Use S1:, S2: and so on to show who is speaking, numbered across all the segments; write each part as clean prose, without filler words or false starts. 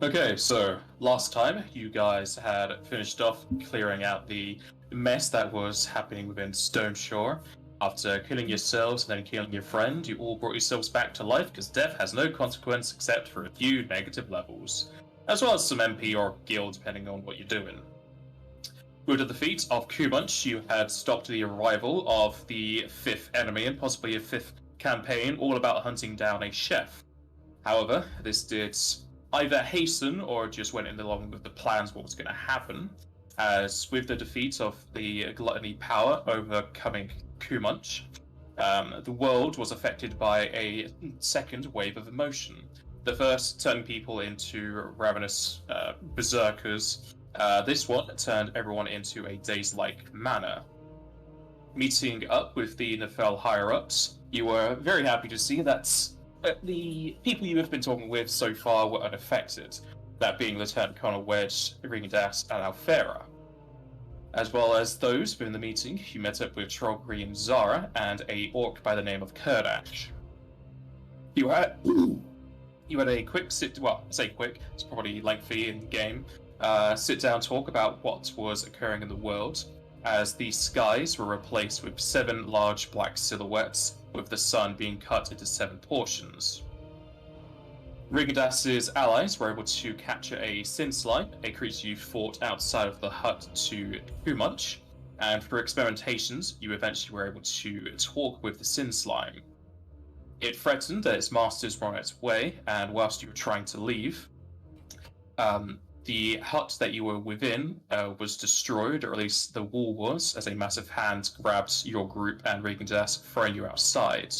S1: Okay, so last time you guys had finished off clearing out the mess that was happening within Stone Shore. After killing yourselves and then killing your friend, you all brought yourselves back to life because death has no consequence except for a few negative levels, as well as some MP or guild depending on what you're doing. With the defeat of Kumunch, you had stopped the arrival of the fifth enemy and possibly a fifth campaign all about hunting down a chef. However, this did either hasten or just went in along with the plans what was going to happen, as with the defeat of the gluttony power overcoming Kumunch, the world was affected by a second wave of emotion. The first turning people into ravenous berserkers. This one turned everyone into a daze-like manner. Meeting up with the Nefel higher-ups, you were very happy to see that the people you have been talking with so far were unaffected, that being Lieutenant Colonel Wedge, Ringadas, and Alfera. As well as those within the meeting, you met up with Trollgreen Zara and a orc by the name of Kurdash. You had a quick I say quick, it's probably lengthy in game, sit-down talk about what was occurring in the world, as the skies were replaced with 7 large black silhouettes, with the sun being cut into 7 portions. Rigadas's allies were able to capture a sin slime, a creature you fought outside of the hut to Kumunch, and for experimentations, you eventually were able to talk with the sin slime. It threatened that its masters were on its way, and whilst you were trying to leave, the hut that you were within was destroyed, or at least the wall was, as a massive hand grabbed your group and Regandas, throwing you outside.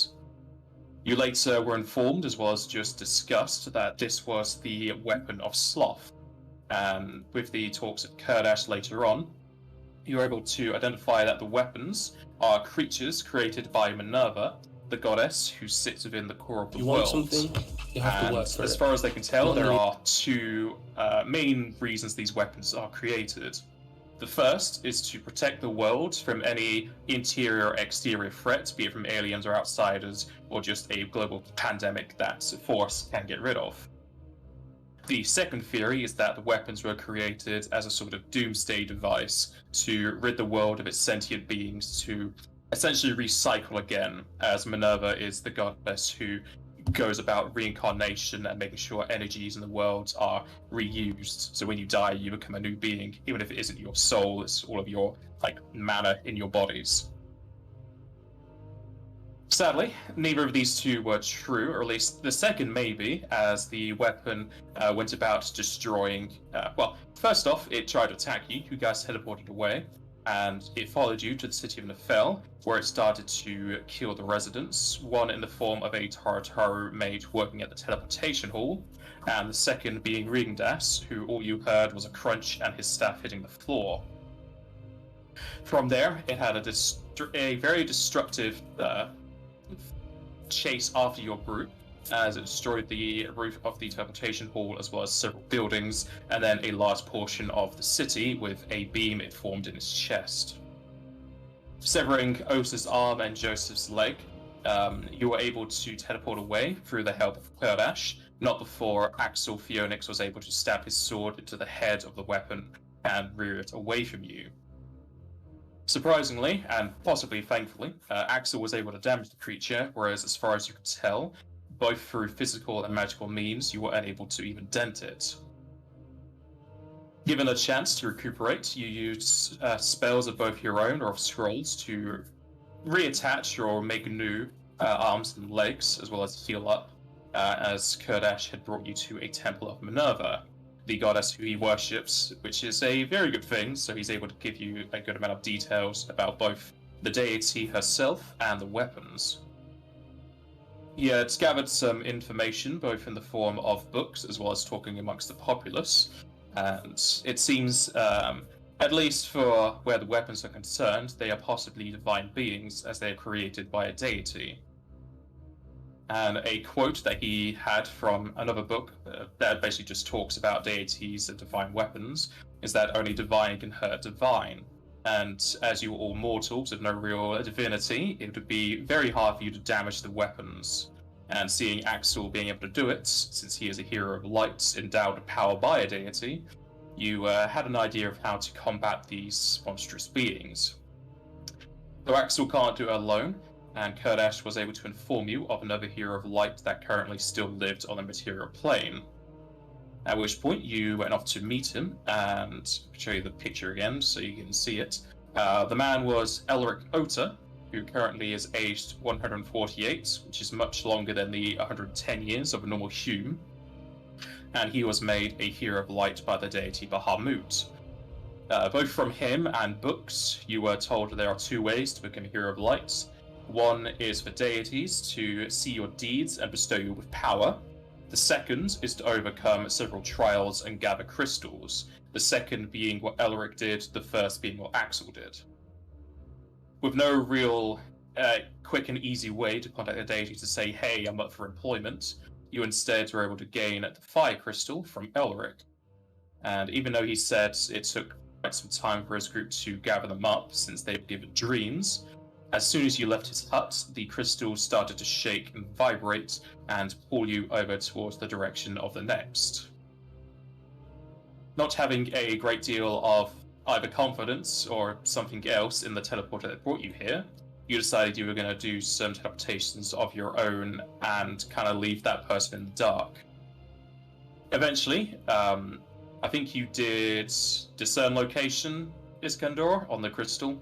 S1: You later were informed, as well as just discussed, that this was the weapon of Sloth. And with the talks at Kurdash later on, you were able to identify that the weapons are creatures created by Minerva, the goddess who sits within the core of the world.
S2: You want something? You have to work for it.
S1: As far as they can tell, there are 2 main reasons these weapons are created. The first is to protect the world from any interior or exterior threats, be it from aliens or outsiders, or just a global pandemic that Force can get rid of. The second theory is that the weapons were created as a sort of doomsday device to rid the world of its sentient beings, to essentially recycle again, as Minerva is the goddess who goes about reincarnation and making sure energies in the world are reused. So when you die, you become a new being, even if it isn't your soul, it's all of your mana in your bodies. Sadly, neither of these 2 were true, or at least the second maybe, as the weapon went about destroying... first off, it tried to attack you. You guys teleported away, and it followed you to the city of Nefel, where it started to kill the residents, one in the form of a Tarataru mage working at the teleportation hall, and the second being Regandas, who all you heard was a crunch and his staff hitting the floor. From there, it had a very destructive chase after your group, as it destroyed the roof of the teleportation hall as well as several buildings, and then a large portion of the city with a beam it formed in its chest. Severing Osa's arm and Joseph's leg, you were able to teleport away through the help of Kurdash, not before Axel Phoenix was able to stab his sword into the head of the weapon and rear it away from you. Surprisingly, and possibly thankfully, Axel was able to damage the creature, whereas as far as you could tell, both through physical and magical means, you were unable to even dent it. Given a chance to recuperate, you used spells of both your own or of scrolls to reattach or make new arms and legs, as well as heal up, as Kurdash had brought you to a temple of Minerva, the goddess who he worships, which is a very good thing, so he's able to give you a good amount of details about both the deity herself and the weapons. He had gathered some information, both in the form of books as well as talking amongst the populace, and it seems, at least for where the weapons are concerned, they are possibly divine beings as they are created by a deity. And a quote that he had from another book that basically just talks about deities and divine weapons is that only divine can hurt divine. And as you are all mortals with no real divinity, it would be very hard for you to damage the weapons. And seeing Axel being able to do it, since he is a hero of light endowed with power by a deity, you had an idea of how to combat these monstrous beings. Though Axel can't do it alone, and Kurdash was able to inform you of another hero of light that currently still lived on the material plane. At which point you went off to meet him, and I'll show you the picture again so you can see it. The man was Elric Ota, who currently is aged 148, which is much longer than the 110 years of a normal human. And he was made a hero of light by the deity Bahamut. Both from him and books, you were told there are two ways to become a hero of light. One is for deities to see your deeds and bestow you with power. The second is to overcome several trials and gather crystals, the second being what Elric did, the first being what Axel did. With no real quick and easy way to contact the deity to say, hey, I'm up for employment, you instead were able to gain the fire crystal from Elric. And even though he said it took quite some time for his group to gather them up, since they were given dreams, as soon as you left his hut, the crystals started to shake and vibrate and pull you over towards the direction of the next. Not having a great deal of either confidence or something else in the teleporter that brought you here, you decided you were going to do some teleportations of your own and kind of leave that person in the dark. Eventually, I think you did discern location, Iskandar, on the crystal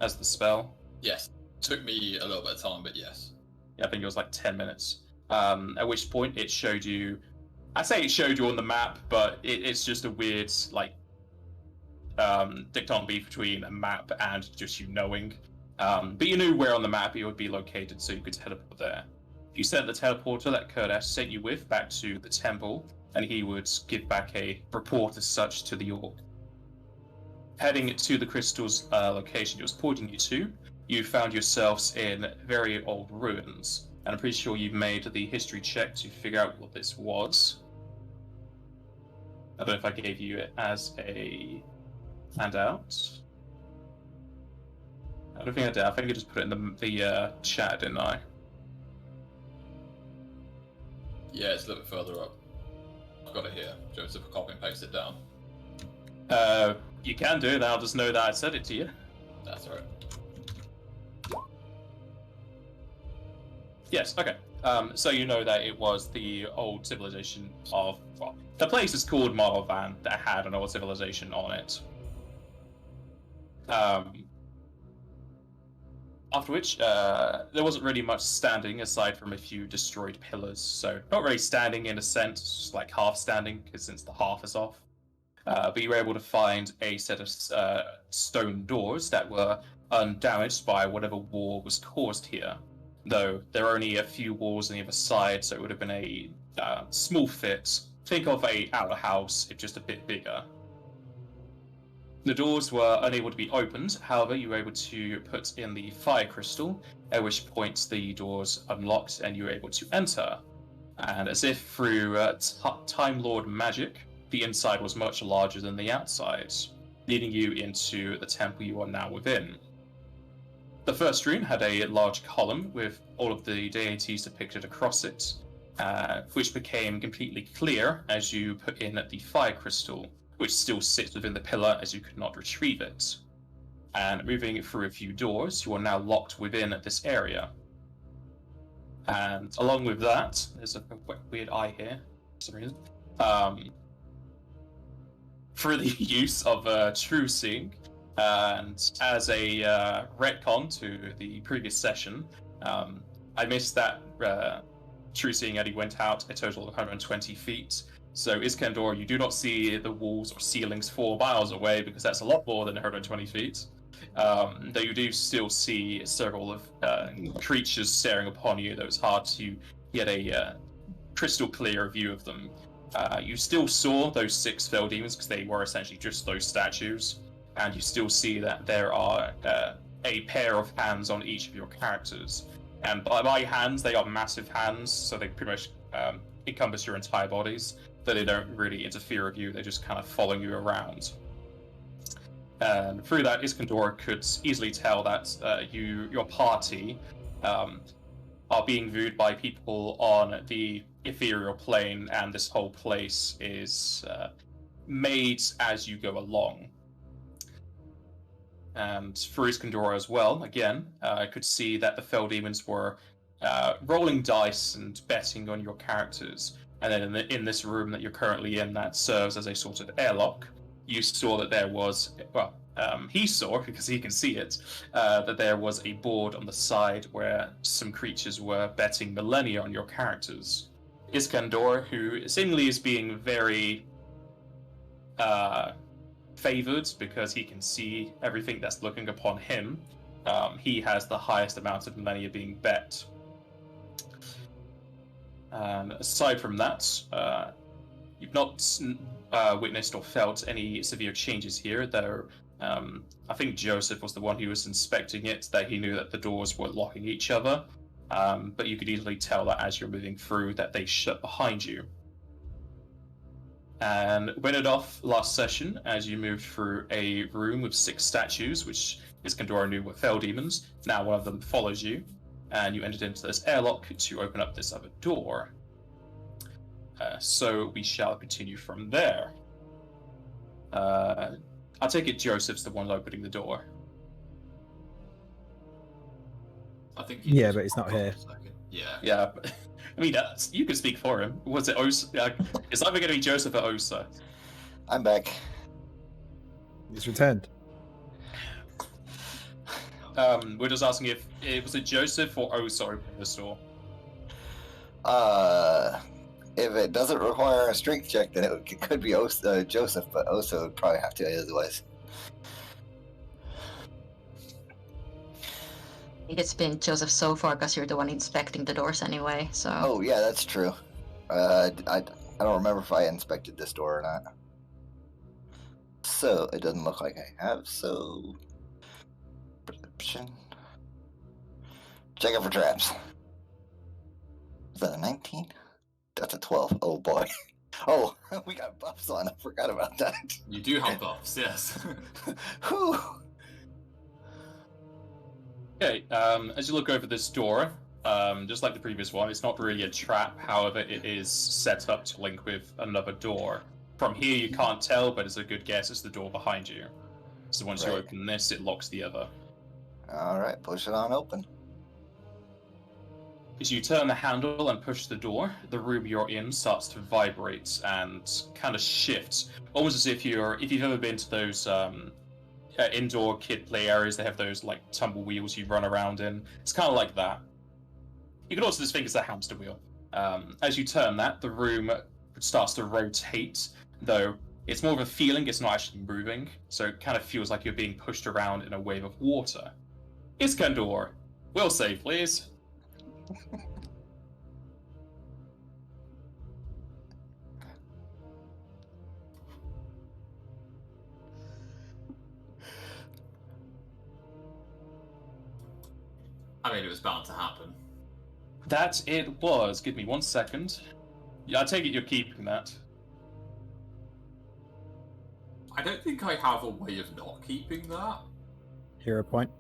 S1: as the spell.
S3: Yes. Took me a little bit of time, but yes.
S1: Yeah, I think it was like 10 minutes. At which point it showed you, I say it showed you on the map, but it's just a weird, like, dichotomy between a map and just you knowing. But you knew where on the map it would be located, so you could teleport there. You sent the teleporter that Kurdash sent you with back to the temple, and he would give back a report as such to the orc. Heading to the crystal's location he was pointing you to, you found yourselves in very old ruins, and I'm pretty sure you made the history check to figure out what this was. I don't know if I gave you it as a handout. I don't think I did. I think I just put it in the chat, didn't I?
S3: Yeah, it's a little bit further up. I've got it here. Joseph, copy and paste it down.
S1: You can do it. I'll just know that I said it to you.
S3: That's all right.
S1: Yes, okay. So you know that it was the old civilization of... Well, the place is called Marvan that had an old civilization on it. After which, there wasn't really much standing aside from a few destroyed pillars. So not really standing in a sense, just like half standing, because since the half is off. But you were able to find a set of stone doors that were undamaged by whatever war was caused here. Though there are only a few walls on the other side, so it would have been a small fit. Think of a outhouse, if just a bit bigger. The doors were unable to be opened, however you were able to put in the fire crystal, at which point the doors unlocked and you were able to enter. And as if through Time Lord magic, the inside was much larger than the outside, leading you into the temple you are now within. The first room had a large column with all of the deities depicted across it, which became completely clear as you put in the fire crystal, which still sits within the pillar as you could not retrieve it. And moving through a few doors, you are now locked within this area. And along with that, there's a weird eye here for some reason. Through the use of True Seeing, and as a retcon to the previous session, I missed that True Seeing Eddie went out a total of 120 feet. So Iskandar, you do not see the walls or ceilings 4 miles away, because that's a lot more than 120 feet. Though you do still see several of creatures staring upon you, though it's hard to get a crystal clear view of them. You still saw those 6 fell demons, because they were essentially just those statues, and you still see that there are a pair of hands on each of your characters. And by hands, they are massive hands, so they pretty much encompass your entire bodies, but they don't really interfere with you, they're just kind of following you around. And through that, Iskandar could easily tell that your party are being viewed by people on the ethereal plane, and this whole place is made as you go along. And for Iskandora as well, again, I could see that the Fell Demons were rolling dice and betting on your characters. And then in this room that you're currently in, that serves as a sort of airlock, you saw that there was, well, he saw, because he can see it, that there was a board on the side where some creatures were betting millennia on your characters. Iskandor, who seemingly is being very favored because he can see everything that's looking upon him, he has the highest amount of millennia being bet. And aside from that, you've not witnessed or felt any severe changes here. Though I think Joseph was the one who was inspecting it, that he knew that the doors were locking each other, but you could easily tell that as you're moving through that they shut behind you. And when it off last session, as you moved through a room with 6 statues, which Iskandora knew were Fell Demons, now one of them follows you, and you entered into this airlock to open up this other door. So we shall continue from there. I take it Joseph's the one opening the door.
S3: I think.
S4: Yeah, but he's not here.
S3: Yeah.
S1: Yeah, but, I mean, you can speak for him. Was it Osa? It's either going to be Joseph or Osa.
S5: I'm back.
S4: He's returned.
S1: We're just asking if it was Joseph or Osa opening this door.
S5: If it doesn't require a strength check, then it could be Joseph, but Osa would probably have to otherwise.
S6: It's been Joseph so far because you're the one inspecting the doors anyway, so...
S5: Oh, yeah, that's true. I don't remember if I inspected this door or not. So, it doesn't look like I have, so... Perception. Check out for traps. Is that a 19? That's a 12. Oh, boy. Oh, we got buffs on. I forgot about that.
S3: You do have buffs, yes.
S5: Whew.
S1: Okay, as you look over this door, just like the previous one, it's not really a trap. However, it is set up to link with another door. From here, you can't tell, but it's a good guess it's the door behind you. So once you
S5: Right.
S1: open this, it locks the other.
S5: All right, push it on open.
S1: As you turn the handle and push the door, the room you're in starts to vibrate and kind of shift, almost as if you've ever been to those indoor kid play areas. They have those like tumble wheels you run around in. It's kind of like that. You can also just think it's a hamster wheel. As you turn that, the room starts to rotate, though it's more of a feeling, it's not actually moving, so it kind of feels like you're being pushed around in a wave of water. Iskandor, will save, please.
S3: I mean, it was bound to happen.
S1: That it was. Give me 1 second. Yeah, I take it you're keeping that.
S3: I don't think I have a way of not keeping that.
S4: Hero point.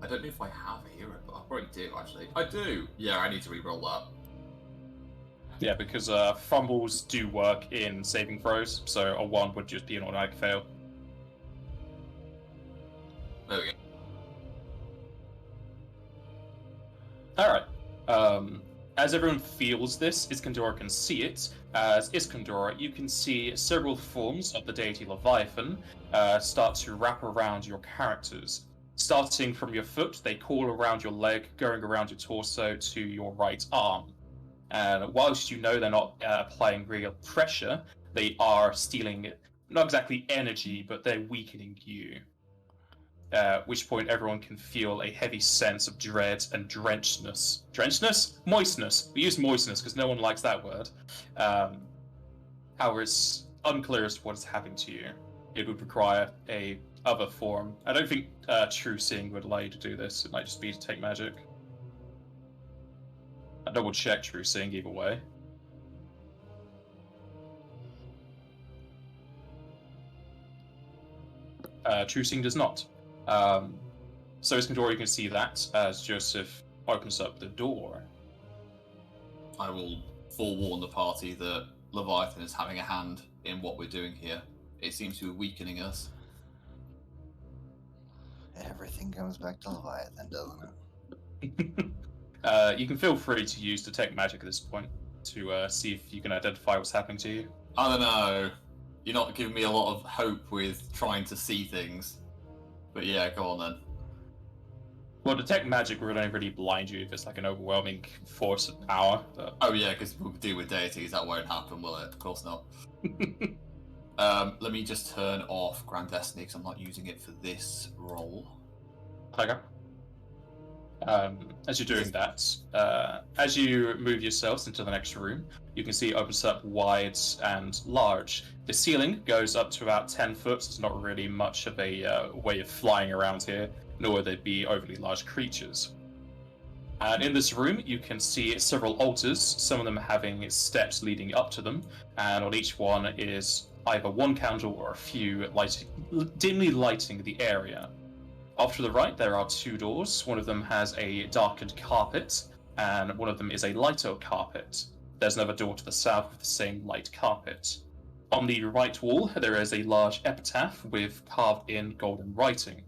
S3: I don't know if I have a hero, but I probably do, actually. I do! Yeah, I need to reroll that.
S1: Yeah, because fumbles do work in saving throws, so a 1 would just be an automatic fail.
S3: There we go.
S1: Alright. As everyone feels this, Iskandora can see it. As Iskandora, you can see several forms of the deity Leviathan start to wrap around your characters. Starting from your foot, they crawl around your leg, going around your torso to your right arm. And whilst you know they're not applying real pressure, they are stealing, not exactly energy, but they're weakening you. At which point everyone can feel a heavy sense of dread and drenchedness. Drenchedness? Moistness. We use moistness because no one likes that word. However, it's unclear as to what is happening to you. It would require a other form. I don't think True Seeing would allow you to do this. It might just be to take magic. I double check True Seeing either way. True Seeing does not. So, Iskandor, you can see that as Joseph opens up the door.
S3: I will forewarn the party that Leviathan is having a hand in what we're doing here. It seems to be weakening us.
S5: Everything comes back to Leviathan, doesn't it?
S1: You can feel free to use Detect Magic at this point to see if you can identify what's happening to you.
S3: I don't know. You're not giving me a lot of hope with trying to see things. But yeah, go on then.
S1: Well, Detect Magic would only really blind you if it's like an overwhelming force of power. But...
S3: Oh yeah, because we'll deal with deities. That won't happen, will it? Of course not. Let me just turn off Grand Destiny because I'm not using it for this roll.
S1: Okay. As you're doing that, as you move yourselves into the next room, you can see it opens up wide and large. The ceiling goes up to about 10 foot. It's not really much of a way of flying around here, nor would they be overly large creatures. And in this room, you can see several altars, some of them having steps leading up to them, and on each one is either one candle or a few dimly lighting the area. Off to the right, there are two doors. One of them has a darkened carpet, and one of them is a lighter carpet. There's another door to the south with the same light carpet. On the right wall, there is a large epitaph with carved-in golden writing.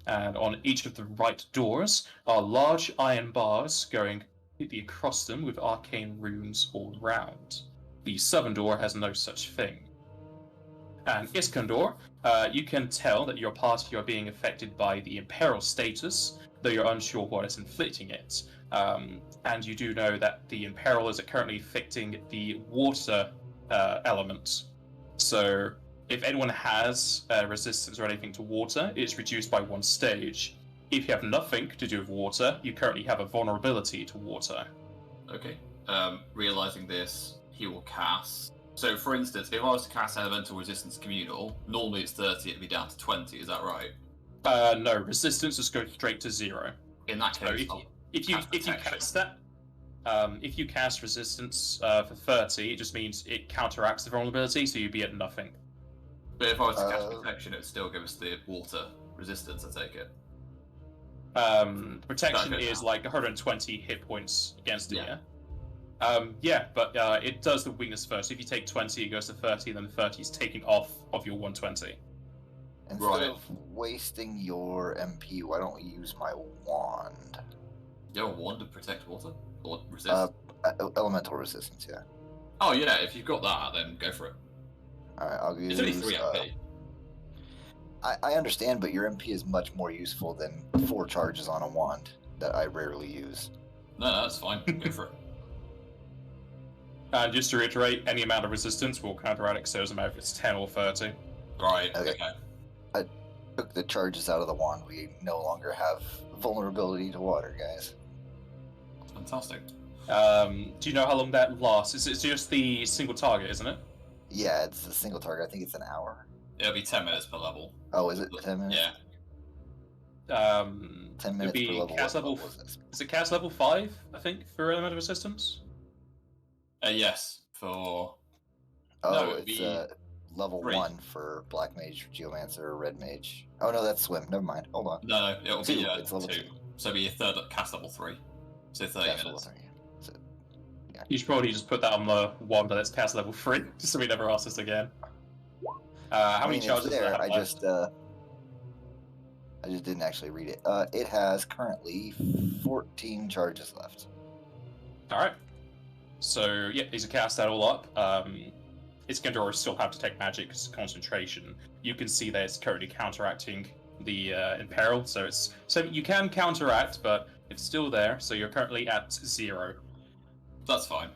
S1: And on each of the right doors are large iron bars going completely across them with arcane runes all around. The southern door has no such thing. And Iskandor, you can tell that your party are being affected by the Imperial status, though you're unsure what is inflicting it. And you do know that the Imperial is currently affecting the water element. So if anyone has resistance or anything to water, it's reduced by 1 stage. If you have nothing to do with water, you currently have a vulnerability to water.
S3: Okay. Realizing this, he will cast. So, for instance, if I was to cast Elemental Resistance Communal, normally it's 30, it'd be down to 20, is that right?
S1: No, resistance just goes straight to 0.
S3: In that
S1: So
S3: case,
S1: if you cast that, if you cast resistance for 30, it just means it counteracts the vulnerability, so you'd be at nothing.
S3: But if I was to cast Protection, it would still give us the water resistance, I take it.
S1: Protection is like 120 hit points against it, yeah? But it does the weakness first. If you take 20, it goes to 30, and then 30 is taken off of your 120.
S5: Instead of wasting your MP, why don't we use my wand?
S3: You have a wand to protect water? Or resist?
S5: Elemental resistance, yeah.
S3: Oh yeah, if you've got that, then go for it.
S5: Alright, I'll use...
S3: It's only 3 MP.
S5: I understand, but your MP is much more useful than 4 charges on a wand that I rarely use.
S3: No, that's fine. Go for it.
S1: And just to reiterate, any amount of resistance will counteract, so it doesn't matter if it's 10 or 30.
S3: Right, okay.
S5: I took the charges out of the wand. We no longer have vulnerability to water, guys.
S3: Fantastic.
S1: Do you know how long that lasts? It's just the single target, isn't it?
S5: Yeah, it's a single target. I think it's an hour.
S3: It'll be 10 minutes per level.
S5: Oh, is it 10 minutes?
S3: Yeah.
S5: 10 minutes per level.
S1: Cast level. Is it cast level 5? I think for elemental resistance.
S3: Yes, for...
S5: Oh,
S3: no,
S5: it's level
S3: 3.
S5: 1 for Black Mage, Geomancer, or Red Mage. Oh no, that's Swim. Never mind. Hold on.
S3: No, it'll
S5: 2.
S3: be
S5: It's level 2.
S3: So it'll be a third cast level 3. So 30
S5: Cast
S3: minutes.
S5: level 3. So, yeah.
S1: You should probably just put that on the one that's cast level 3, just so we never ask this again. How many charges
S5: it's there.
S1: does it have left?
S5: I just didn't actually read it. It has currently 14 charges left.
S1: Alright. So, yeah, these are cast that all up. Iskandor still have to take magic because concentration. You can see that it's currently counteracting the Imperil, so you can counteract, but it's still there, so you're currently at 0.
S3: That's fine.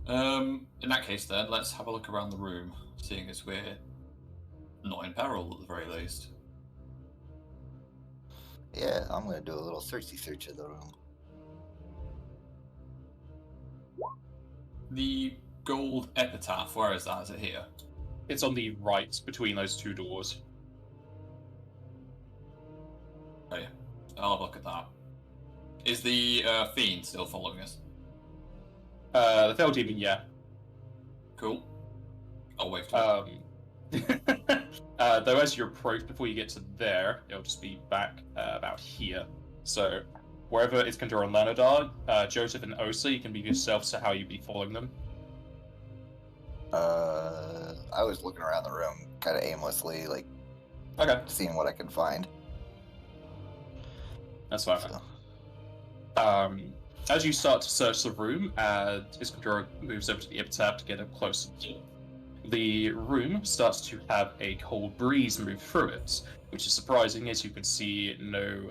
S3: In that case then, let's have a look around the room, seeing as we're not in peril at the very least.
S5: Yeah, I'm going to do a little searchy search of the room.
S3: The gold epitaph, where is that? Is it here?
S1: It's on the right between those two doors.
S3: Oh yeah, I'll have a look at that. Is the fiend still following us?
S1: The Fell Demon, yeah.
S3: Cool. I'll wave to it.
S1: Though as you approach, before you get to there, it'll just be back about here. So wherever it's Kandora and Lanodar, Joseph and Osa, you can be yourself, so how you'd be following them.
S5: I was looking around the room kind of aimlessly, like
S1: Okay,
S5: seeing what I could find.
S1: that's fine.
S5: So,
S1: As you start to search the room, Iskandora moves over to the epitaph to get up closer. The room starts to have a cold breeze move through it, which is surprising as you can see no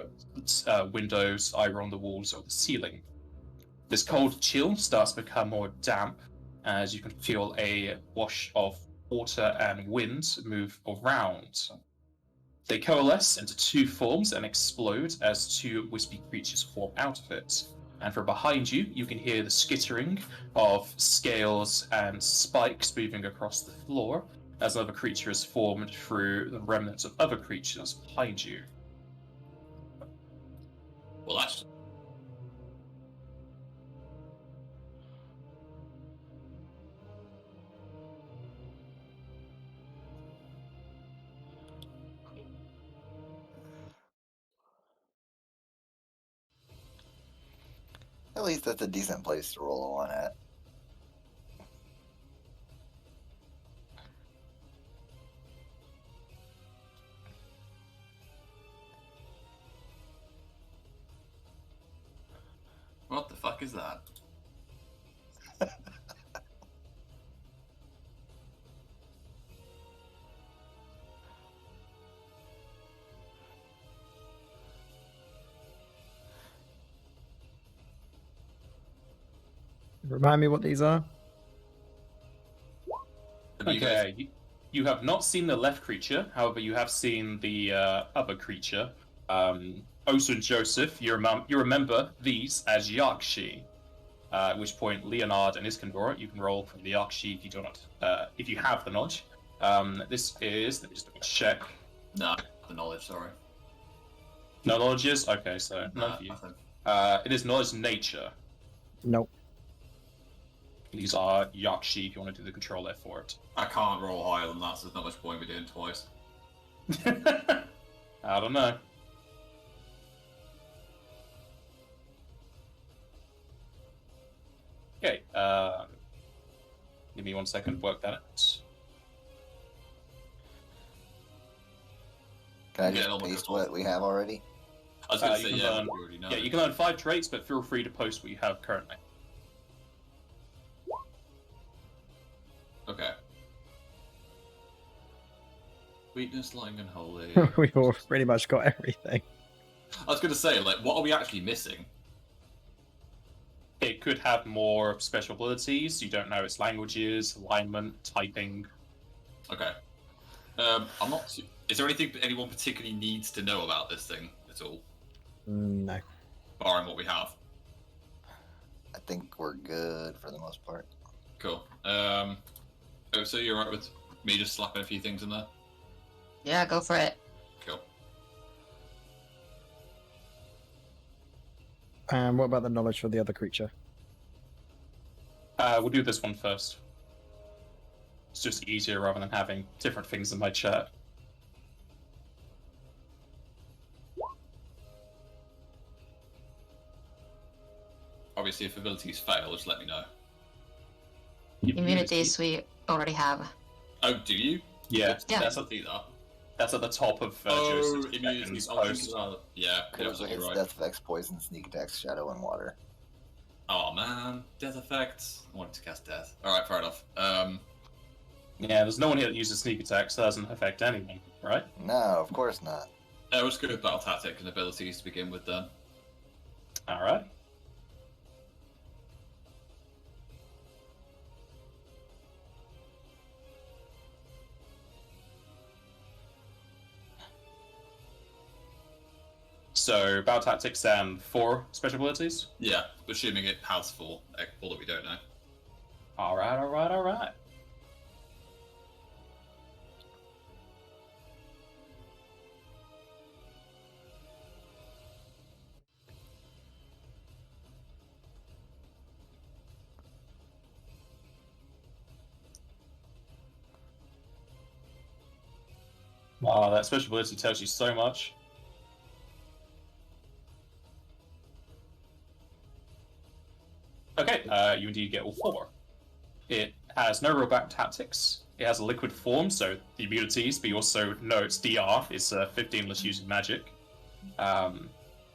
S1: windows either on the walls or the ceiling. This cold chill starts to become more damp as you can feel a wash of water and wind move around. They coalesce into two forms and explode as two wispy creatures form out of it. And from behind you, you can hear the skittering of scales and spikes moving across the floor as another creature is formed through the remnants of other creatures behind you.
S3: Well, that's
S5: at least that's a decent place to roll one at.
S3: what the fuck is that?
S4: Remind me what these are.
S3: Have you guys-
S1: Okay, you have not seen the left creature, however, you have seen the other creature. Osa and Joseph, you remember these as Yakshi. At which point, Leonard and Iskandora, you can roll from the Yakshi if you do not, if you have the knowledge. This is, let me just check.
S3: No, the knowledge. Sorry.
S1: No knowledges? Okay, so none for you.
S3: Nothing.
S1: It is knowledge nature.
S4: Nope.
S1: These are Yakshi if you want to do the control F for it.
S3: I can't roll higher than that, so there's not much point in me doing it twice.
S1: I don't know. Okay, give me 1 second to work that out.
S5: Can I
S3: Yeah,
S5: just
S3: it'll
S5: paste
S3: look
S5: what we have already?
S3: I was going to
S1: you
S3: say,
S1: can
S3: yeah,
S1: learn-
S3: we already know.
S1: Yeah, you can learn 5 traits, but feel free to post what you have currently.
S3: Okay. Weakness, lying, and holy.
S4: We've all pretty much got everything.
S3: I was going to say, like, what are we actually missing?
S1: It could have more special abilities. You don't know its languages, alignment, typing.
S3: Okay. I'm not too... Is there anything that anyone particularly needs to know about this thing at all?
S4: No.
S3: Barring what we have.
S5: I think we're good for the most part.
S3: Cool. So you're right with me just slapping a few things in there?
S6: Yeah, go for it.
S3: Cool.
S4: And what about the knowledge for the other creature?
S1: We'll do this one first. It's just easier rather than having different things in my chat.
S3: Obviously, if abilities fail, just let me know.
S6: Immunities we already have.
S3: Oh, do you?
S1: Yeah,
S6: Yeah.
S3: That's not either.
S1: that's at the top of
S3: Oh,
S1: Joseph's
S3: immunities.
S1: second
S3: Oh,
S1: post.
S3: yeah, you're
S5: Critical hits,
S3: absolutely right.
S5: death effects, poison, sneak attacks, shadow, and water.
S3: Oh man, death effects. I wanted to cast death. Alright, fair enough.
S1: Yeah, there's no one here that uses sneak attack, so that doesn't affect anyone, right?
S5: No, of course not.
S3: Let's go with battle tactic and abilities to begin with then.
S1: Alright. So, battle tactics and 4 special abilities?
S3: Yeah, assuming it has 4, all that we don't know.
S1: Alright, alright, alright. Wow, that special ability tells you so much. Okay, you indeed get all 4. It has no real back tactics. It has a liquid form, so the immunities, but you also know its DR is 15 less using magic.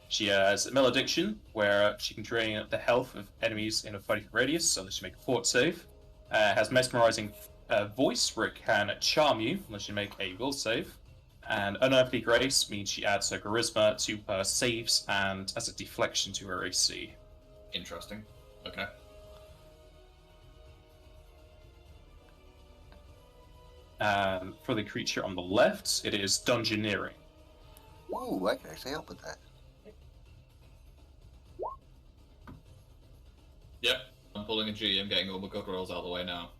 S1: She has malediction, where she can drain the health of enemies in a 30 radius, so unless you make a fort save. Has mesmerizing voice, where it can charm you unless you make a will save. And unearthly grace means she adds her charisma to her saves and as a deflection to her AC.
S3: Interesting. Okay.
S1: For the creature on the left, it is dungeoneering.
S5: Ooh, I can actually help with that.
S3: Yep. I'm pulling a G. I'm getting all my good rolls out of the way now.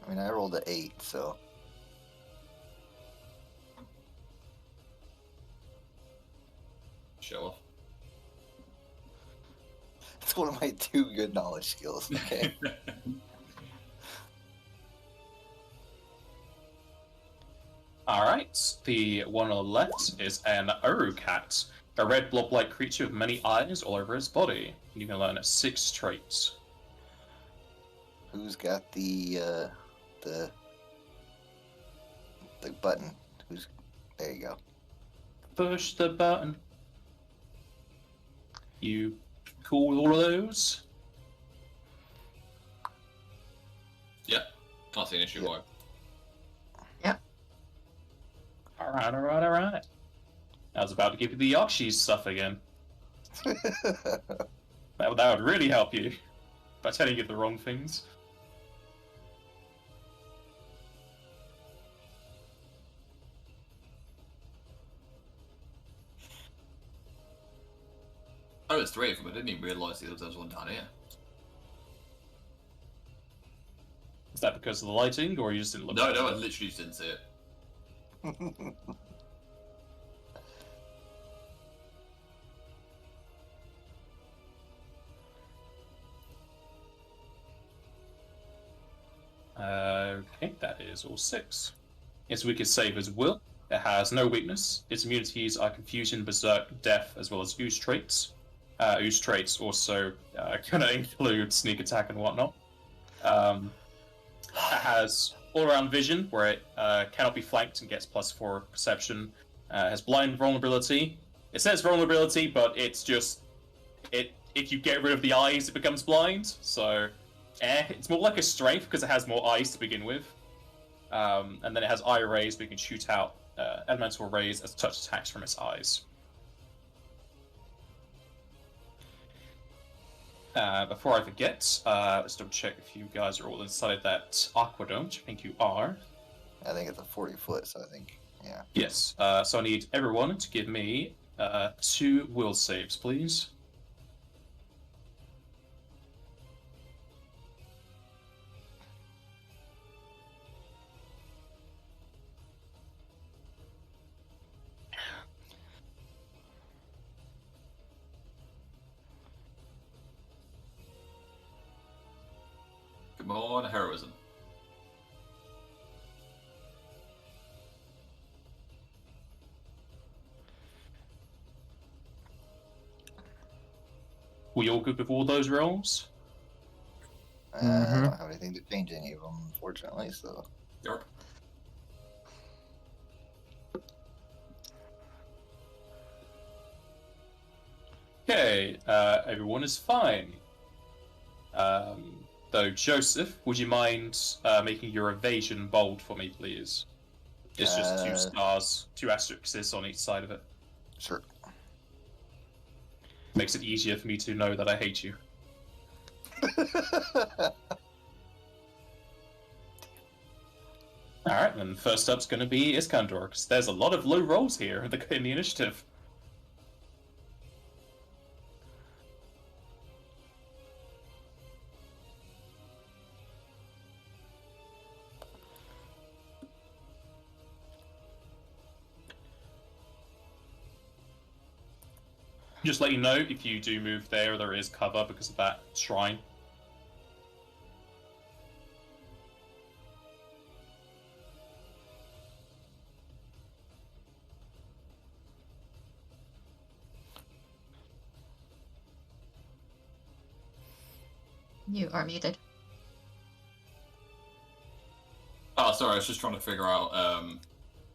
S5: I mean, I rolled an 8, so.
S3: Show off.
S5: It's one of my 2 good knowledge skills, okay?
S1: Alright, the one on the left is an Urukat, a red blob-like creature with many eyes all over its body. You can learn 6 traits.
S5: Who's got the button? There you go.
S1: Push the button. You cool with all of those?
S3: Yep. Can't see an issue why.
S1: Alright. I was about to give you the Yoshi stuff again. That would really help you. By telling you the wrong things.
S3: Oh, there's 3 of them. I didn't even realise there was one down here.
S1: Is that because of the lighting, or you just didn't look
S3: No,
S1: at it?
S3: I literally just didn't see it.
S1: Okay, that is all 6. Its weakest save is Will. It has no weakness. Its immunities are Confusion, Berserk, Death, as well as Ooze traits. Ooze traits also gonna include Sneak Attack and whatnot. It has all-around vision, where it cannot be flanked and gets +4 perception. It has blind vulnerability. It says vulnerability, but it's just if you get rid of the eyes, it becomes blind. So, it's more like a strength because it has more eyes to begin with. And then it has eye rays, but you can shoot out elemental rays as touch attacks from its eyes. Before I forget, let's double check if you guys are all inside that aqueduct, which I think you are.
S5: I think it's a 40-foot, so I think, yeah.
S1: Yes, so I need everyone to give me 2 will saves, please.
S3: Come on, heroism.
S1: Were you all good with all those rolls?
S5: I don't have anything to change any of them, unfortunately, so.
S3: Yep.
S1: Okay, everyone is fine. Though, Joseph, would you mind making your evasion bold for me, please? It's just 2 stars, 2 asterisks on each side of it.
S5: Sure.
S1: Makes it easier for me to know that I hate you. Alright, then first up's going to be Iskandar, because there's a lot of low rolls here in the initiative. Just let you know, if you do move there is cover because of that shrine.
S6: You are muted.
S3: Oh, sorry, I was just trying to figure out,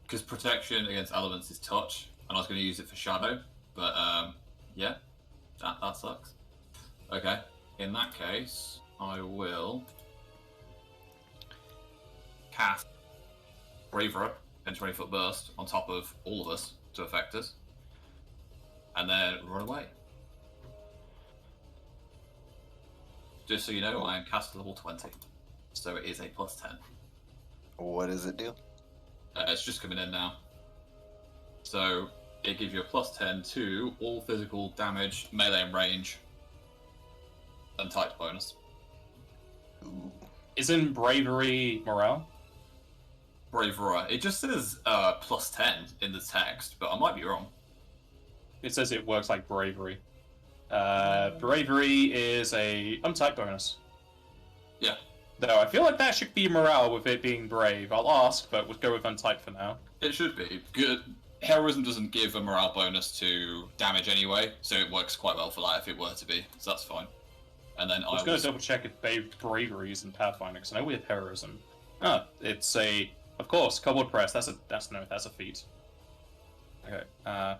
S3: because protection against elements is touch, and I was going to use it for shadow, but yeah, that sucks. Okay, in that case, I will cast Bravery and 20-foot burst on top of all of us to affect us, and then run away. Just so you know, I am cast level 20, so it is a +10.
S5: What does it do?
S3: It's just coming in now. So it gives you a +10 to all physical damage, melee and range, and type bonus.
S5: Ooh.
S1: Isn't bravery morale?
S3: Bravery. It just says +10 in the text, but I might be wrong.
S1: It says it works like bravery. Bravery is a untyped bonus.
S3: Yeah.
S1: Though I feel like that should be morale with it being brave. I'll ask, but we'll go with untyped for now.
S3: It should be. Good. Heroism doesn't give a morale bonus to damage anyway, so it works quite well for that if it were to be, so that's fine. And then
S1: I was going to double check if bravery is in Pathfinder, because I know we have heroism. Ah, it's a, of course, Cobalt Press. That's a feat. Okay. Alright,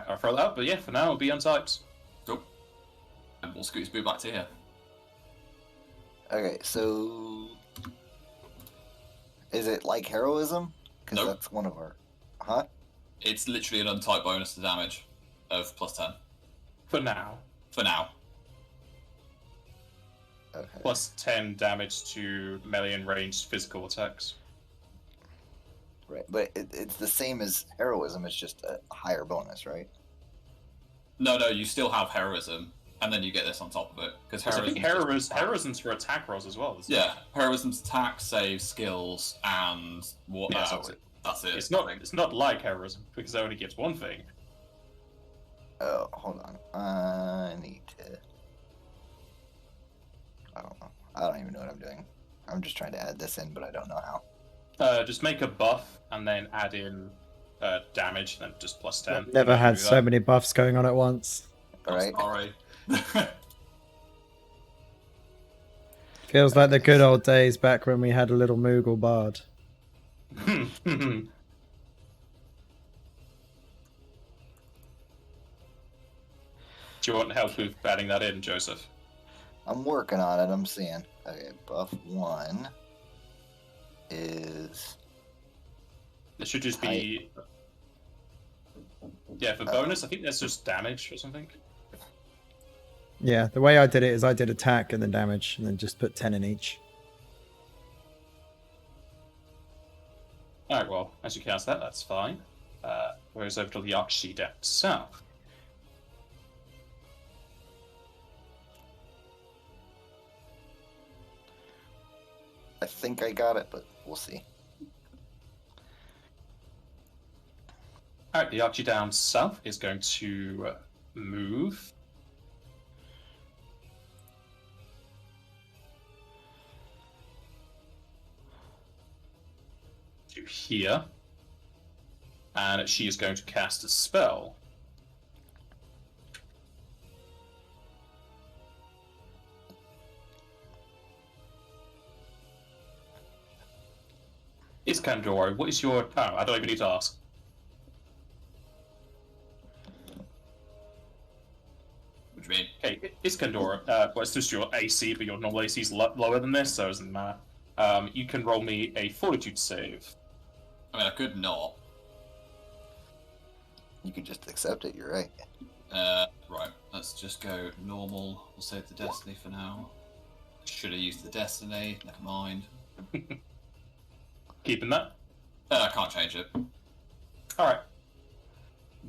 S1: I'll throw that out, but yeah, for now it'll be untyped.
S3: Cool. And we'll scoot his boot back to here.
S5: Okay, so is it like heroism? Because
S3: Nope.
S5: that's one of our. Huh?
S3: It's literally an untyped bonus to damage of +10.
S1: For now.
S3: For now.
S5: Okay.
S1: Plus 10 damage to melee and ranged physical attacks.
S5: Right, but it's the same as heroism. It's just a higher bonus, right?
S3: No, you still have heroism, and then you get this on top of it. Because
S1: I think heroism's for attack rolls as well.
S3: Yeah, heroism's attack, save, skills, and what?
S1: Yeah, so
S3: that's it.
S1: It's not like heroism because it only gives one thing.
S5: Oh, hold on. I need to. I don't know. I don't even know what I'm doing. I'm just trying to add this in, but I don't know how.
S1: Just make a buff and then add in damage, then just +10.
S4: I've never had so many buffs going on at once.
S5: All right.
S3: Sorry.
S4: Feels like the good old days back when we had a little Moogle bard.
S1: Do you want help with adding that in, Joseph?
S5: I'm working on it. I'm seeing. Okay, buff 1 is.
S1: It should just be. Yeah, for bonus, I think that's just damage or something.
S4: Yeah, the way I did it is I did attack and then damage and then just put 10 in each.
S1: Alright, well, as you cast that, that's fine. Goes over to the Archie down south.
S5: I think I got it, but we'll see.
S1: Alright, the Archie down south is going to move. To here. And she is going to cast a spell. Iskandoro, what is your... Oh, I don't even need to ask.
S3: What do you mean?
S1: Okay, Iskandoro, well, it's just your AC, but your normal AC is lower than this, so it doesn't matter. You can roll me a Fortitude save.
S3: I mean, I could not.
S5: You could just accept it. You're right.
S3: Right, let's just go normal. We'll save the Destiny for now. Should have used the Destiny. Never mind.
S1: Keeping that?
S3: I can't change it.
S1: Alright.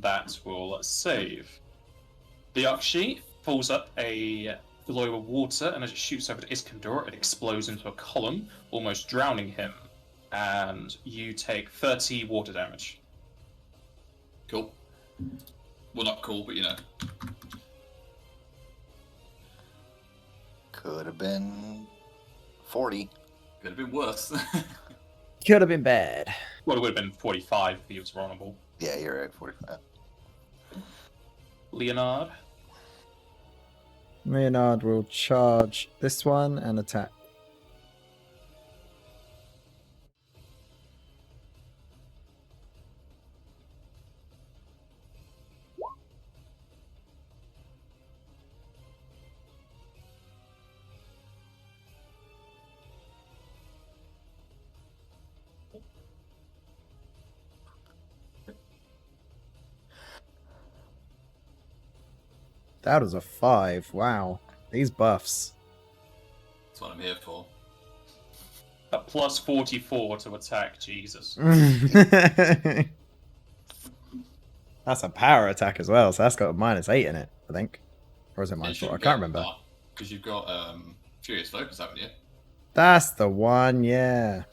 S1: That will save. The Archie pulls up a globe of water, and as it shoots over to Iskandor, it explodes into a column, almost drowning him. And you take 30 water damage.
S3: Cool. Well, not cool, but you know.
S5: Could have been 40.
S3: Could have been worse.
S4: Could have been bad.
S1: Well, it would have been 45 if he was vulnerable.
S5: Yeah, you're right. 45.
S1: Leonard?
S4: Maynard will charge this one and attack. That was a 5. Wow. These buffs.
S3: That's what I'm here for.
S1: A plus 44 to attack, Jesus.
S4: That's a power attack as well, so that's got a -8 in it, I think. Or is it -4? I
S3: shouldn't
S4: can't
S3: get
S4: remember.
S3: Because you've got Furious Focus, haven't you?
S4: That's the one, yeah.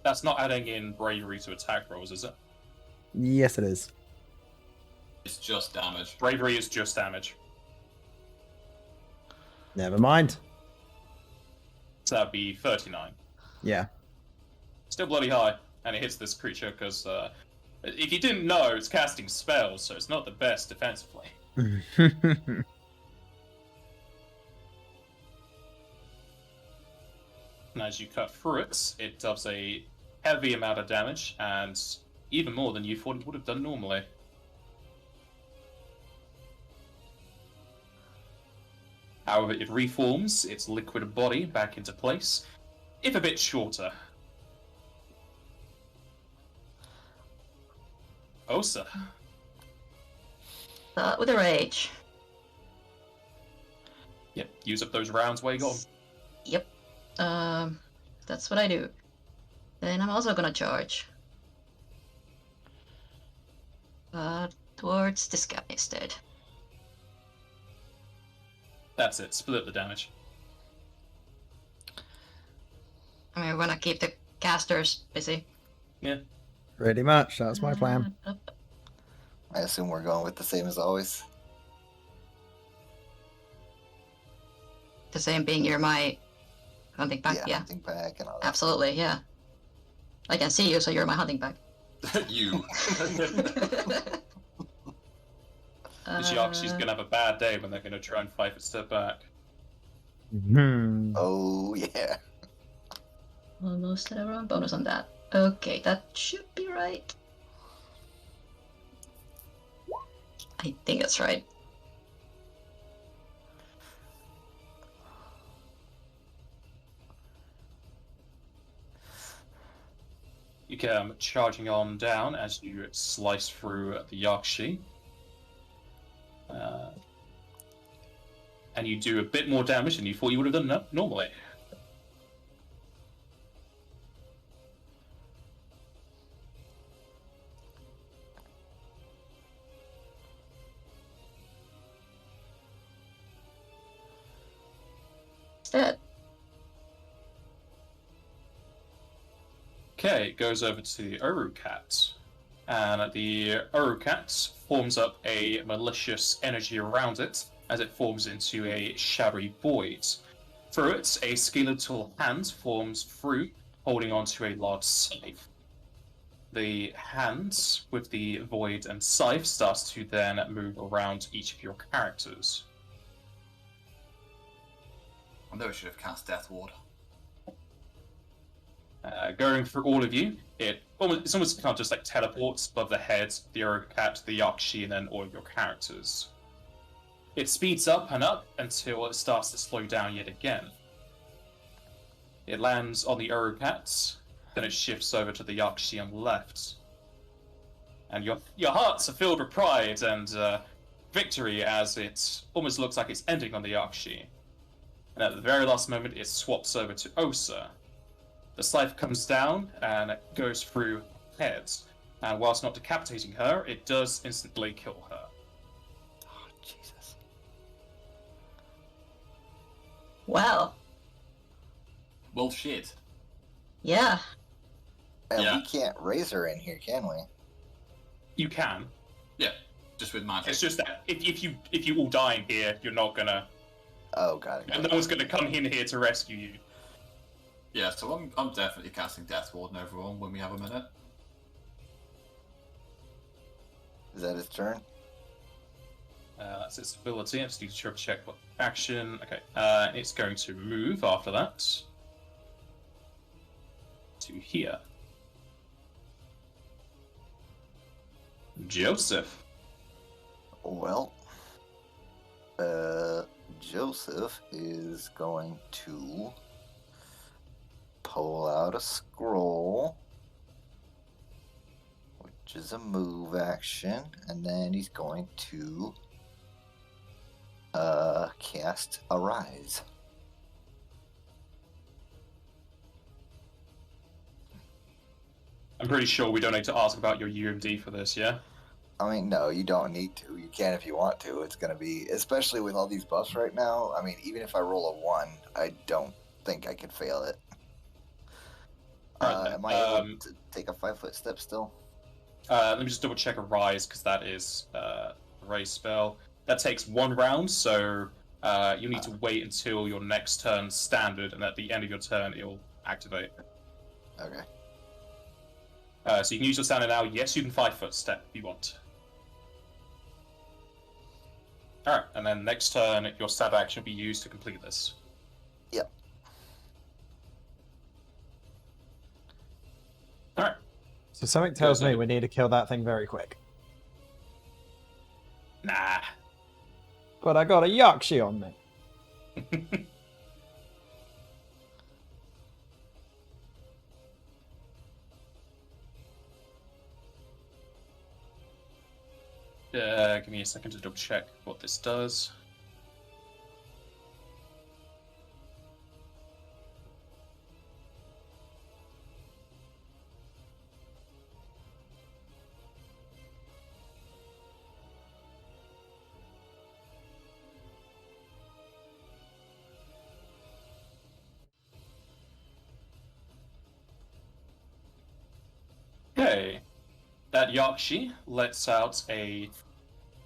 S1: That's not adding in bravery to attack rolls, is it?
S4: Yes, it is.
S3: It's just damage.
S1: Bravery is just damage.
S4: Never mind.
S1: So that'd be 39.
S4: Yeah.
S1: Still bloody high, and it hits this creature because if you didn't know, it's casting spells, so it's not the best defensively. And as you cut through it, it does a heavy amount of damage, and even more than you thought it would have done normally. However, it reforms its liquid body back into place, if a bit shorter. Osa.
S6: With a rage.
S1: Yep, use up those rounds while you got 'em.
S6: Yep. That's what I do. Then I'm also gonna charge. Towards this guy instead.
S1: That's it, split the damage.
S6: I mean, we're gonna keep the casters busy.
S1: Yeah.
S4: Pretty much. That's my plan.
S5: I assume we're going with the same as always.
S6: The same being you're my hunting pack, yeah.
S5: Hunting pack and all that.
S6: Absolutely, yeah. I can see you, so you're my hunting pack.
S3: You.
S1: This Yakshi's gonna have a bad day when they're gonna try and 5-step back.
S5: Oh, yeah.
S6: Almost at a wrong bonus on that. Okay, that should be right. I think that's right.
S1: You come charging on down as you slice through the Yakshi. And you do a bit more damage than you thought you would have done normally.
S6: It's dead.
S1: Okay, it goes over to the Urukat. And the Urukat forms up a malicious energy around it as it forms into a shadowy void. Through it, a skeletal hand forms through, holding onto a large scythe. The hand with the void and scythe starts to then move around each of your characters.
S3: I know I should have cast Death Ward.
S1: Going through all of you, it's almost kind of just like teleports above the head, the Urukat, the Yakshi, and then all of your characters. It speeds up and up until it starts to slow down yet again. It lands on the Urukat, then it shifts over to the Yakshi on the left. And your hearts are filled with pride and victory as it almost looks like it's ending on the Yakshi. And at the very last moment, it swaps over to Osa. The scythe comes down and it goes through her head. And whilst not decapitating her, it does instantly kill her.
S5: Oh, Jesus.
S6: Well,
S3: Well, shit.
S6: yeah.
S5: And
S3: Yeah.
S5: we can't raise her in here, can we?
S1: You can.
S3: Yeah, just with magic.
S1: It's just that if you all die in here, you're not gonna.
S5: Oh, got it.
S1: No one's gonna come in here to rescue you.
S3: Yeah, so I'm definitely casting Death Ward on everyone when we have a minute.
S5: Is that his turn?
S1: That's its ability. I just need to triple check what action. Okay. It's going to move after that to here. Joseph.
S5: Well, Joseph is going to pull out a scroll, which is a move action, and then he's going to cast Arise.
S1: I'm pretty sure we don't need to ask about your UMD for this, yeah?
S5: I mean, no, you don't need to. You can if you want to. It's going to be, especially with all these buffs right now. I mean, even if I roll a 1, I don't think I could fail it.
S1: Alright,
S5: am I able to take a 5-foot step still?
S1: Let me just double check a rise, because that is a raise spell. That takes 1 round, so you need to wait until your next turn standard, and at the end of your turn, it'll activate.
S5: Okay.
S1: So you can use your standard now. Yes, you can 5-foot step if you want. Alright, and then next turn, your stab action will be used to complete this.
S5: Yep.
S1: Alright.
S4: So something tells me we need to kill that thing very quick.
S1: Nah.
S4: But I got a Yakshi on me.
S1: Give me a second to double check what this does. Okay. That Yakshi lets out a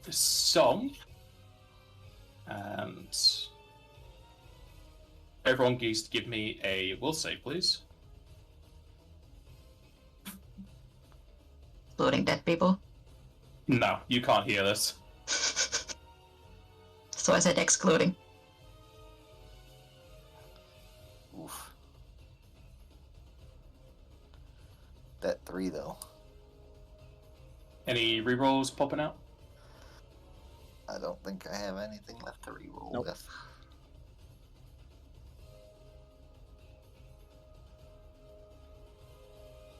S1: song, and everyone needs to give me a will save, please.
S6: Including dead people.
S1: No, you can't hear this.
S6: So I said excluding.
S5: Oof. That 3, though.
S1: Any rerolls popping out?
S5: I don't think I have anything left to reroll
S4: Nope.
S5: with.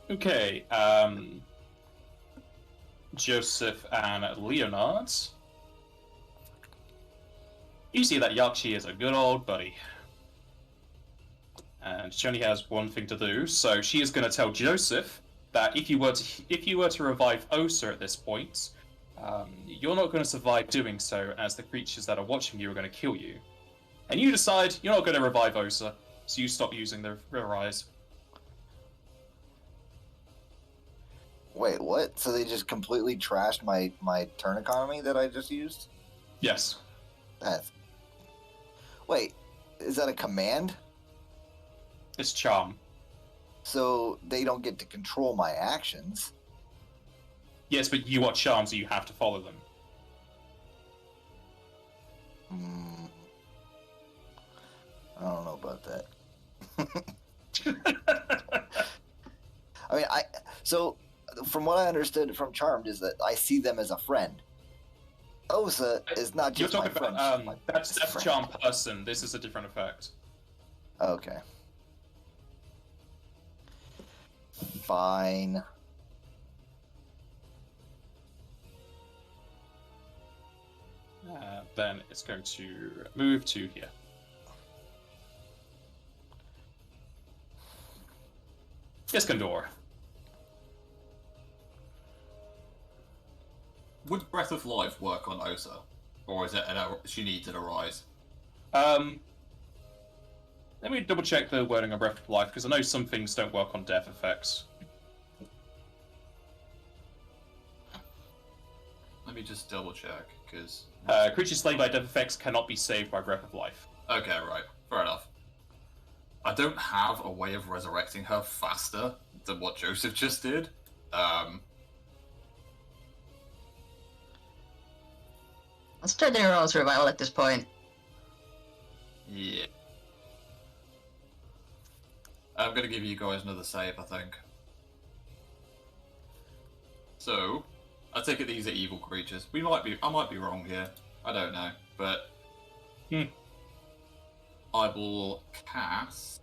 S1: Okay, Joseph and Leonard. You see that Yakshi is a good old buddy. And she only has one thing to do, so she is going to tell Joseph that if you were to revive Osa at this point, you're not going to survive doing so, as the creatures that are watching you are going to kill you. And you decide you're not going to revive Osa, so you stop using the Rise.
S5: Wait, what? So they just completely trashed my turn economy that I just used?
S1: Yes.
S5: That's... Wait, is that a command?
S1: It's Charm.
S5: So they don't get to control my actions.
S1: Yes, but you are Charm, so you have to follow them.
S5: I don't know about that. I mean, so from what I understood from Charmed is that I see them as a friend. Osa is not
S1: You're
S5: just my
S1: talking
S5: friend.
S1: about
S5: she's my
S1: that's
S5: best friend.
S1: Charm person. This is a different effect.
S5: Okay. Fine.
S1: Then it's going to move to here. Iskandar.
S3: Would Breath of Life work on Osa? Or is it she needs an Arise?
S1: Let me double check the wording on Breath of Life, because I know some things don't work on death effects.
S3: Let me just double check, because...
S1: Creatures slain by death effects cannot be saved by Breath of Life.
S3: Okay, right. Fair enough. I don't have a way of resurrecting her faster than what Joseph just did.
S6: Let's try to roll survival at this point.
S3: Yeah. I'm gonna give you guys another save, I think. So, I take it these are evil creatures. I might be wrong here. I don't know, but I will cast.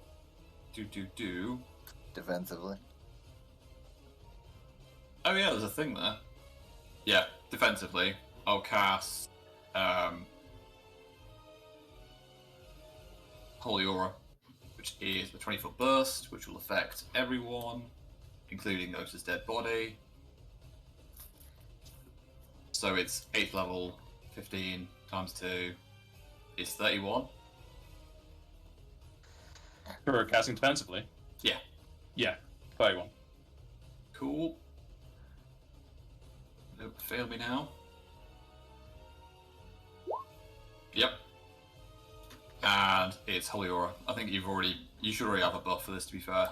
S5: Defensively.
S3: Oh yeah, there's a thing there. Yeah, defensively, I'll cast Holy Aura, which is a 20-foot burst, which will affect everyone, including Nota's dead body. So it's 8th level, 15 times 2 is 31.
S1: For casting defensively?
S3: Yeah.
S1: Yeah, 31.
S3: Cool. Nope, fail me now. Yep. And it's Holy Aura. I think you should already have a buff for this, to be fair.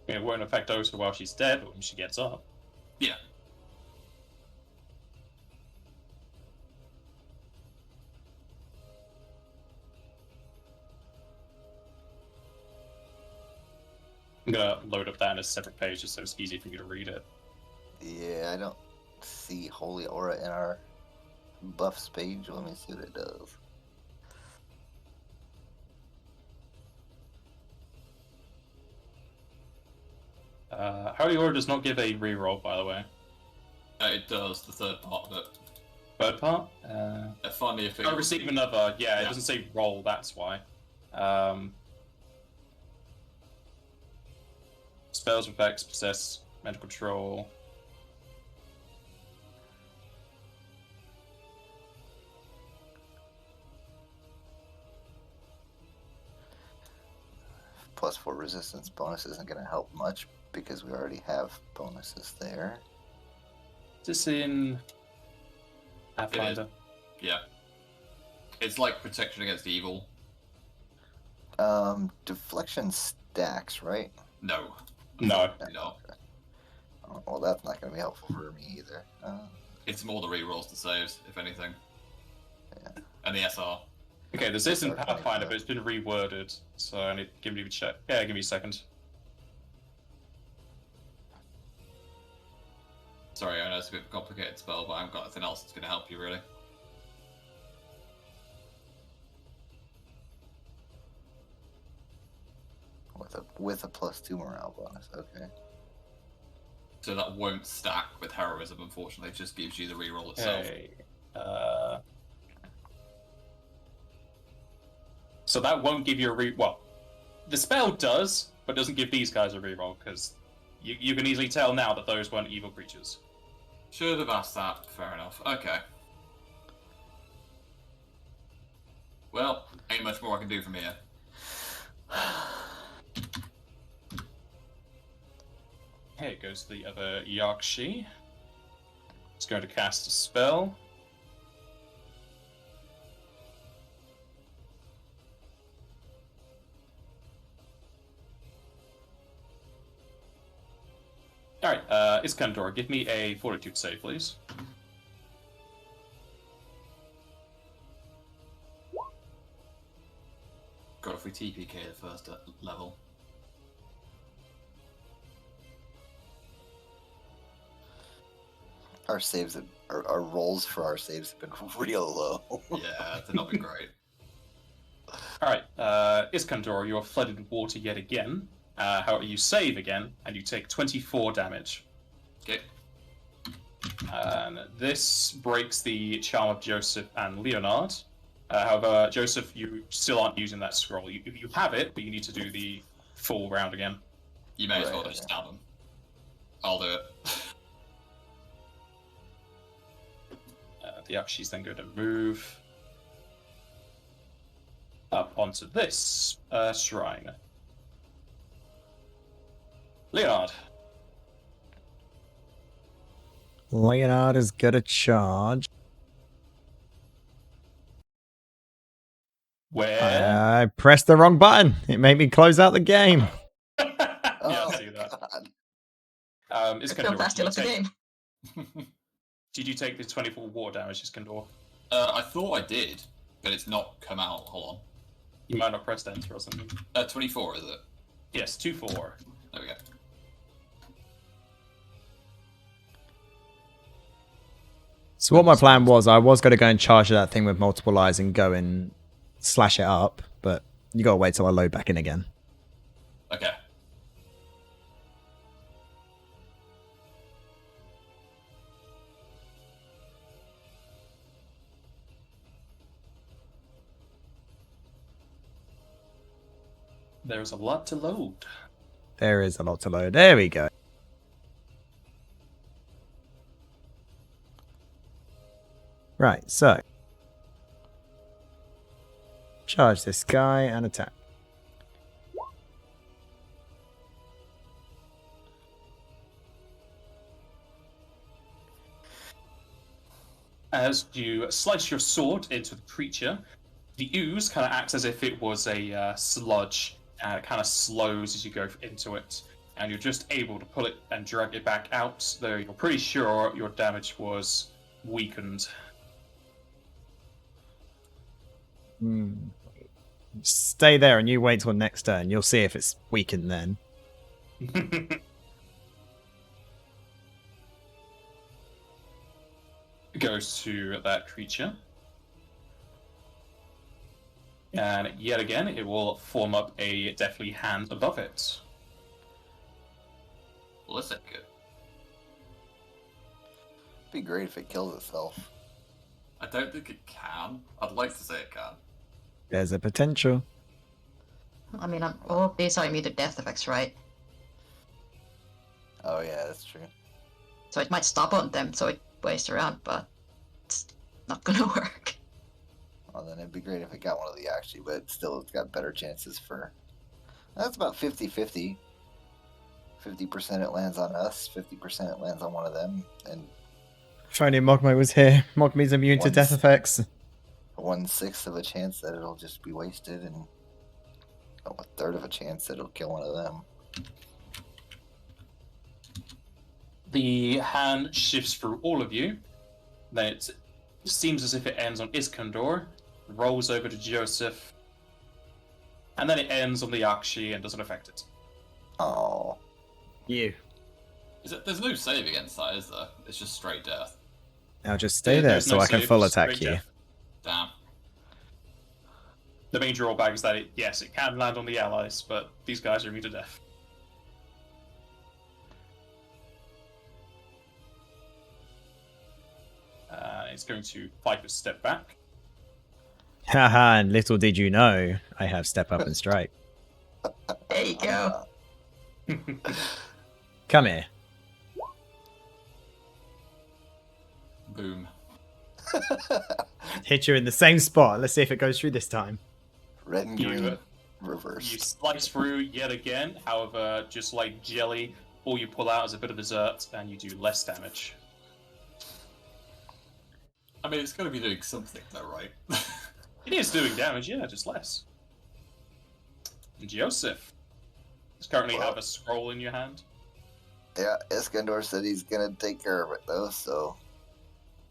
S1: It won't affect Ota while she's dead, but when she gets up.
S3: Yeah.
S1: I'm gonna load up that in a separate page just so it's easy for you to read it.
S5: Yeah, I don't see Holy Aura in our buffs page. Let me see what it does.
S1: Holy Aura does not give a reroll, by the way.
S3: It does, the third part of it.
S1: Third part?
S3: Finally, if
S1: I receive another. Yeah, it
S3: Yeah.
S1: doesn't say roll, that's why. Spells, effects, possess, mental control.
S5: +4 resistance bonus isn't going to help much because we already have bonuses there.
S1: Is this in Pathfinder?
S3: Yeah. It's like protection against evil.
S5: Deflection stacks, right?
S3: No.
S1: No.
S3: No.
S5: Oh, well, that's not going to be helpful for me either.
S3: It's more the rerolls to saves, if anything.
S5: Yeah.
S3: And the SR.
S1: Okay, this isn't
S5: Sorry,
S1: Pathfinder,
S5: 25.
S1: but it's been reworded, so I need to give me a check. Yeah, give me a second.
S3: Sorry, I know it's a bit of a complicated spell, but I haven't got anything else that's going to help you, really.
S5: With a +2 morale bonus, okay.
S3: So that won't stack with heroism, unfortunately. It just gives you the reroll itself.
S1: Okay. So that won't give you a well, the spell does, but doesn't give these guys a reroll, because you can easily tell now that those weren't evil creatures.
S3: Should have asked that. Fair enough. Okay. Well, ain't much more I can do from here.
S1: Okay, it goes to the other Yakshi. It's going to cast a spell. Alright, Iskandor, give me a fortitude save, please.
S3: God, if we TPK the first level.
S5: Our saves, our rolls for our saves have been real low.
S3: Yeah, they've not been great.
S1: Alright, Iskandor, you are flooded with water yet again. However, you save again, and you take 24 damage.
S3: Okay.
S1: And this breaks the charm of Joseph and Leonard. However, Joseph, you still aren't using that scroll. You have it, but you need to do the full round again.
S3: You may as well
S5: Right,
S3: just
S5: okay.
S3: stab them. I'll do it.
S1: The Yakshi's then going to move up onto this shrine. Leonard.
S4: Leonard is gonna charge.
S1: Where?
S4: I pressed the wrong button. It made me close out the game.
S1: Yeah, I see that.
S5: God.
S1: It's
S6: Look
S1: going
S6: how fast you left the game.
S1: Do Did you take the 24 water damage, Iskandar?
S3: I thought I did, but it's not come out. Hold on.
S1: You might not press enter or something.
S3: 24, is it?
S1: Yes, 2-4.
S3: There we go.
S4: So what my plan was, I was going to go and charge that thing with multiple eyes and go and slash it up, but you got to wait till I load back in again.
S3: Okay.
S1: There's a lot to load.
S4: There is a lot to load. There we go. Right, so charge this guy and attack.
S1: As you slice your sword into the creature, the ooze kind of acts as if it was a sludge, and it kind of slows as you go into it. And you're just able to pull it and drag it back out, though you're pretty sure your damage was weakened.
S4: Stay there and you wait till next turn. You'll see if it's weakened then.
S1: Goes to that creature. And yet again, it will form up a deathly hand above it.
S3: Well, that's not good.
S5: It'd be great if it kills itself.
S3: I don't think it can. I'd like to say it can.
S4: There's a potential.
S6: I mean, all these are immediate death effects, right?
S5: Oh yeah, that's true.
S6: So it might stop on them, so it waits around, but it's not gonna work.
S5: Well, then it'd be great if it got one of the actually, but still, it's got better chances for. That's about 50-50. 50% it lands on us, 50% it lands on one of them, and
S4: If only Mogme was here. Mogme's immune to death effects.
S5: 1/6 of a chance that it'll just be wasted, and 1/3 of a chance that it'll kill one of them.
S1: The hand shifts through all of you. Then it seems as if it ends on Iskandar, rolls over to Joseph, and then it ends on the Akshi and doesn't affect it.
S5: Oh,
S4: You.
S3: There's no save against that, is there? It's just straight death.
S4: Now just stay there
S1: There's
S4: so
S1: no
S4: I can
S1: save,
S4: full
S1: just
S4: attack
S1: straight
S4: you.
S1: death.
S3: Damn.
S1: The main drawback is that yes, it can land on the allies, but these guys are immune to death. It's going to 5 step back.
S4: Haha, and little did you know, I have step up and strike.
S6: There you go.
S4: Come here.
S3: Boom.
S4: Hit you in the same spot. Let's see if it goes through this time.
S5: red and
S1: You,
S5: green
S1: you
S5: reversed.
S1: slice through yet again. However, just like jelly, all you pull out is a bit of dessert, and you do less damage.
S3: I mean, it's got to be doing something, though, right?
S1: It is doing damage, yeah, just less. And Joseph, you currently have a scroll in your hand.
S5: Yeah, Iskandar said he's gonna take care of it though, so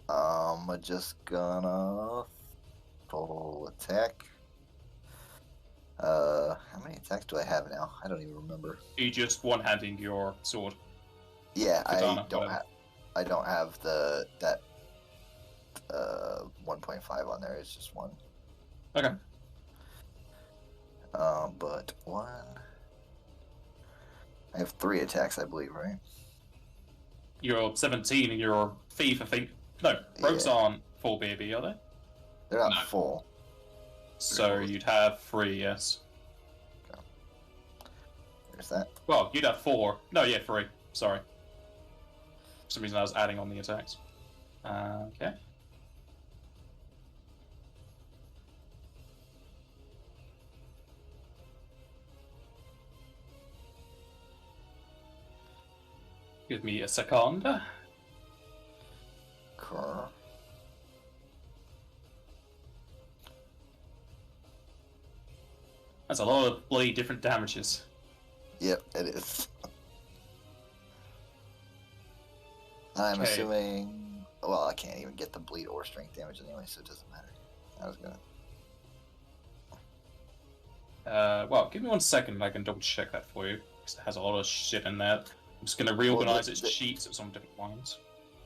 S5: I'm just gonna full attack. How many attacks do I have now? I don't even remember.
S1: You just one-handing your sword.
S5: Yeah,
S1: Katana,
S5: I don't have that 1.5 on there. It's just one.
S1: Okay.
S5: But one. I have 3 attacks, I believe, right?
S1: You're 17 and you're thief, I think. No, rogues
S5: Yeah.
S1: aren't full BB, are they?
S5: They're not
S3: No.
S5: full.
S1: So you'd have 3, yes.
S5: There's that.
S1: Well, you'd have 4. No, yeah, 3. Sorry. For some reason I was adding on the attacks. Okay. Give me a second.
S5: Car.
S1: That's a lot of bloody different damages.
S5: Yep, it is. I'm
S1: Okay.
S5: assuming Well, I can't even get the bleed or strength damage anyway, so it doesn't matter. I was gonna.
S1: Well, give me 1 second and I can double check that for you, because it has a lot of shit in there. I'm just going to reorganize its sheets so it's on different lines.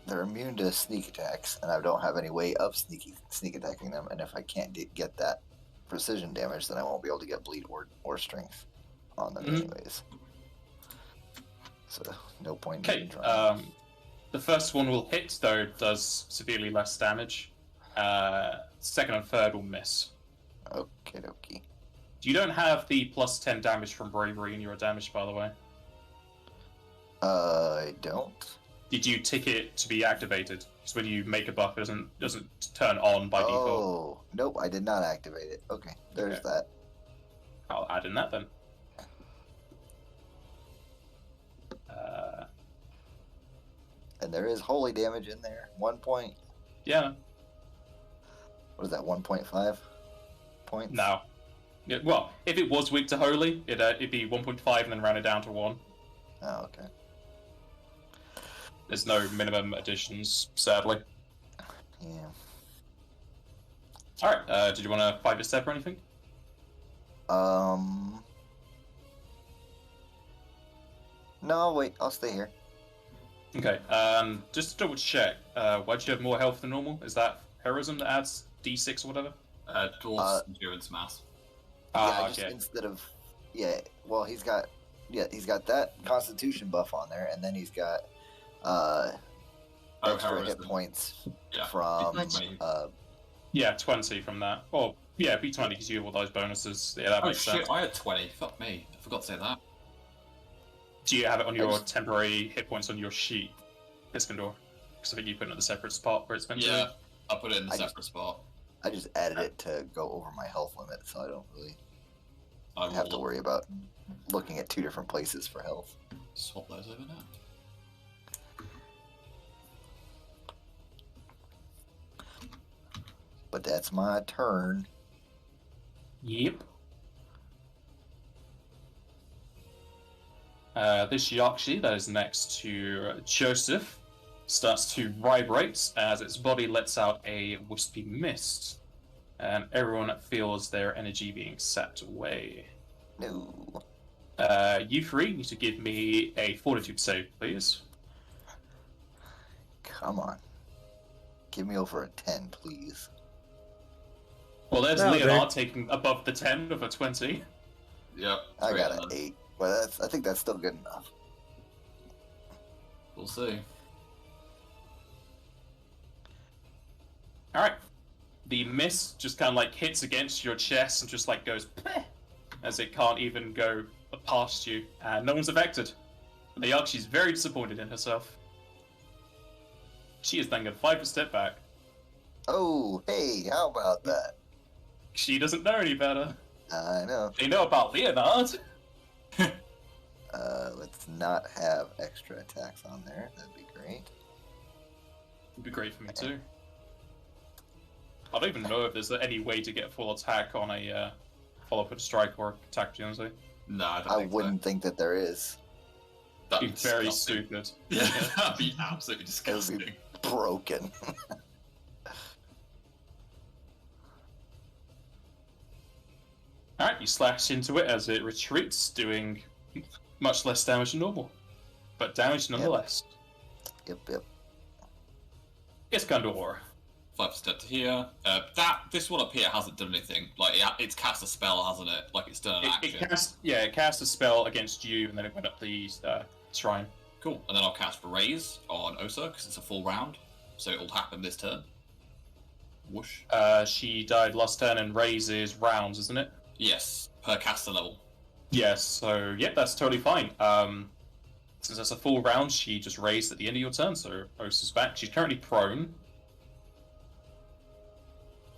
S5: They're immune to sneak attacks, and I don't have any way of sneak attacking them. And if I can't get that precision damage, then I won't be able to get bleed or strength on them anyways. So no point in trying.
S1: The first one will hit, though does severely less damage. Second and third will miss.
S5: Okie dokie.
S1: You don't have the plus 10 damage from bravery in your damage, by the way.
S5: I don't.
S1: Did you tick it to be activated? Because when you make a buff, it doesn't turn on by default.
S5: Oh, nope, I did not activate it. Okay, there's that.
S1: I'll add in that then.
S5: And there is holy damage in there. 1 point.
S1: Yeah.
S5: What is that? 1.5 points.
S1: No. Yeah, well, if it was weak to holy, it'd be 1.5 and then round it down to 1.
S5: Oh, okay.
S1: There's no minimum additions, sadly.
S5: Yeah.
S1: Alright, did you want to 5-step or anything?
S5: No, wait, I'll stay here.
S1: Okay, just to double check, why'd you have more health than normal? Is that heroism that adds d6 or whatever?
S3: Dwarf's endurance mass.
S5: Yeah, just instead of he's got that constitution buff on there, and then he's got extra hit points from
S1: 20 from that. Or yeah, B20 because you have all those bonuses. Yeah, that makes sense.
S3: I had 20. Fuck me, I forgot to say that.
S1: Do you have it on your temporary hit points on your sheet, Iskandar? Because I think you put it in a separate spot where it's meant to be.
S3: Yeah, I put it in the separate spot.
S5: I just added it to go over my health limit, so I don't really have to worry about looking at 2 different places for health.
S3: Swap those over now.
S5: But that's my turn.
S1: Yep. This Yakshi that is next to Joseph starts to vibrate as its body lets out a wispy mist, and everyone feels their energy being sapped away.
S5: No.
S1: You three need to give me a fortitude save, please.
S5: Come on. Give me over a 10, please.
S1: Well, there's Leonard taking above the 10 with a 20.
S3: Yep.
S5: I got an 8. Well, I think that's still good enough.
S3: We'll see.
S1: Alright. The mist just kind of like hits against your chest and just like goes Pleh! As it can't even go past you, and no one's affected. The Yakshi's very disappointed in herself. She is then going to 5 a step back.
S5: Oh, hey, how about that?
S1: She doesn't know any better.
S5: I know.
S1: They know about Leonard.
S5: Let's not have extra attacks on there. That'd be great.
S1: It'd be great for me too. I don't even know if there's any way to get full attack on a follow-up with a strike or attack opportunity.
S3: No,
S5: I wouldn't think that there is.
S1: That'd be very stupid.
S3: Yeah, that'd be absolutely disgusting.
S5: It'd be broken.
S1: Alright, you slash into it as it retreats, doing much less damage than normal. But damage nonetheless.
S5: Yep.
S1: Iskandar.
S3: 5 step to here. This one up here hasn't done anything. Like it's cast a spell, hasn't it? Like it's done an action.
S1: It cast a spell against you, and then it went up the shrine.
S3: Cool. And then I'll cast Raise on Osa because it's a full round, so it'll happen this turn. Whoosh.
S1: She died last turn and raises rounds, isn't it?
S3: Yes, per caster level.
S1: Yes. So yep, that's totally fine. Since that's a full round, she just raised at the end of your turn, so Osa's back. She's currently prone.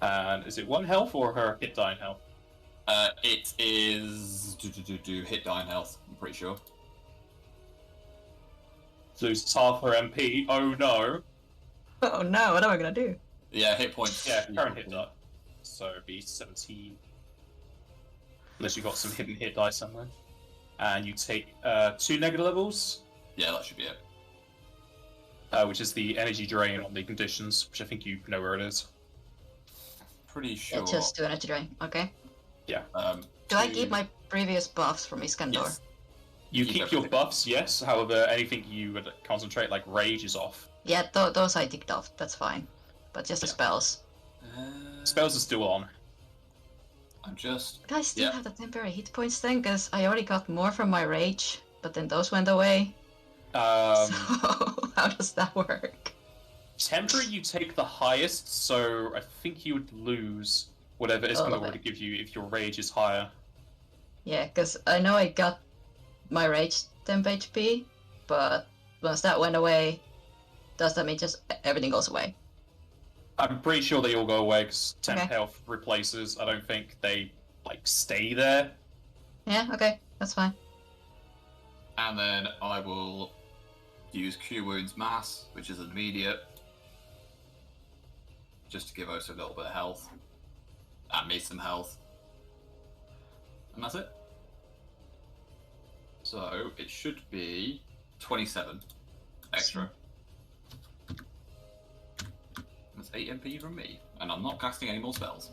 S1: And is it 1 health or her hit die in health?
S3: It is hit die in health. I'm pretty sure.
S1: Loses half her MP. Oh no.
S6: Oh no, what am I gonna do?
S3: Yeah, hit points.
S1: Yeah, current hit die. So it'd be 17. Unless you've got some hidden hit die somewhere. And you take 2 negative levels.
S3: Yeah, that should be it.
S1: which is the energy drain on the conditions, which I think you know where it is.
S3: Pretty sure.
S6: Yeah, just do energy drain. Okay. Do I keep my previous buffs from Iskandar?
S3: Yes.
S1: You
S3: Keep
S1: keep your
S3: everything.
S1: buffs, yes. However, anything you would concentrate, like rage, is off.
S6: Yeah, those I ticked off. That's fine. But just the
S1: Yeah.
S6: spells.
S1: Spells are still on.
S3: I'm just.
S6: But I still
S3: Yeah.
S6: have the temporary hit points thing, because I already got more from my rage, but then those went away. So how does that work?
S1: Temporary, you take the highest, so I think you would lose whatever is going
S6: okay.
S1: to give you if your rage is higher.
S6: Yeah, because I know I got my rage temp HP, but once that went away, does that mean just everything goes away?
S1: I'm pretty sure they all go away because temp
S6: Okay.
S1: health replaces. I don't think they stay there.
S6: Yeah, okay, that's fine.
S3: And then I will use Cure Wounds Mass, which is immediate, just to give us a little bit of health. And me some health. And that's it. So it should be 27 extra. That's 8 MP from me. And I'm not casting any more spells.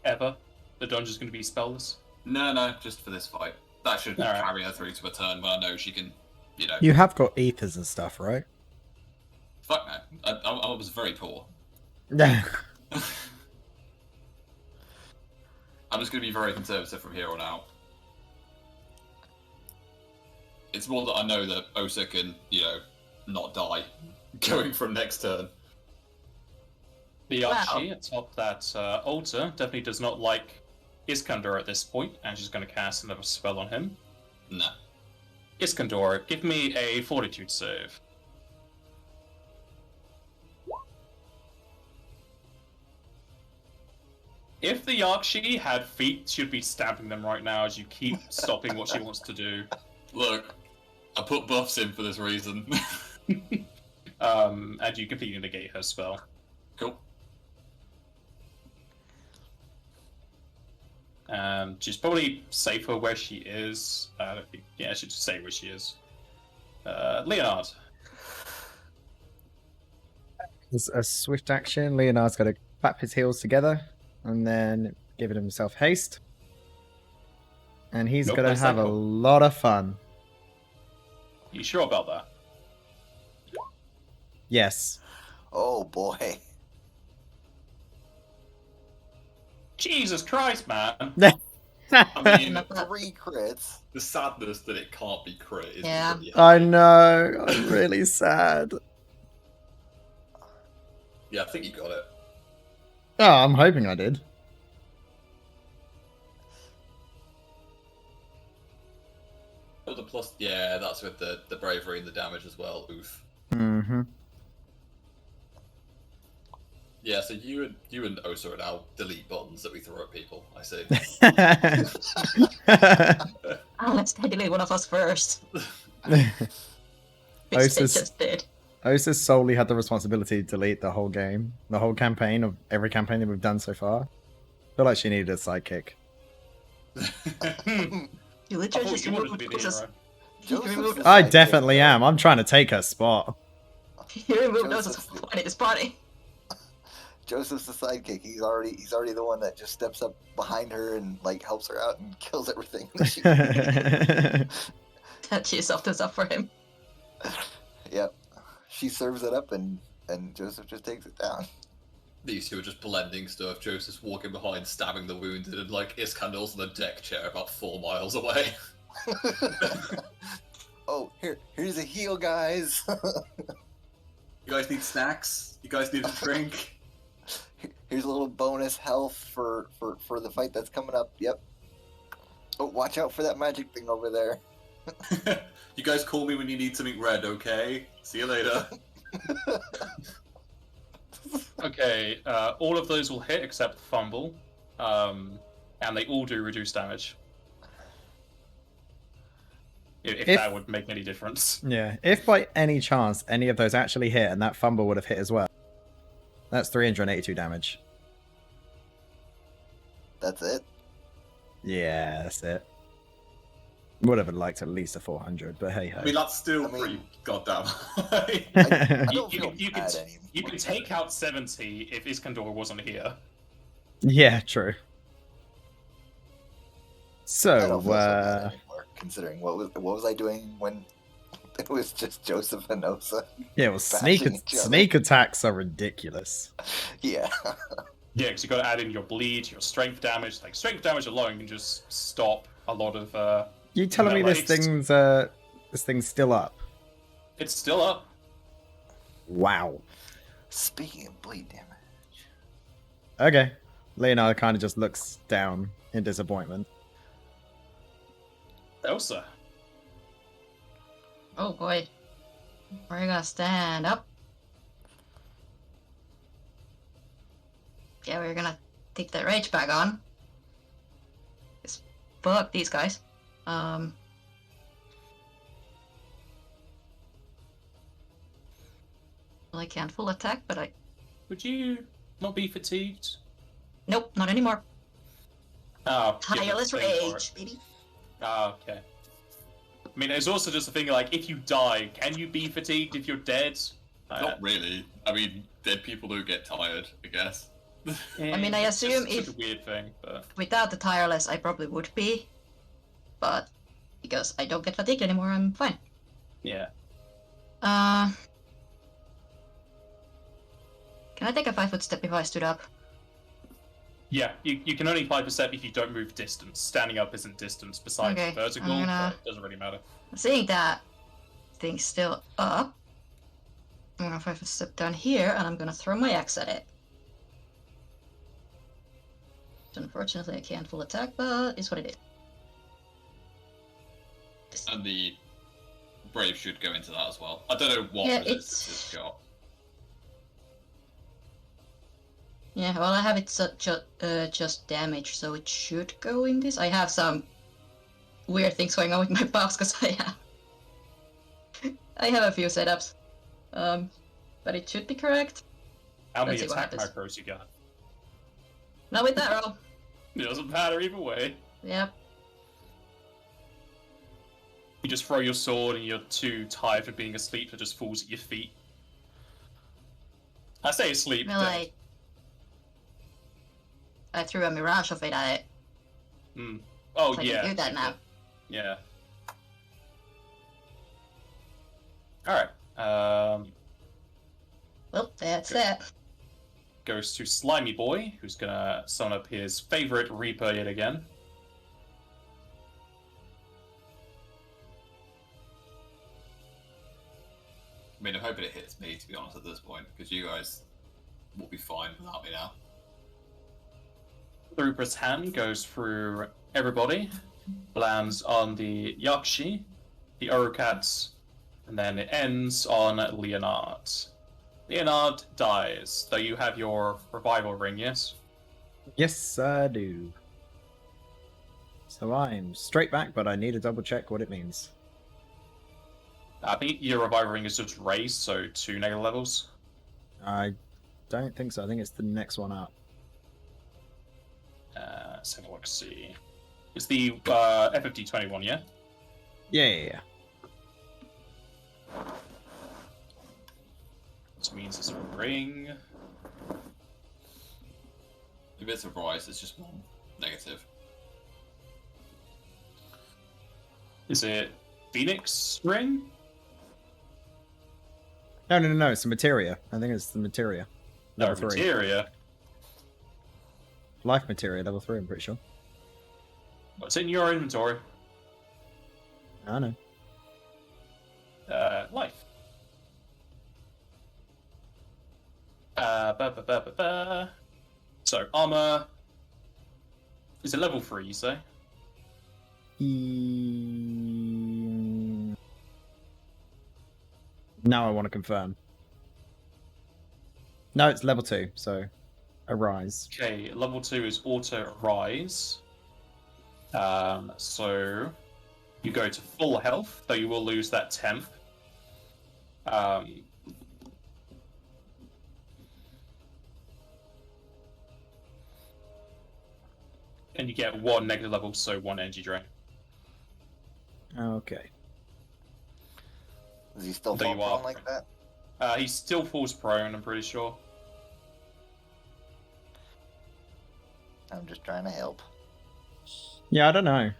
S1: Ever. The dungeon's going to be spellless.
S3: No, just for this fight. That should
S1: Alright.
S3: carry her through to a turn when I know she can, you know.
S4: You have got ethers and stuff, right?
S3: Fuck no. I was very poor.
S4: Yeah.
S3: I'm just going to be very conservative from here on out. It's more that I know that Osa can, you know, not die going from next turn.
S1: The
S6: Wow.
S1: Archie atop that altar definitely does not like Iskandar at this point, and she's going to cast another spell on him.
S3: No.
S1: Iskandar, give me a Fortitude save. If the Archie had feet, she'd be stabbing them right now as you keep stopping what she wants to do.
S3: Look, I put buffs in for this reason.
S1: And you completely negate her spell.
S3: Cool.
S1: She's probably safer where she is. I don't think, yeah, I should just say where she is. Leonard.
S4: As a swift action, Leonard's got to clap his heels together and then give himself haste. And he's
S1: Nope,
S4: going to
S1: that's
S4: have
S1: not
S4: a
S1: cool.
S4: lot of fun.
S1: You sure about that?
S4: Yes.
S5: Oh boy.
S1: Jesus Christ, man!
S3: I mean,
S6: Not that-
S5: 3 crits.
S3: the sadness that it can't be crit is
S6: Yeah.
S3: pretty
S4: I
S3: heavy.
S4: know. I'm really sad.
S3: Yeah, I think you got it.
S4: Oh, I'm hoping I did.
S3: Oh, the plus, yeah, that's with the bravery and the damage as well. Oof.
S4: Mm-hmm.
S3: Yeah, so you and Osa are now delete buttons that we throw at people. I see.
S6: Let's delete one of us first. Which they
S4: Osa's-
S6: just did.
S4: Osa solely had the responsibility to delete the whole game, the whole campaign of every campaign that we've done so far. I feel like she needed a sidekick.
S6: You
S1: I
S6: literally
S1: thought
S6: just
S1: you wanted to
S6: removed
S1: be the
S6: Osa's-
S1: hero.
S6: you removed,
S5: Joseph's
S4: I
S5: sidekick,
S4: definitely
S5: though.
S4: am. I'm trying to take her spot.
S6: you removed
S5: Joseph's
S6: Osa's
S5: the-
S6: point in this party.
S5: Joseph's the sidekick. He's already the one that just steps up behind her and like helps her out and kills everything.
S6: That she softens up for him.
S5: Yep. She serves it up and Joseph just takes it down.
S3: These two are just blending stuff. Joseph's walking behind, stabbing the wounded, and like Iskandar's on the deck chair about 4 miles away.
S5: Oh, here's a heal, guys.
S3: You guys need snacks? You guys need a drink?
S5: Here's a little bonus health for the fight that's coming up. Yep. Oh, watch out for that magic thing over there.
S3: You guys call me when you need something red, okay? See you later.
S1: Okay, all of those will hit except Fumble, and they all do reduced damage. If that would make any difference.
S4: Yeah, if by any chance any of those actually hit and that fumble would have hit as well, that's 382 damage.
S5: That's it.
S4: Yeah, that's it. Would have liked at least a 400, but hey
S3: I
S4: ho.
S3: mean, that's still
S5: I mean-
S3: pretty goddamn
S5: I don't feel bad anymore.
S1: You can take out 70 if Iskandar wasn't here.
S4: Yeah, true.
S5: I
S4: So,
S5: don't feel so bad anymore, considering what was I doing when it was just Joseph and Osa?
S4: yeah, well,
S5: bashing each other.
S4: sneak attacks are ridiculous.
S5: Yeah.
S1: Yeah, because you got to add in your bleed, your strength damage. Like strength damage alone can just stop a lot of.
S4: You telling me this thing's still up?
S1: It's still up.
S4: Wow.
S5: Speaking of bleed damage.
S4: Okay. Leonard kind of just looks down in disappointment.
S1: Elsa.
S6: Oh boy. We're gonna stand up. Yeah, we're gonna take that rage back on. Just fuck these guys. Well, I can't full attack, but I...
S1: Would you not be fatigued?
S6: Nope, not anymore.
S1: Oh,
S6: Tireless rage, baby.
S1: Ah, okay. I mean, it's also just a thing like, if you die, can you be fatigued if you're dead?
S3: Not really. I mean, dead people do get tired, I guess.
S6: I mean, I
S1: It's
S6: assume
S1: just
S6: if-
S1: such a weird thing, but
S6: Without the tireless, I probably would be. But because I don't get fatigued anymore, I'm fine.
S1: yeah.
S6: Can I take a 5-foot step if I stood up?
S1: Yeah, you can only 5% if you don't move distance. Standing up isn't distance besides
S6: Okay,
S1: vertical,
S6: I'm gonna-
S1: but it doesn't really matter.
S6: Seeing that thing's still up, I'm gonna 5-foot step down here and I'm gonna throw my axe at it. Unfortunately, I can't full attack, but it's what it is.
S3: And the Brave should go into that as well. I don't know what
S6: Yeah,
S3: resistance it's got.
S6: Yeah, well, I have it just damage, so it should go in this. I have some weird things going on with my buffs because I have a few setups, but it should be correct.
S1: How many
S6: Let's see what
S1: attack
S6: happens.
S1: macros you got?
S6: Not with that roll.
S1: It doesn't matter either way.
S6: Yep.
S1: You just throw your sword and you're too tired from being asleep, so it just falls at your feet. I say asleep.
S6: Well,
S1: dead.
S6: I threw a mirage of it at it.
S1: Oh
S6: So I
S1: yeah.
S6: can do that now.
S1: Yeah. Alright.
S6: Well, that's
S1: Good.
S6: that.
S1: Goes to Slimy Boy, who's gonna summon up his favorite Reaper yet again.
S3: I mean, I'm hoping it hits me, to be honest, at this point, because you guys will be fine without me now.
S1: The Reaper's hand goes through everybody, lands on the Yakshi, the Urukats, and then it ends on Leonard. Leonard dies, though you have your revival ring, yes?
S4: Yes, I do. So I'm straight back, but I need to double check what it means.
S1: I think your revival ring is just raised, so 2 negative levels.
S4: I don't think so. I think it's the next one up.
S1: Let's have a look, see. It's the FFD20 one, yeah?
S4: Yeah.
S1: Which means it's a ring.
S3: If it's a rise, it's just one negative.
S1: Is it Phoenix ring?
S4: No. It's the materia. I think it's the materia.
S1: No,
S4: Level 3.
S1: Materia.
S4: Life materia, level 3, I'm pretty sure.
S1: What's in your inventory?
S4: I know.
S1: Life. So, armor. Is it level 3, you say?
S4: Now I want to confirm. No, it's level 2, so a rise.
S1: Okay, level 2 is auto rise. So you go to full health, though you will lose that temp. And you get 1 negative level, so 1 energy drain.
S4: Okay.
S5: Does he still
S1: There
S5: fall
S1: you are.
S5: prone like that?
S1: He still falls prone, I'm pretty sure.
S5: I'm just trying to help.
S4: Yeah, I don't know.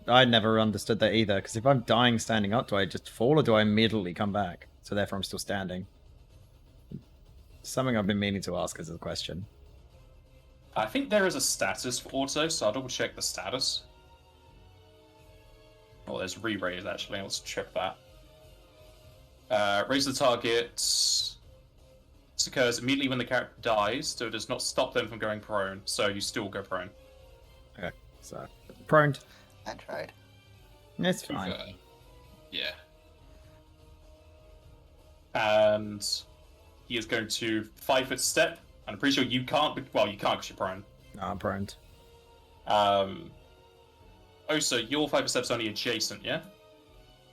S4: I never understood that either, because if I'm dying standing up, do I just fall or do I immediately come back? So therefore I'm still standing. Something I've been meaning to ask as a question.
S1: I think there is a status for auto, so I'll double check the status. Oh, there's re-raise actually. Let's check that. Raise the target. This occurs immediately when the character dies, so it does not stop them from going prone, so you still go prone.
S4: Okay, so prone.
S5: I tried.
S4: It's fine.
S3: Okay. Yeah.
S1: And he is going to 5-foot step. And I'm pretty sure you can't. Well, you can't because you're prone.
S4: No, I'm prone.
S1: So your 5-foot step's only adjacent, yeah?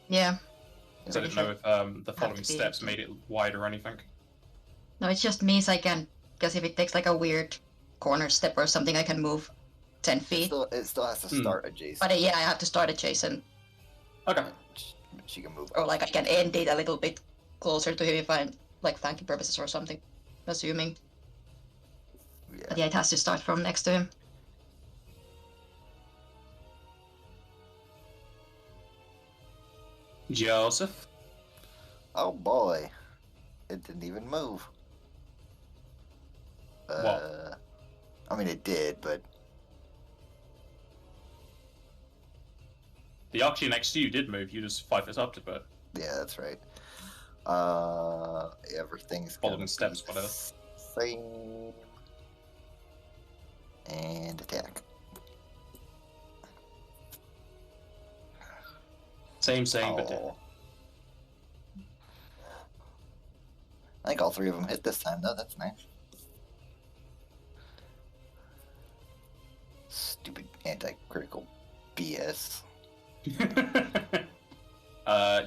S6: Yeah.
S1: So I didn't know if the following
S6: be
S1: steps made it wide or anything.
S6: No, it's just me, so I can. Because if it takes like a weird corner step or something, I can move 10 feet.
S5: It still has to start adjacent.
S6: But yeah, I have to start adjacent.
S1: Okay.
S5: She can move.
S6: Or like I can end it a little bit closer to him if I'm like flanking purposes or something. Assuming.
S5: Yeah.
S6: But yeah, it has to start from next to him.
S1: Joseph?
S5: Oh boy. It didn't even move.
S1: What?
S5: I mean, it did, but
S1: The Archie next to you did move, you just 5 foot up to it.
S5: yeah, that's right. Everything's
S1: Following
S5: gonna
S1: steps,
S5: be
S1: whatever.
S5: same. And attack.
S1: Same, but different.
S5: Oh. I think all three of them hit this time, though. That's nice. Stupid anti-critical BS.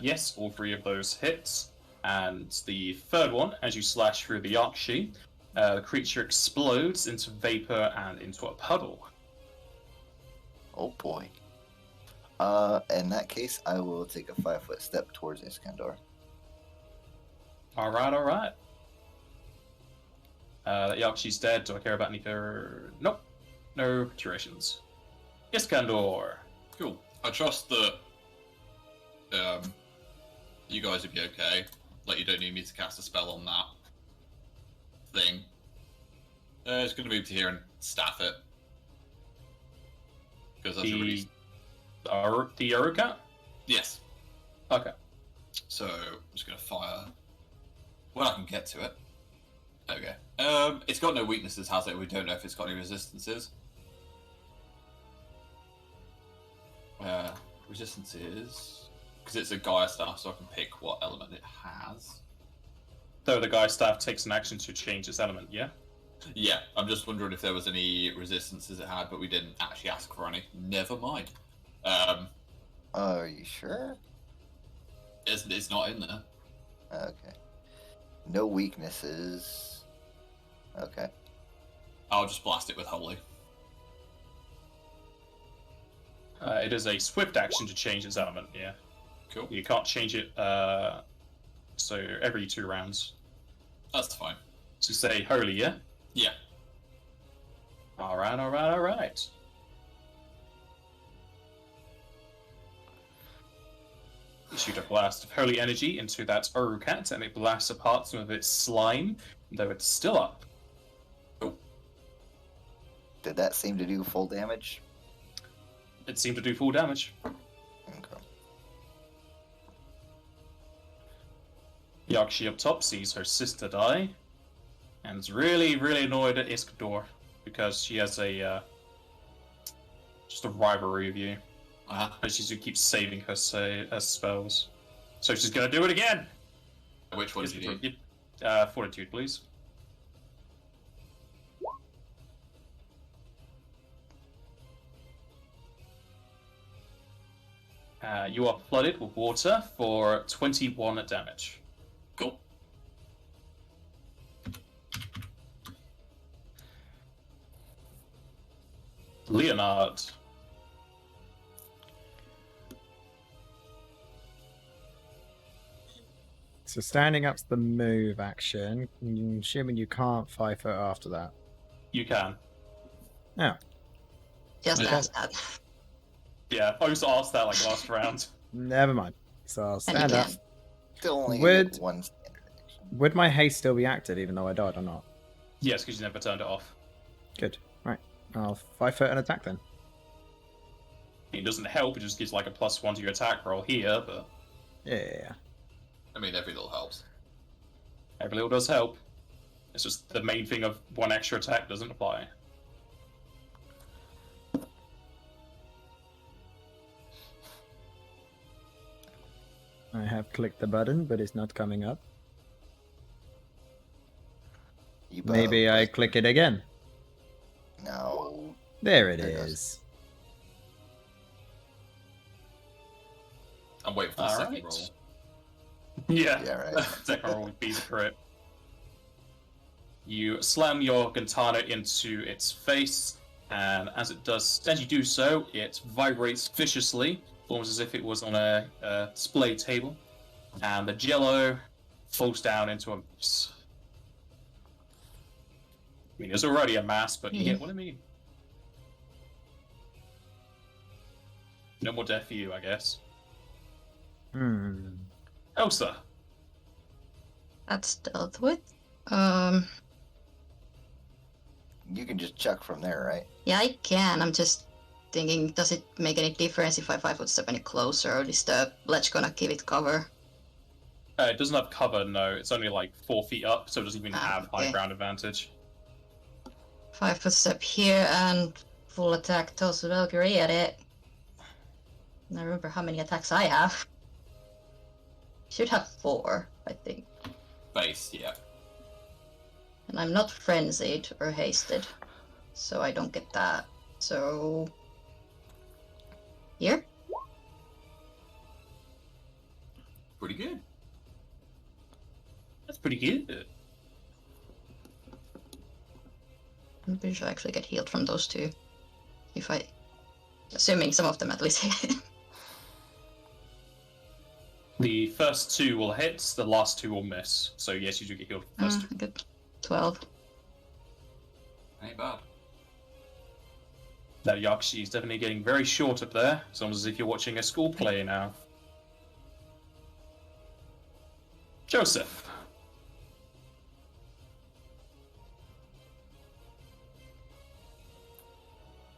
S1: Yes, all 3 of those hits. And the third one, as you slash through the Archie, the creature explodes into vapor and into a puddle.
S5: Oh boy. In that case, I will take a 5-foot step towards Iskandar.
S1: Alright. The Archie's dead. Do I care about any further? Nope. No durations. Iskandar.
S3: Cool. I trust that you guys would be okay. Like, you don't need me to cast a spell on that thing. It's going to move to here and staff it. Because that's really...
S1: The Urukat?
S3: Yes.
S1: Okay.
S3: So, I'm just going to fire when I can get to it. Okay. It's got no weaknesses, has it? We don't know if it's got any resistances. Resistances... Because it's a Gaia staff, so I can pick what element it has.
S1: Though the Gaia staff takes an action to change its element, yeah?
S3: Yeah, I'm just wondering if there was any resistances it had, but we didn't actually ask for any. Never mind.
S5: Are you sure?
S3: It's not in there.
S5: Okay. No weaknesses. Okay.
S3: I'll just blast it with Holy.
S1: It is a swift action to change its element, yeah.
S3: Cool.
S1: You can't change it, so every 2 rounds.
S3: That's fine.
S1: So say holy, yeah?
S3: Yeah.
S1: Alright. You shoot a blast of holy energy into that Urukat, and it blasts apart some of its slime, though it's still up.
S5: Did that seem to do full damage?
S1: It seemed to do full damage.
S5: Okay.
S1: Yakshi up top sees her sister die, and is really annoyed at Iskandar because she has just a rivalry of you. And she keeps saving her spells. So she's gonna do it again!
S3: Which one do you need?
S1: Fortitude, please. You are flooded with water for 21 damage.
S3: Cool.
S1: Leonard.
S4: So standing up's the move action. I'm assuming you can't 5 foot after that.
S1: You can.
S4: Oh,
S6: Just
S1: Yeah.
S6: ask that.
S1: Yeah, I just asked that like last round.
S4: never mind. So I'll
S6: And
S4: stand
S6: you
S4: up.
S6: can.
S5: Still only
S4: Would-
S5: get one standard action.
S4: Would my haste still be active even though I died or not?
S1: Yes, because you never turned it off.
S4: Good. Right. I'll 5 foot and attack then.
S1: It doesn't help, it just gives like a +1 to your attack roll here, but
S4: Yeah.
S3: I mean, every little helps.
S1: every little does help. It's just the main thing of one extra attack doesn't apply.
S4: I have clicked the button, but it's not coming up.
S5: You
S4: Maybe I
S5: both.
S4: click it again.
S5: No.
S4: There it
S5: There it goes.
S4: is.
S3: I'm waiting for the
S1: All
S3: second
S1: right.
S3: roll.
S1: Yeah.
S5: Yeah, right.
S1: Second roll would be the crit. You slam your Gantana into its face, and as you do so, it vibrates viciously, almost as if it was on a display table, and the jello falls down into a mass. I mean, there's already a mass, but you get what I mean. No more death for you, I guess. Elsa.
S6: That's stealth with.
S5: You can just chuck from there, right?
S6: Yeah, I can. I'm just thinking, does it make any difference if I 5 foot step any closer, or is the ledge gonna give it cover?
S1: It doesn't have cover, no. It's only like 4 feet up, so it doesn't even have high
S6: okay.
S1: ground advantage.
S6: 5 foot step here and full attack toss Valkyrie at it. And I remember how many attacks I have. Should have 4, I think.
S3: Base, yeah.
S6: And I'm not frenzied or hasted, so I don't get that. So here?
S3: Pretty good.
S1: That's pretty good.
S6: I'm pretty sure I actually get healed from those two. If I... Assuming some of them at least hit.
S1: The first 2 will hit, the last 2 will miss. So yes, you do get healed for the first 2.
S6: Good. 12.
S3: Ain't bad.
S1: That Yakshi is definitely getting very short up there. It's almost as if you're watching a school play now. Joseph.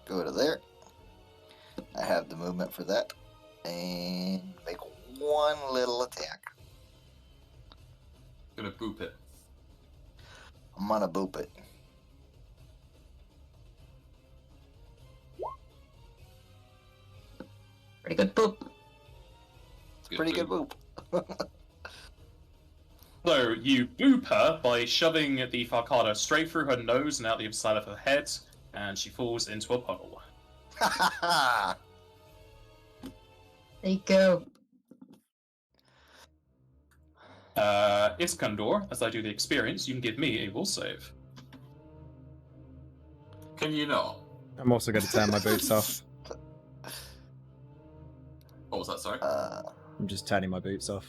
S5: Go to there. I have the movement for that. And make one little attack.
S3: Gonna boop it.
S5: I'm gonna boop it.
S6: Pretty good boop.
S5: Pretty good boop.
S1: So you boop her by shoving the Farcado straight through her nose and out the other side of her head, and she falls into a puddle.
S6: There you go.
S1: Iskandor, as I do the experience, you can give me a will save.
S3: Can you not?
S4: I'm also going to turn my boots off.
S3: What was that, sorry?
S4: I'm just turning my boots off.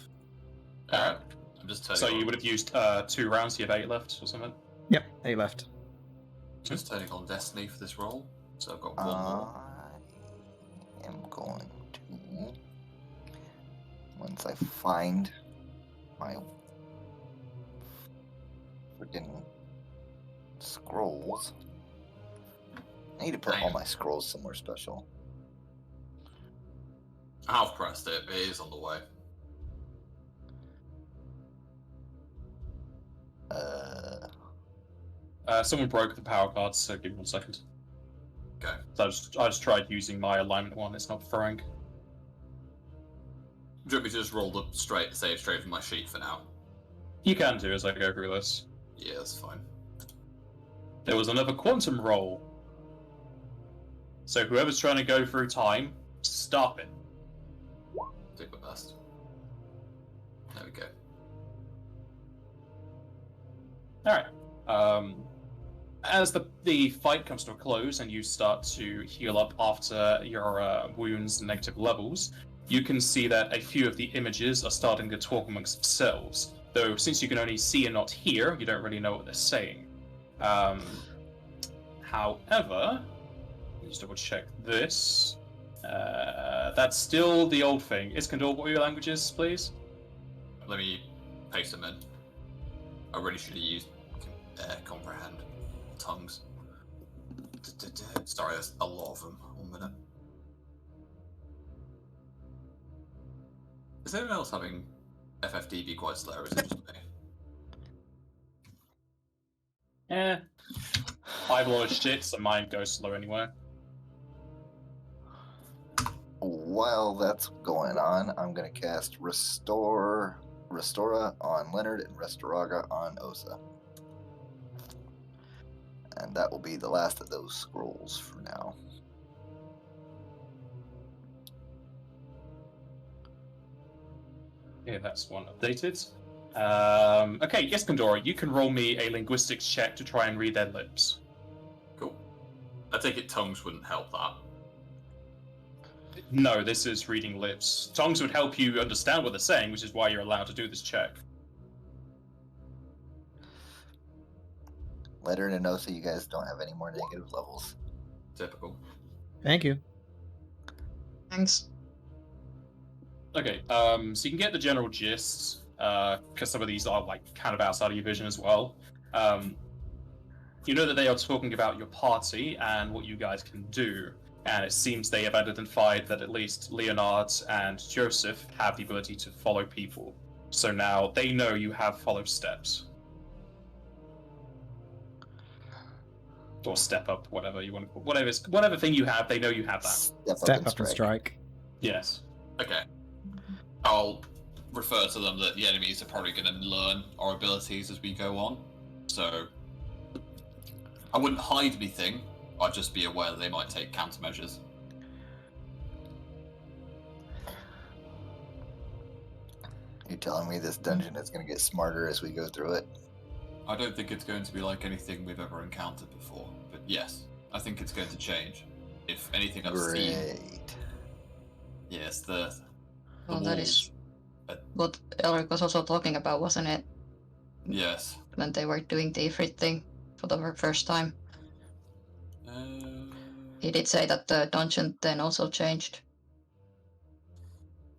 S3: Alright. I'm just turning
S1: So
S3: on,
S1: you would have used 2 rounds, you have 8 left or something?
S4: Yep, 8 left.
S3: just turning on Destiny for this roll. So I've got one more.
S5: I am going to... Once I find my freaking scrolls. I need to put all my scrolls somewhere special.
S3: I've pressed it. It is on the way.
S1: Someone broke the power cards, so give me 1 second.
S3: Okay.
S1: So I just tried using my alignment one, it's not throwing.
S3: Do you want me to just roll the save straight from my sheet for now?
S1: You can do as I go through this.
S3: Yeah, that's fine.
S1: There was another quantum roll. So whoever's trying to go through time, stop it.
S3: Do my best. There we go.
S1: Alright. As the fight comes to a close and you start to heal up after your wounds and negative levels, you can see that a few of the images are starting to talk amongst themselves. Though, since you can only see and not hear, you don't really know what they're saying. However, just double check this. That's still the old thing. Iskandar, what are your languages, please?
S3: Let me paste them in. I really should have used comprehend tongues. Sorry, there's a lot of them. 1 minute. Is anyone else having FFD be quite slow, or is it just me?
S1: I have a lot of shit, so mine goes slow anyway.
S5: While that's going on, I'm gonna cast Restora on Leonard and Restoraga on Osa. And that will be the last of those scrolls for now.
S1: Yeah, that's one updated. Okay, Iskandar, you can roll me a linguistics check to try and read their lips.
S3: Cool. I take it tongues wouldn't help that.
S1: No, this is reading lips. Tongues would help you understand what they're saying, which is why you're allowed to do this check.
S5: Leonard and Osa, you guys don't have any more negative levels.
S3: Typical.
S4: Thank you.
S6: Thanks.
S1: Okay, so you can get the general gist, because some of these are like kind of outside of your vision as well. You know that they are talking about your party and what you guys can do, and it seems they have identified that at least Leonard and Joseph have the ability to follow people. So now they know you have follow steps. Or step up, whatever you want to call it. Whatever thing you have, they know you have that.
S4: Step up and strike.
S1: Yes.
S3: Okay. I'll refer to them that the enemies are probably going to learn our abilities as we go on. So I wouldn't hide anything. I'd just be aware that they might take countermeasures.
S5: You're telling me this dungeon is going to get smarter as we go through it?
S3: I don't think it's going to be like anything we've ever encountered before, but yes, I think it's going to change. If anything I've seen...
S5: Great.
S3: Yes, the
S6: Well, that is
S3: walls.
S6: what Elric was also talking about, wasn't it?
S3: Yes.
S6: When they were doing the Ifrit thing for the first time. He did say that the dungeon then also changed.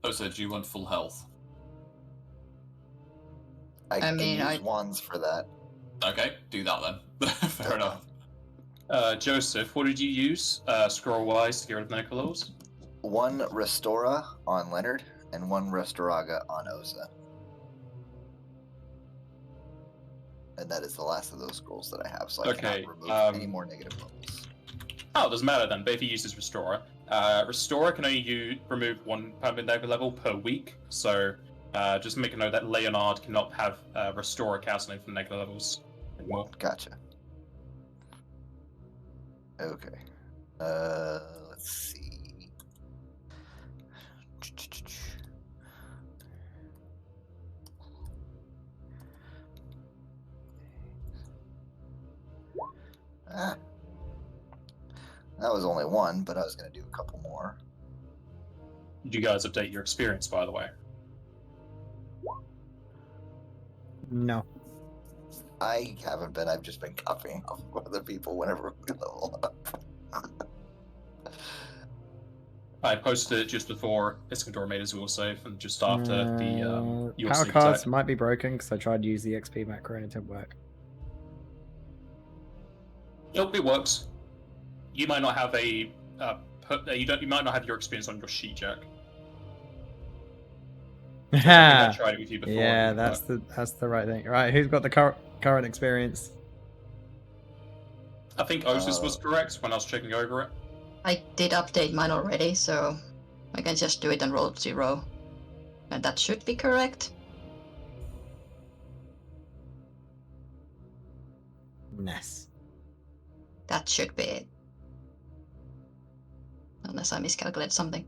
S3: Oh, so do you want full health?
S5: I can
S6: mean,
S5: use wands for that.
S3: Okay, do that then. Fair enough.
S1: Joseph, what did you use, scroll-wise, to get rid of medical levels?
S5: 1 Restora on Leonard and 1 Restoraga on Osa. And that is the last of those scrolls that I have, so I cannot remove any more negative levels.
S1: Oh, it doesn't matter then, but if he uses Restorer. Restorer can only remove 1 permanent negative level per week, so just make a note that Leonard cannot have Restorer cancelling for negative levels anymore.
S5: Gotcha. Okay. Let's see. Ah. That was only 1, but I was going to do a couple more.
S1: Did you guys update your experience, by the way?
S4: No.
S5: I haven't been. I've just been copying off of other people whenever we level up.
S1: I posted it just before Iskandar made his will save, and just after the your
S4: power
S1: sneak
S4: cards
S1: attack.
S4: might be broken because I tried to use the XP macro and it didn't work.
S1: Nope, it works. You might not have a you might not have your experience on your sheet, Jack. I think I tried it with you before.
S4: Yeah, that's the right thing. Right, who's got the current experience?
S1: I think Osis was correct when I was checking over it.
S6: I did update mine already, so I can just do it and roll 0. And that should be correct.
S4: Nice.
S6: That should be it. Unless I miscalculated something.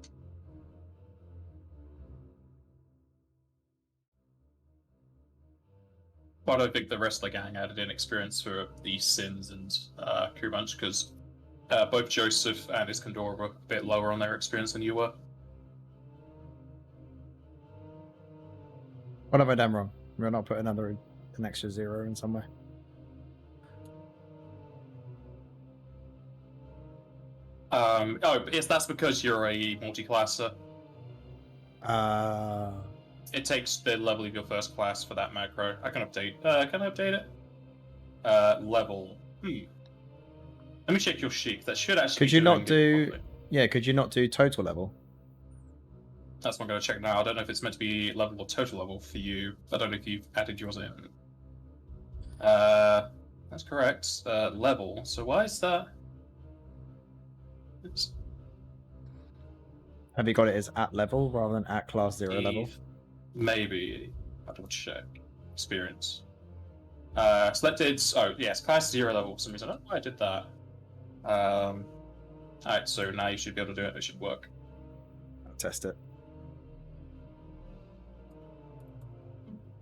S1: But I don't think the rest of the gang added in experience for the Sins and Crew Bunch, because both Joseph and Iskandar were a bit lower on their experience than you were.
S4: What have I done wrong? We'll not put an extra 0 in somewhere.
S1: That's because you're a multi-classer.
S4: Uh,
S1: It takes the level of your first class for that macro. I can update. Can I update it? Level. Let me check your sheet. That should actually.
S4: Could you not
S1: doing it
S4: do?
S1: properly.
S4: Yeah, could you not do total level?
S1: That's what I'm going to check now. I don't know if it's meant to be level or total level for you. I don't know if you've added yours in. That's correct. Level. So why is that? Oops.
S4: Have you got it as at level rather than at class 0 level?
S1: Maybe. I will check. Experience. Selected. Oh yes, class 0 level for some reason. I don't know why I did that. Alright, so now you should be able to do it. It should work.
S4: I'll test it.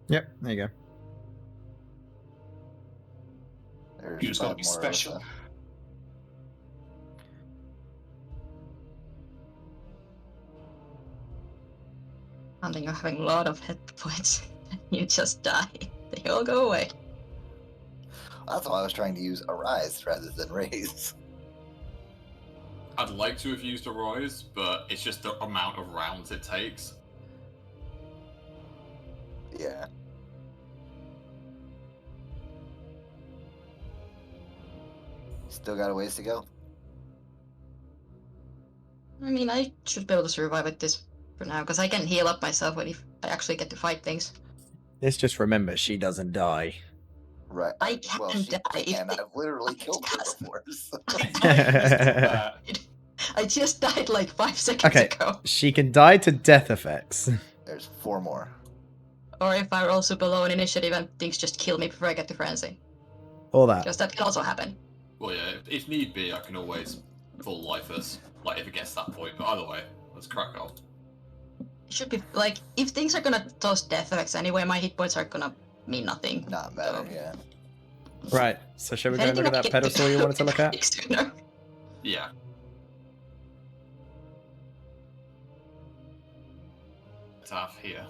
S4: Yep, there you go.
S5: There's
S1: You just gotta
S5: 5
S1: be
S5: more
S1: special.
S5: Osa.
S6: And then you're having a lot of hit points. You just die. They all go away.
S5: That's why I was trying to use Arise rather than Raise.
S3: I'd like to have used a Rise, but it's just the amount of rounds it takes.
S5: Yeah. Still got a ways to go.
S6: I mean, I should be able to survive with this for now, because I can heal up myself when I actually get to fight things.
S4: Let's just remember she doesn't die.
S5: Right.
S6: I can
S5: Well, she
S6: die.
S5: can. I've literally killed her before. So.
S6: I just died like 5 seconds
S4: Okay,
S6: ago.
S4: she can die to death effects.
S5: There's 4 more.
S6: Or if I roll super low in initiative and things just kill me before I get to frenzy.
S4: All that.
S6: Because that can also happen.
S3: Well, yeah, if need be, I can always full life us, like if it gets to that point. But either way, let's crack on.
S6: It should be like, if things are gonna toss death effects anyway, my hit points are gonna mean nothing.
S5: Not matter, yeah.
S4: Right, so shall we
S6: If
S4: go and look at
S6: anything,
S4: that
S6: I get
S4: pedestal you wanted to look at?
S6: sooner.
S3: Yeah. Tough here.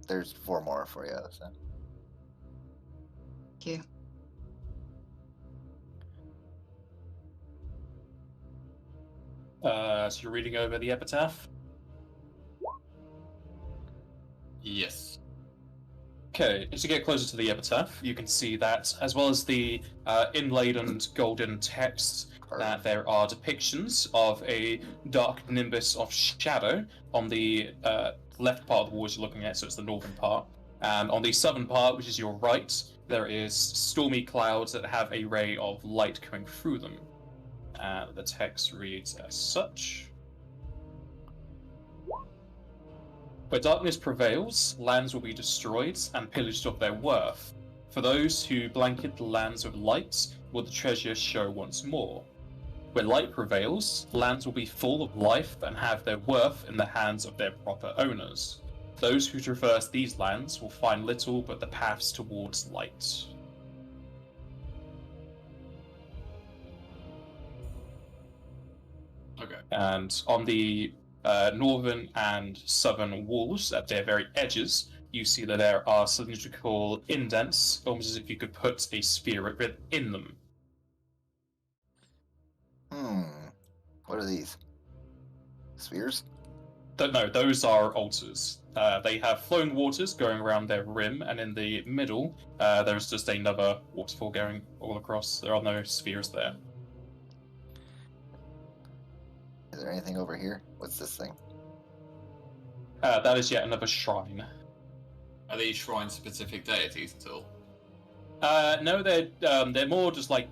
S5: There's 4 more for you. So.
S6: Thank you.
S1: So you're reading over the epitaph?
S3: Yes.
S1: Okay, as you get closer to the epitaph, you can see that, as well as the inlaid and golden text, that there are depictions of a dark nimbus of shadow on the left part of the wall you're looking at, so it's the northern part. And on the southern part, which is your right, there is stormy clouds that have a ray of light coming through them. The text reads as such. Where darkness prevails, lands will be destroyed and pillaged of their worth. For those who blanket the lands with light, will the treasure show once more. Where light prevails, lands will be full of life and have their worth in the hands of their proper owners. Those who traverse these lands will find little but the paths towards light.
S3: Okay.
S1: And on the northern and southern walls, at their very edges, you see that there are cylindrical indents, almost as if you could put a sphere within them.
S5: What are these? Spheres?
S1: No, those are altars. They have flowing waters going around their rim, and in the middle, there's just another waterfall going all across. There are no spheres there.
S5: Is there anything over here? What's this thing?
S1: That is yet another shrine.
S3: Are these shrines specific deities at all?
S1: No, they're more just like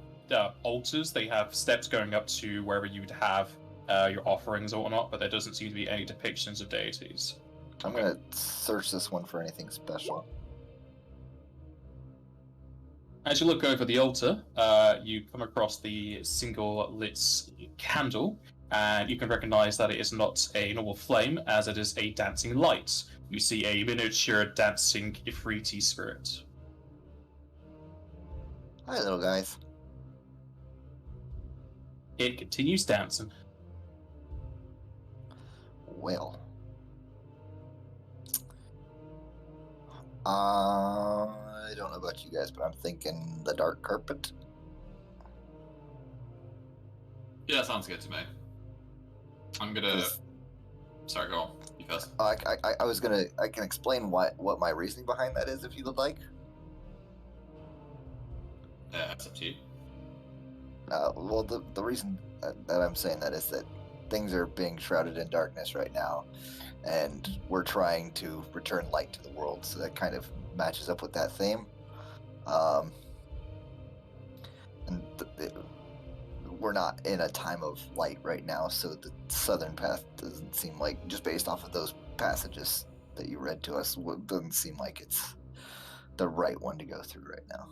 S1: altars. They have steps going up to wherever you would have your offerings or whatnot, but there doesn't seem to be any depictions of deities.
S5: I'm gonna search this one for anything special.
S1: As you look over the altar, you come across the single lit candle, and you can recognize that it is not a normal flame, as it is a dancing light. You see a miniature dancing Ifriti spirit.
S5: Hi, little guys.
S1: It continues dancing.
S5: well. I don't know about you guys, but I'm thinking the dark carpet.
S3: Yeah, sounds good to me. I'm gonna.
S5: 'Cause-
S3: Sorry, go on. You first.
S5: I can explain what my reasoning behind that is if you would like.
S3: Yeah, it's up to you.
S5: Well, the reason that I'm saying that is that things are being shrouded in darkness right now, and we're trying to return light to the world. So that kind of matches up with that theme. And we're not in a time of light right now, so the southern path doesn't seem like, just based off of those passages that you read to us, doesn't seem like it's the right one to go through right now.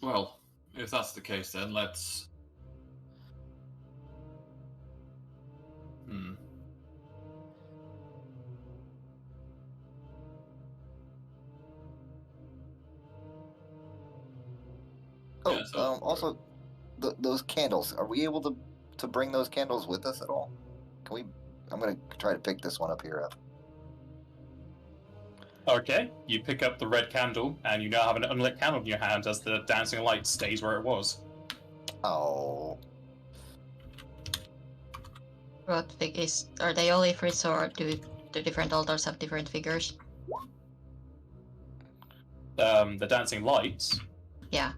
S3: Well, if that's the case, then let's. Hmm.
S5: Oh,
S3: Yeah, so-
S5: also, those candles. Are we able to bring those candles with us at all? Can we? I'm gonna try to pick this one up here up.
S1: Okay, you pick up the red candle, and you now have an unlit candle in your hand as the dancing light stays where it was.
S5: Oh,
S6: What are they all ifrits, or do the different altars have different figures?
S1: The dancing lights,
S6: Yeah.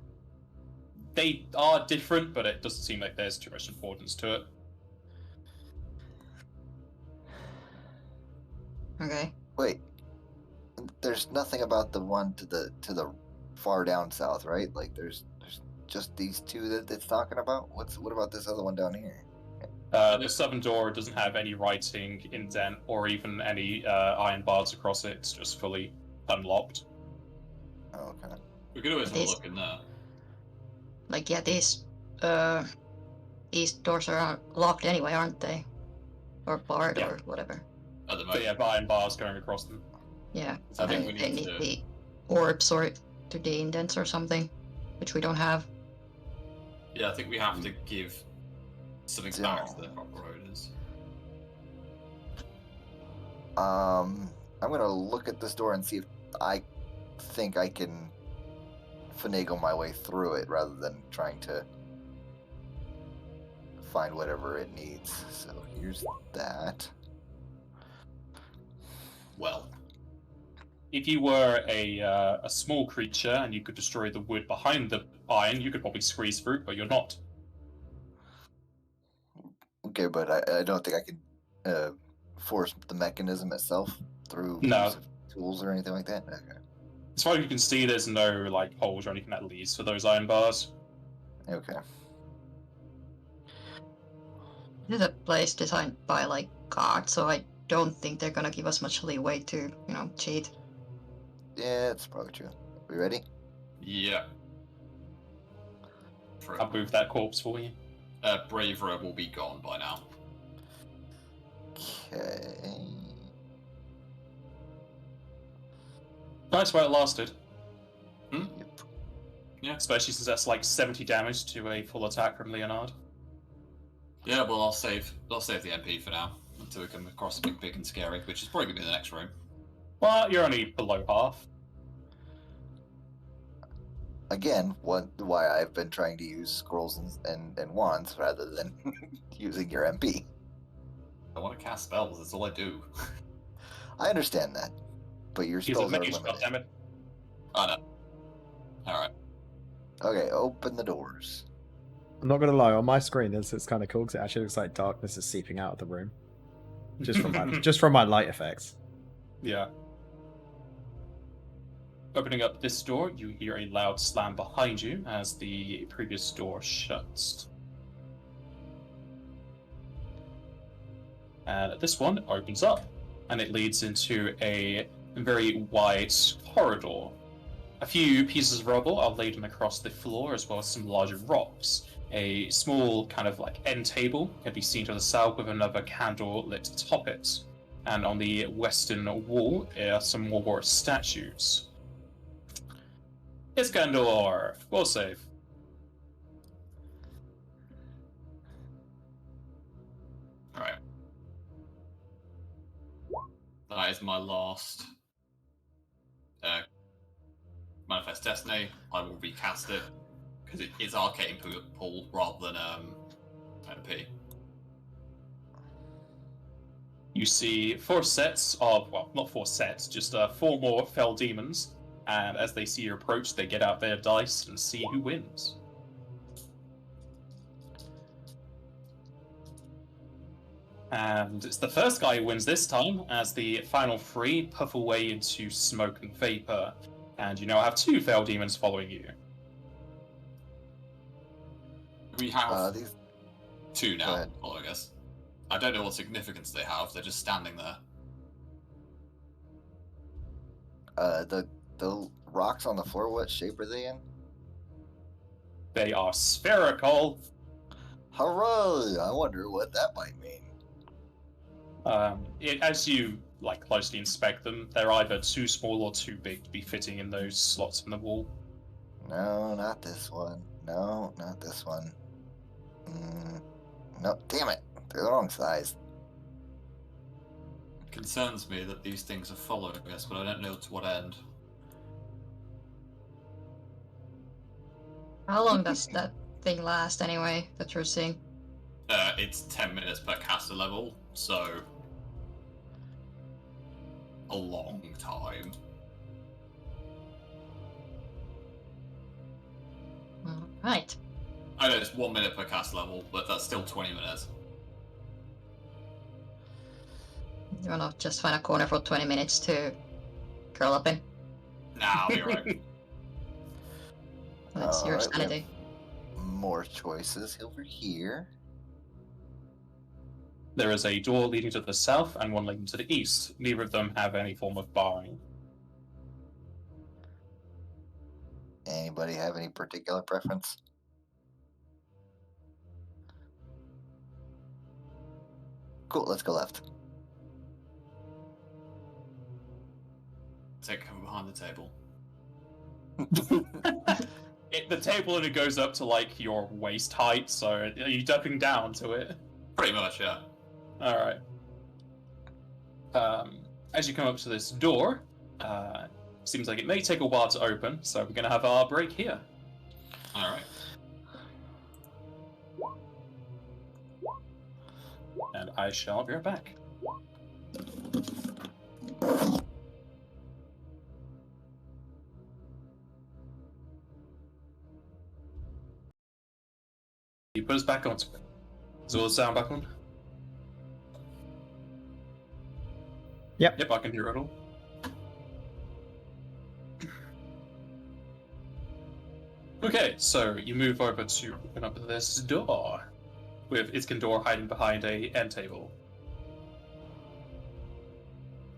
S1: they are different, but it doesn't seem like there's too much importance to it.
S6: Okay.
S5: wait. There's nothing about the one to the far down south, right? Like there's just these two that it's talking about. What about this other one down here?
S1: The southern door doesn't have any writing, indent, or even any iron bars across it. It's just fully unlocked.
S5: Oh, okay.
S3: We could always have a
S6: This-
S3: look in there.
S6: Like, yeah, these doors are locked anyway, aren't they? Or barred,
S1: Yeah.
S6: or whatever.
S3: At the
S1: But
S3: moment.
S1: yeah, iron bars going across them.
S6: Yeah.
S3: I think
S6: and
S3: we
S6: they
S3: need
S6: need
S3: to.
S6: the orbs or to the indents or something, which we don't have.
S3: Yeah, I think we have to give something back to
S5: Don't.
S3: their proper owners.
S5: I'm gonna look at this door and see if I think I can finagle my way through it rather than trying to find whatever it needs. So here's that.
S3: Well,
S1: If you were a small creature and you could destroy the wood behind the iron, you could probably squeeze through, but you're not.
S5: Okay, but I don't think I can force the mechanism itself through
S1: No.
S5: use of tools or anything like that. Okay.
S1: As far as you can see, there's no like holes or anything that leads for those iron bars.
S5: Okay.
S6: This is a place designed by, like, God, so I don't think they're gonna give us much leeway to, cheat.
S5: Yeah, that's probably true. We ready?
S3: yeah.
S1: I'll move that corpse for you.
S3: Bravery will be gone by now.
S5: Okay.
S1: Nice while it lasted.
S3: Hmm?
S5: Yep.
S1: Especially since that's like 70 damage to a full attack from Leonard.
S3: Yeah, well, I'll save the MP for now until we come across something big and scary, which is probably gonna be the next room.
S1: Well, you're only below half.
S5: Again, why I've been trying to use scrolls and wands rather than using your MP.
S3: I want to cast spells. That's all I do.
S5: I understand that, but your
S1: He's a
S5: spells are
S1: mage,
S5: limited.
S1: goddammit.
S3: I know. All right.
S5: Okay, open the doors.
S4: I'm not gonna lie, on my screen it's kind of cool because it actually looks like darkness is seeping out of the room, just from my light effects.
S1: Yeah. Opening up this door, you hear a loud slam behind you as the previous door shuts. And this one opens up, and it leads into a very wide corridor. A few pieces of rubble are laid across the floor, as well as some larger rocks. A small kind of like end table can be seen to the south with another candle lit atop it. And on the western wall are some more statues. Iskandar, will save.
S3: Alright. That is my last Manifest Destiny. I will recast it because it's Arcane Pool rather than NP.
S1: You see 4 sets of, well, not 4 sets, just 4 more fell demons, and as they see you approach, they get out their dice and see who wins. And it's the first guy who wins this time, as the final 3 puff away into smoke and vapor, and you now have 2 fell demons following you.
S3: We have
S5: These
S3: 2
S5: Go
S3: now,
S5: ahead.
S3: well, I guess. I don't know what significance they have, they're just standing there.
S5: the rocks on the floor, what shape are they in?
S1: They are spherical.
S5: Hooray! I wonder what that might mean.
S1: As you closely inspect them, they're either too small or too big to be fitting in those slots in the wall.
S5: No, not this one. No, not this one. No, damn it. They're the wrong size.
S3: It concerns me that these things are following us, but I don't know to what end.
S6: How long does that thing last anyway, that you're seeing?
S3: It's 10 minutes per caster level, so a long time.
S6: Right.
S3: I know it's 1 minute per caster level, but that's still 20 minutes.
S6: You wanna just find a corner for 20 minutes to curl up in?
S3: Nah, I'll be right.
S6: That's your
S5: Alright, we have
S6: sanity.
S5: more choices over here.
S1: There is a door leading to the south and one leading to the east. Neither of them have any form of barring.
S5: Anybody have any particular preference? Cool, let's go left.
S3: Take cover behind the table.
S1: The table only goes up to your waist height, so are you ducking down to it?
S3: Pretty much, yeah.
S1: Alright. As you come up to this door, seems like it may take a while to open, so we're going to have our break here.
S3: Alright.
S1: And I shall be right back. He put us back on. Is all the sound back on?
S4: Yep.
S1: Yep, I can hear it all. Okay, so you move over to open up this door, with Iskandar hiding behind a end table.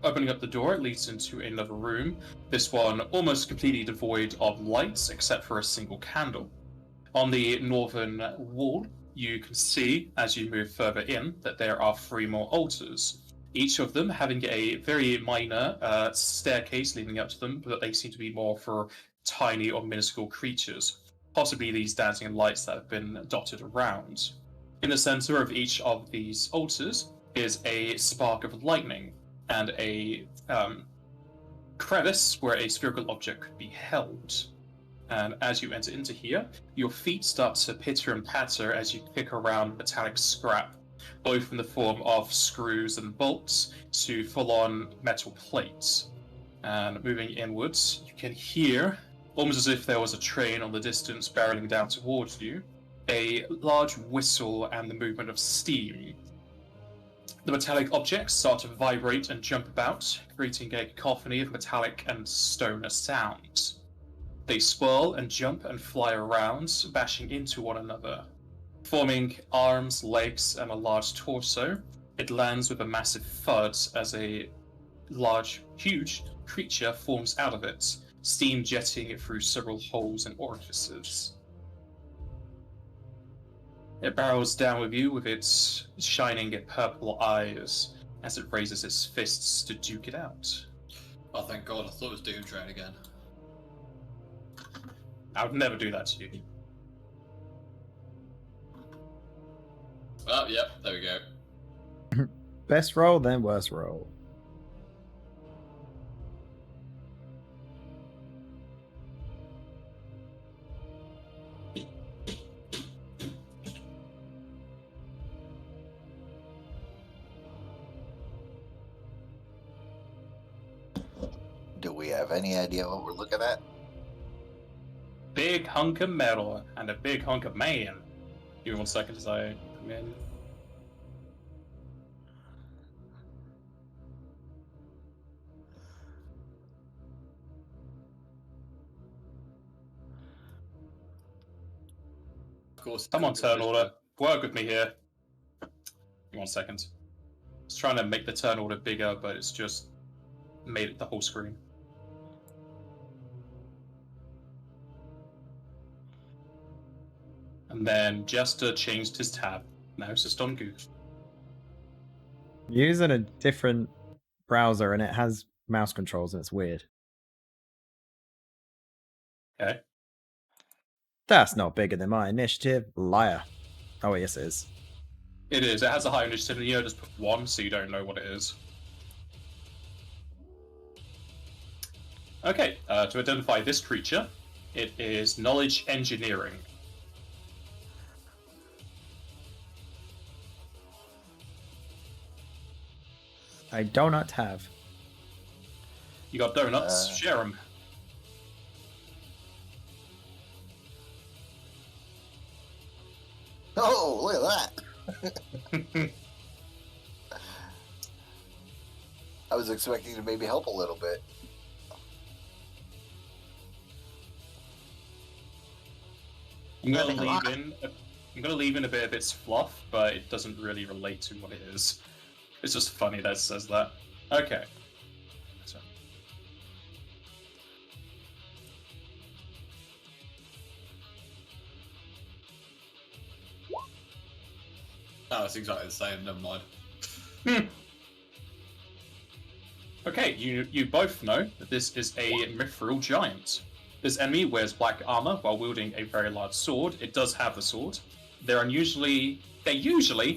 S1: Opening up the door, it leads into another room, this one almost completely devoid of lights except for a single candle. On the northern wall, you can see, as you move further in, that there are 3 more altars, each of them having a very minor staircase leading up to them, but they seem to be more for tiny or minuscule creatures, possibly these dancing lights that have been dotted around. In the center of each of these altars is a spark of lightning and a crevice where a spherical object could be held. And as you enter into here, your feet start to pitter and patter as you kick around metallic scrap, both in the form of screws and bolts to full-on metal plates. And moving inwards, you can hear, almost as if there was a train on the distance barreling down towards you, a large whistle and the movement of steam. The metallic objects start to vibrate and jump about, creating a cacophony of metallic and stoner sounds. They swirl and jump and fly around, bashing into one another. Forming arms, legs, and a large torso, it lands with a massive thud as a large, huge creature forms out of it, steam jetting through several holes and orifices. It barrels down with you with its shining purple eyes as it raises its fists to duke it out.
S3: Oh, thank God, I thought it was Doom Train again.
S1: I would never do that to you.
S3: Oh, yep, there we go.
S4: Best roll, then worst roll.
S5: Do we have any idea what we're looking at?
S1: Big hunk of metal and a big hunk of man. Give me 1 second as I come in.
S3: Of course.
S1: Come on, turn order. Work with me here. Give me 1 second. I was trying to make the turn order bigger, but it's just made it the whole screen. And then Jester changed his tab. Now it's just on Google.
S4: Using a different browser and it has mouse controls and it's weird.
S1: Okay.
S4: That's not bigger than my initiative. Liar. Oh, yes, it is.
S1: It is. It has a high initiative, and just put 1 so you don't know what it is. Okay, to identify this creature, it is Knowledge Engineering.
S4: I do not have.
S1: You got donuts, share them.
S5: Oh, look at that! I was expecting to maybe help a little bit.
S1: I'm gonna leave in a bit of its fluff, but it doesn't really relate to what it is. It's just funny that it says that. Okay. So.
S3: Oh, it's exactly the same. Never mind.
S1: Okay, you both know that this is a mithril giant. This enemy wears black armor while wielding a very large sword. It does have the sword. They're usually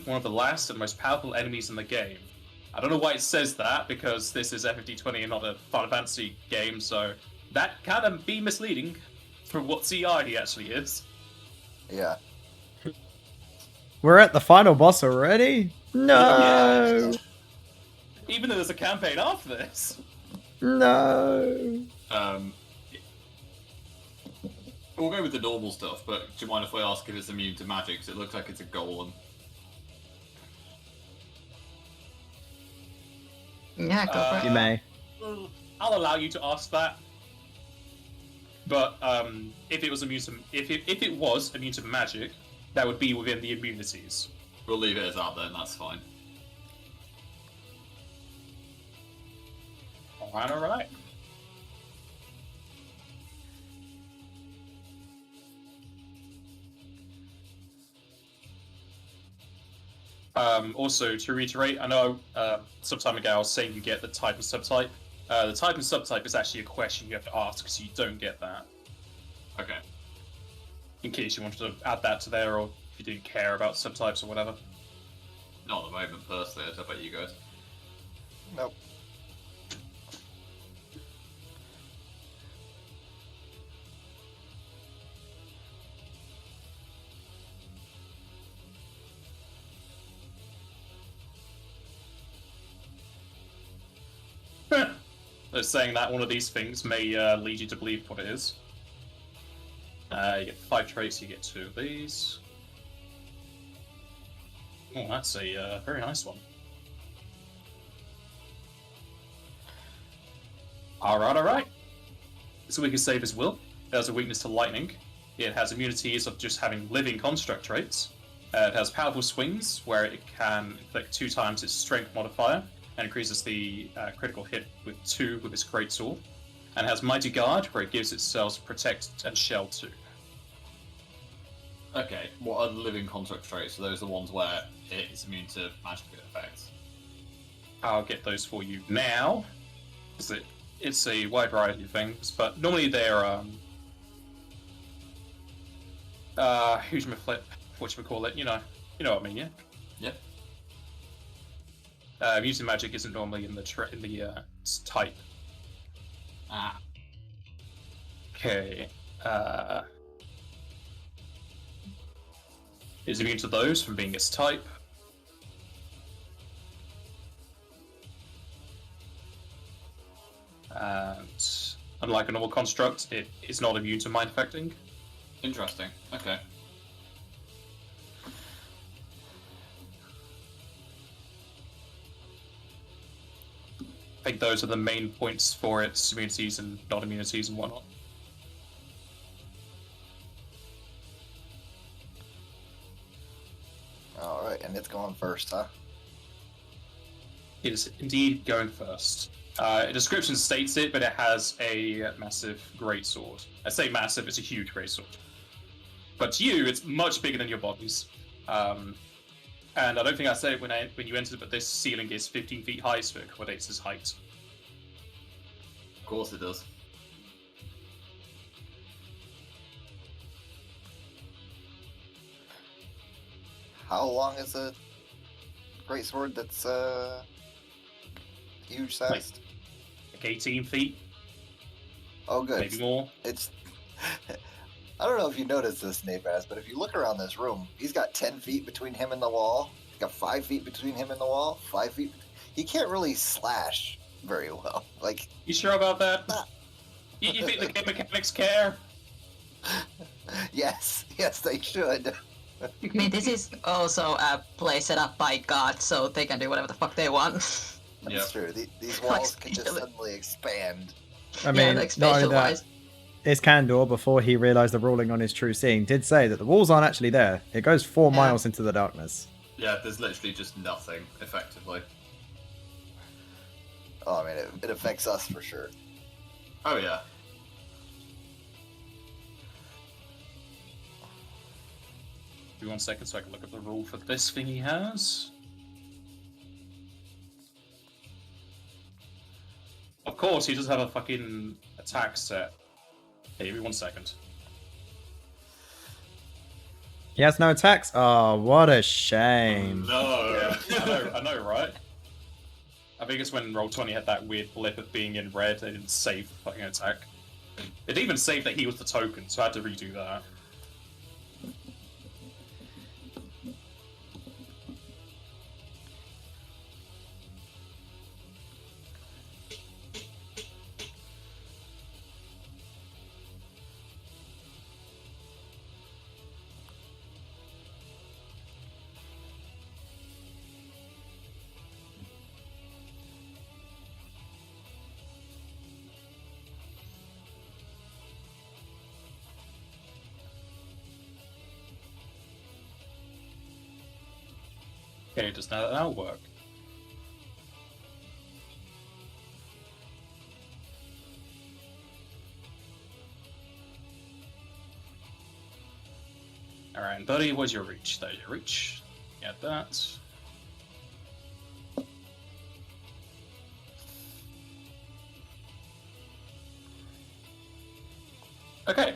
S1: one of the last and most powerful enemies in the game. I don't know why it says that, because this is FFD20 and not a Final Fantasy game, so that can be misleading for what CI he actually is.
S5: Yeah.
S4: We're at the final boss already? No!
S1: Even though there's a campaign after this.
S4: No!
S3: We'll go with the normal stuff, but do you mind if we ask if it's immune to magic? Because it looks like it's a golem.
S6: Yeah, go for
S4: You
S6: it.
S4: may.
S1: I'll allow you to ask that. But if it was immune to if it was immune to magic, that would be within the immunities.
S3: We'll leave it as that then. That's fine.
S1: All right. Also, to reiterate, I know some time ago I was saying you get the type and subtype. The type and subtype is actually a question you have to ask, because you don't get that.
S3: Okay.
S1: In case you wanted to add that to there, or if you didn't care about subtypes or whatever.
S3: Not at the moment, personally. I don't know about you guys.
S5: Nope.
S1: They're saying that one of these things may lead you to believe what it is. You get 5 traits, you get 2 of these. Oh, that's a very nice one. Alright. So we can save his will. It has a weakness to lightning. It has immunities of just having living construct traits. It has powerful swings, where it can inflict 2 times its strength modifier, and increases the critical hit with 2 with its greatsword. And has Mighty Guard, where it gives itself Protect and Shell 2.
S3: Okay, what are the living construct traits? Are those the ones where it's immune to magic effects?
S1: I'll get those for you now. It's a wide variety of things, but normally they're flip, whatchamacallit, you know what I mean, yeah?
S3: Yep.
S1: Using magic isn't normally in the type.
S3: Ah.
S1: Okay. Is immune to those from being its type. And unlike a normal construct, it is not immune to mind affecting.
S3: Interesting. Okay.
S1: I think those are the main points for its immunities and not immunities and whatnot.
S5: Alright, and it's going first, huh?
S1: It is indeed going first. Description states it, but it has a massive greatsword. I say massive, it's a huge greatsword. But to you, it's much bigger than your bodies. And I don't think I said it when you entered, but this ceiling is 15 feet high, so it accommodates his height.
S3: Of course it does.
S5: How long is a greatsword that's huge sized?
S1: Like 18 feet,
S5: Oh, good.
S1: maybe more.
S5: It's. I don't know if you noticed this, Napaz, but if you look around this room, he's got 10 feet between him and the wall. He's got 5 feet between him and the wall. 5 feet. He can't really slash very well. Like,
S1: You sure about that? You think the game mechanics care?
S5: yes, they should.
S6: I mean, this is also a place set up by God, so they can do whatever the fuck they want.
S5: That's
S3: Yep.
S5: true. These walls can just
S6: spatially.
S5: suddenly expand.
S4: I mean,
S6: like
S4: not only
S6: spatial
S4: that,
S6: wise.
S4: Iskandar, before he realised the ruling on his true seeing, did say that the walls aren't actually there. It goes 4
S6: Yeah.
S4: miles into the darkness.
S3: Yeah, there's literally just nothing, effectively.
S5: Oh, I mean, it affects us for sure.
S3: Oh yeah.
S1: Give me 1 second so I can look at the rule for this thing he has. Of course, he does have a fucking attack set. Hey, give me 1 second.
S4: He has no attacks? Oh, what a shame.
S3: No.
S1: I know, right? I think it's when Roll20 had that weird blip of being in red, they didn't save the fucking attack. It even saved that he was the token, so I had to redo that. Okay, does that now work? Alright, buddy, where's your reach? There's your reach. Get that. Okay,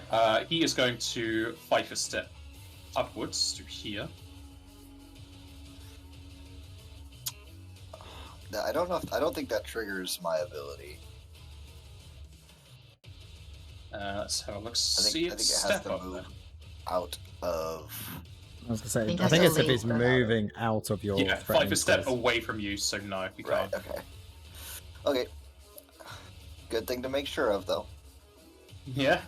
S1: he is going to fight a step upwards to here.
S5: I don't know. I don't think that triggers my ability.
S1: Let's have a look.
S5: I
S1: See
S5: think
S1: it
S5: it has
S1: step
S5: to
S1: up
S5: move
S1: then.
S5: out of.
S4: I was gonna say,
S6: think
S4: I think
S6: that's
S4: it's if
S6: a
S4: it's
S6: leap.
S4: moving out of your
S1: Yeah,
S4: threatening
S1: fight a step
S4: space.
S1: away from you, so no, we
S5: Right.
S1: can't.
S5: Okay. Okay. Good thing to make sure of, though.
S1: Yeah.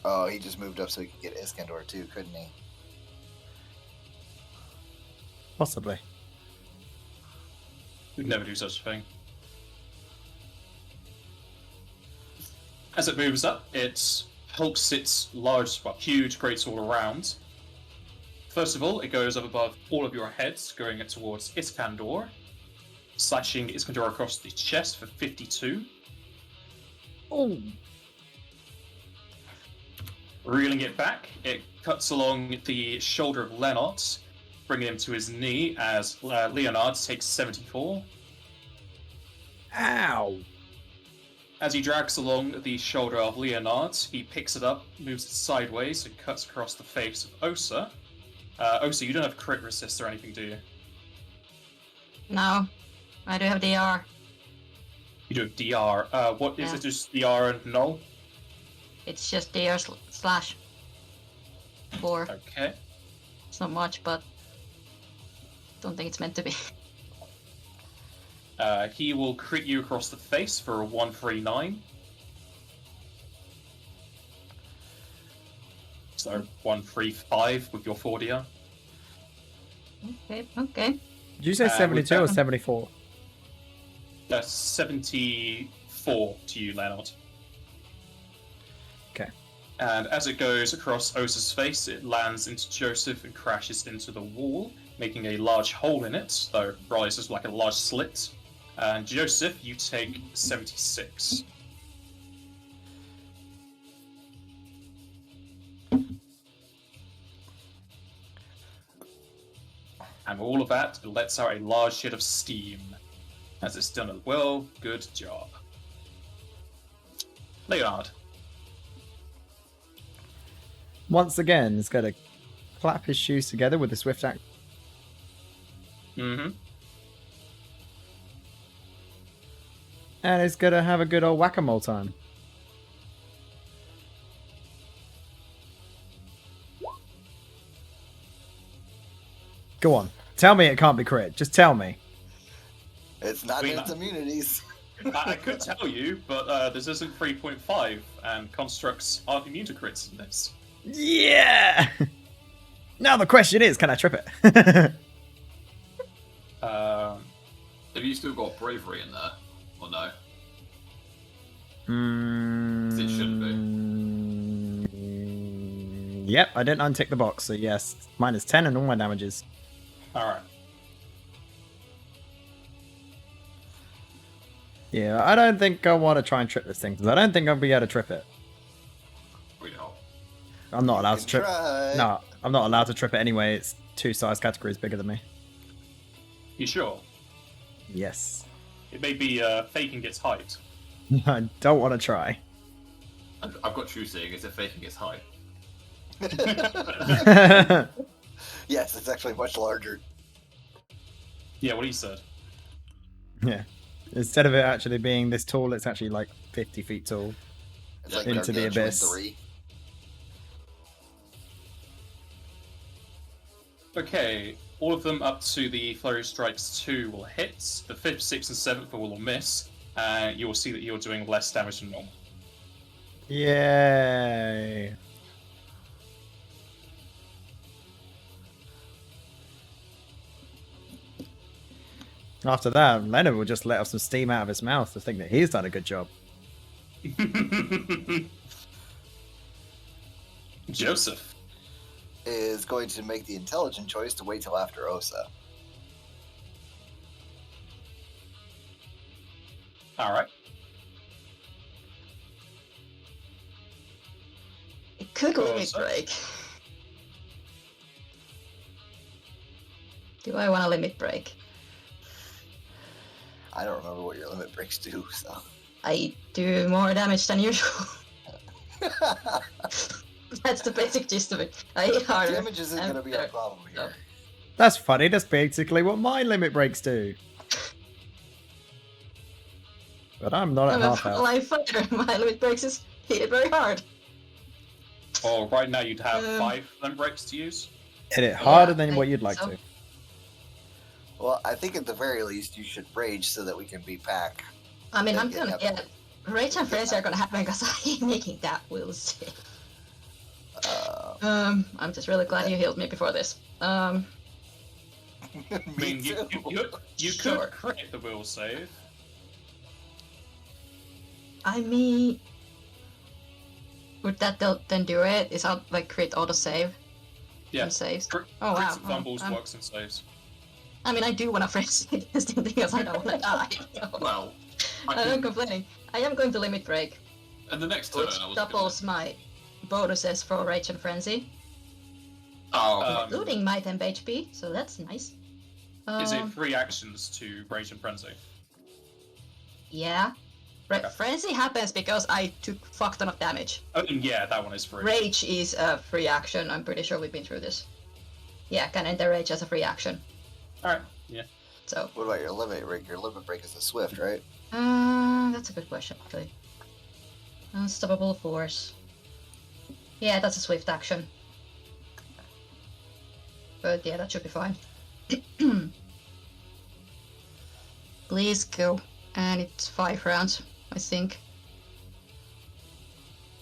S5: Oh, he just moved up so he could get Iskandar too, couldn't he?
S4: Possibly.
S1: We'd never do such a thing. As it moves up, it hulks its large, well, huge greatsword around. First of all, it goes up above all of your heads, going it towards Iskandar, slashing Iskandar across the chest for 52.
S4: Oh.
S1: Reeling it back, it cuts along the shoulder of Lenot, bringing him to his knee as Leonard takes 74.
S4: Ow!
S1: As he drags along the shoulder of Leonard, he picks it up, moves it sideways, and cuts across the face of Osa. Osa, you don't have crit resist or anything, do you?
S6: No, I do have DR.
S1: You do have DR. What is
S6: Yeah.
S1: it? Just DR and null?
S6: It's just DR slash 4.
S1: Okay.
S6: It's not much, but don't think it's meant to be.
S1: He will crit you across the face for a 139. So 135 with your 4DR.
S6: Okay.
S4: Did you say
S1: with
S4: 72 or
S1: that-
S4: 74?
S1: 74 to you, Leonard.
S4: Okay.
S1: And as it goes across Osa's face, it lands into Joseph and crashes into the wall, making a large hole in it, though rises like a large slit. And Joseph, you take 76. And all of that lets out a large shed of steam. As it's done a well, good job. Leonard.
S4: Once again, he's going to clap his shoes together with a swift act.
S1: Mm-hmm.
S4: And he's going to have a good old whack-a-mole time. Go on. Tell me it can't be crit. Just tell me.
S5: It's not
S1: Wait,
S5: against immunities.
S1: I could tell you, but this isn't 3.5, and constructs aren't immune to crits in this.
S4: Yeah! Now the question is, can I trip it?
S1: Um,
S3: Have you still got bravery in there, or no?
S4: Mm,
S3: It shouldn't
S4: Yep, I didn't untick the box, so yes. Mine is 10 and all my damages.
S1: Alright.
S4: Yeah, I don't think I want to try and trip this thing, because I don't think I'll be able to trip it.
S3: We don't.
S4: I'm not allowed to trip.
S5: Try.
S4: No, I'm not allowed to trip it anyway. It's 2 size categories bigger than me.
S1: You sure?
S4: Yes.
S1: It may be faking its height.
S4: I don't want to try.
S3: I've got true seeing. Is it faking its height?
S5: Yes, it's actually much larger.
S1: Yeah, what he said.
S4: Yeah. Instead of it actually being this tall, it's actually like 50 feet tall.
S5: It's like
S4: Into the
S5: Gargantuan
S4: abyss.
S5: 3.
S1: Okay, all of them up to the Flurry Strikes 2 will hit. The 5th, 6th, and 7th will miss. And you will see that you're doing less damage than normal.
S4: Yay. After that, Leonard will just let off some steam out of his mouth to think that he's done a good job.
S1: Joseph.
S5: Is going to make the intelligent choice to wait till after Osa.
S1: Alright.
S6: It could limit
S1: Osa?
S6: break. Do I want to limit break?
S5: I don't remember what your limit breaks do, so.
S6: I do more damage than usual. That's the basic gist of it. I hit harder.
S5: Damage isn't
S6: and
S5: going to be our
S6: better.
S5: problem here.
S4: That's funny, that's basically what my limit breaks do. But I'm not at
S6: I'm a
S4: half health.
S6: life fighter. My limit breaks is hit it very hard.
S1: Or right now you'd have
S6: Um,
S1: 5 limb breaks to use.
S4: Hit it harder
S6: Yeah,
S4: than
S6: I
S4: what you'd
S6: think
S4: like
S6: so.
S4: to.
S5: Well, I think at the very least you should rage so that we can be back.
S6: I mean, I'm
S5: Yeah,
S6: gonna
S5: yeah.
S6: get Rage and Frenzy are gonna happen because I'm making that. We'll see. I'm just really glad you healed me before this.
S1: I
S5: Me
S1: mean,
S5: too.
S1: you
S6: Sure.
S1: could crit the will save.
S6: I mean, would that then do it? Is that like crit auto save?
S1: Yeah.
S6: And saves.
S1: Crit,
S6: Oh, wow.
S1: crits and fumbles
S6: Oh,
S1: works and saves.
S6: I mean, I do want to frenzy against him because I don't want to die. So
S3: Well, I
S6: I'm not
S3: can,
S6: complaining. I am going to limit break,
S3: and the next turn
S6: which
S3: I was
S6: doubles my bonuses for Rage and Frenzy.
S3: Oh,
S1: Um,
S6: Including my temp HP, so that's nice.
S1: Is it 3 actions to Rage and Frenzy?
S6: Yeah.
S1: Okay.
S6: Frenzy happens because I took fuck ton of damage.
S1: Oh, yeah, that one is free.
S6: Rage is a free action. I'm pretty sure we've been through this. Yeah, can enter rage as a free action.
S1: Alright, yeah.
S6: So.
S5: What about your limit break? Your limit break is a swift, right?
S6: That's a good question, actually. Unstoppable force. Yeah, that's a swift action. But yeah, that should be fine. Please go. And it's 5 rounds, I think.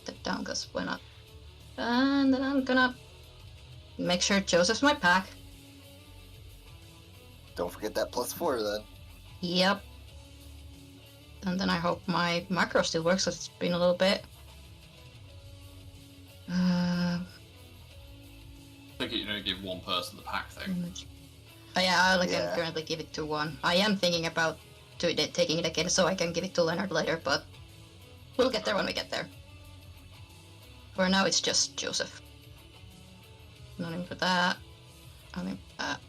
S6: Step down, because why not? And then I'm gonna make sure Joseph's my pack.
S5: Don't forget that +4 then.
S6: Yep. And then I hope my macro still works, because it's been a little bit.
S3: I think you only give one person the pack thing.
S6: Oh yeah, I'll
S5: Yeah.
S6: currently give it to one. I am thinking about taking it again so I can give it to Leonard later, but we'll get there when we get there. For now, it's just Joseph. Nothing for that. Nothing for that.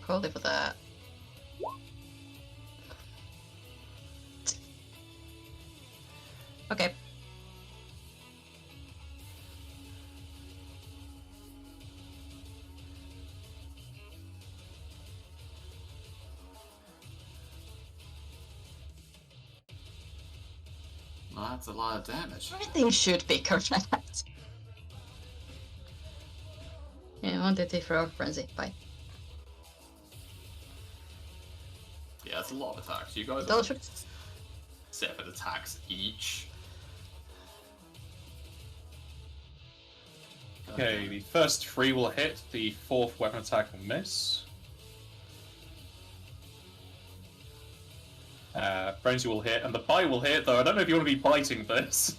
S6: Probably for that. Okay.
S3: That's a lot of damage.
S6: Everything should be correct. Yeah, 1, 2, 3, 4, frenzy. Bye.
S3: Yeah, that's a lot of attacks. You guys
S6: Those
S3: have 7 attacks each.
S1: Okay, the first 3 will hit, the 4th weapon attack will miss. Frenzy will hit, and the bite will hit, though I don't know if you want to be biting this.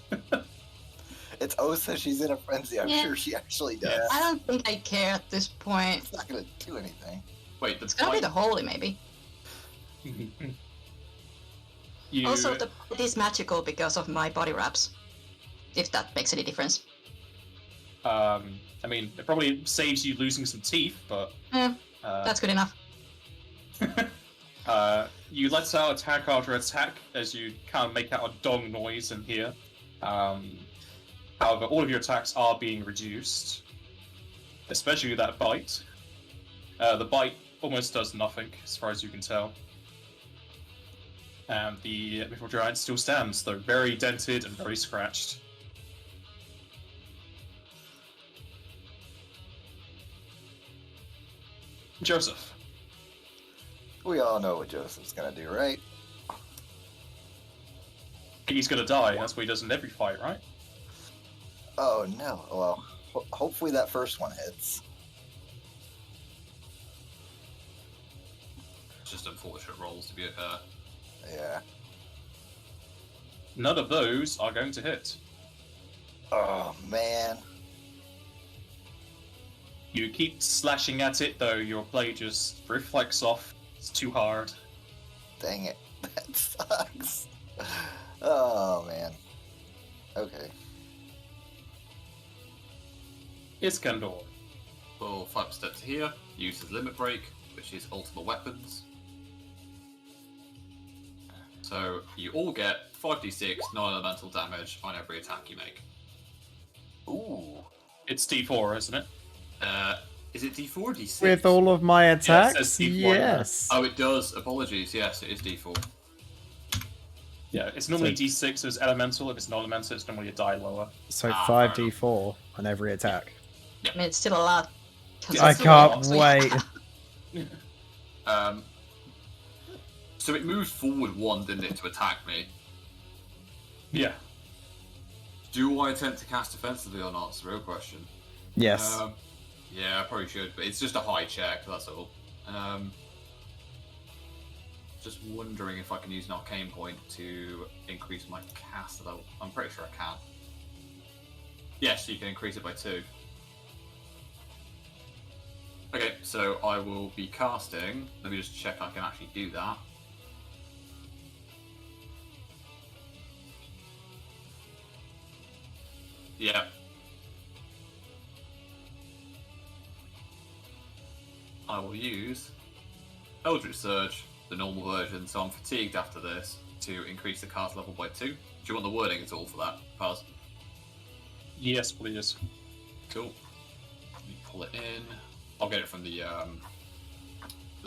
S5: It's Osa, she's in a frenzy. I'm
S6: Yeah.
S5: sure she actually does.
S1: Yeah.
S6: I don't think I care at this point.
S5: It's not gonna do anything.
S3: Wait, the
S6: It's gonna be
S3: bite-
S6: the holy, maybe.
S1: You,
S6: Also, it is magical because of my body wraps. If that makes any difference.
S1: I mean, it probably saves you losing some teeth, but
S6: That's good enough.
S1: you let out attack after attack as you kind of make out a dong noise in here. However, all of your attacks are being reduced, especially that bite. The bite almost does nothing, as far as you can tell. And the Mythical Giant still stands, though very dented and very scratched. Joseph.
S5: We all know what Joseph's gonna do, right?
S1: He's gonna die, that's what he does in every fight, right?
S5: Oh no. Well, hopefully that first one hits.
S3: It's just unfortunate rolls to be
S5: Yeah.
S1: None of those are going to hit.
S5: Oh man.
S1: You keep slashing at it, though your blade just reflects off. It's too hard.
S5: Dang it. That sucks. Oh man. Okay.
S1: It's Kandor.
S3: Well, 5 steps here, uses limit break, which is ultimate weapons. So you all get 5d6 non-elemental damage on every attack you make.
S5: Ooh.
S1: It's D4, isn't it?
S3: Is it d4 or d6?
S4: With all of my attacks,
S1: says D4 in there.
S4: yes.
S3: Oh, it does. Apologies. Yes, it is d4.
S1: Yeah, it's normally
S4: So-
S1: D6 as elemental. If it's not elemental, it's normally a die lower.
S4: So
S3: Ah,
S4: 5d4 on every attack.
S6: I mean, it's still a lot. 'cause
S1: Yeah,
S4: I
S6: it's the
S4: can't
S6: rolls we
S4: wait.
S6: have.
S3: So it moved forward 1, didn't it, to attack me?
S1: Yeah.
S3: Do I attempt to cast defensively or not? It's the real question.
S4: Yes.
S3: Yeah, I probably should, but it's just a high check, that's all. Just wondering if I can use an arcane point to increase my cast level. I'm pretty sure I can. Yes, you can increase it by 2. Okay, so I will be casting. Let me just check I can actually do that. Yeah. I will use Eldritch Surge, the normal version, so I'm fatigued after this, to increase the cast level by 2. Do you want the wording at all for that, Paz?
S1: Yes, please.
S3: Cool. Let me pull it in. I'll get it from the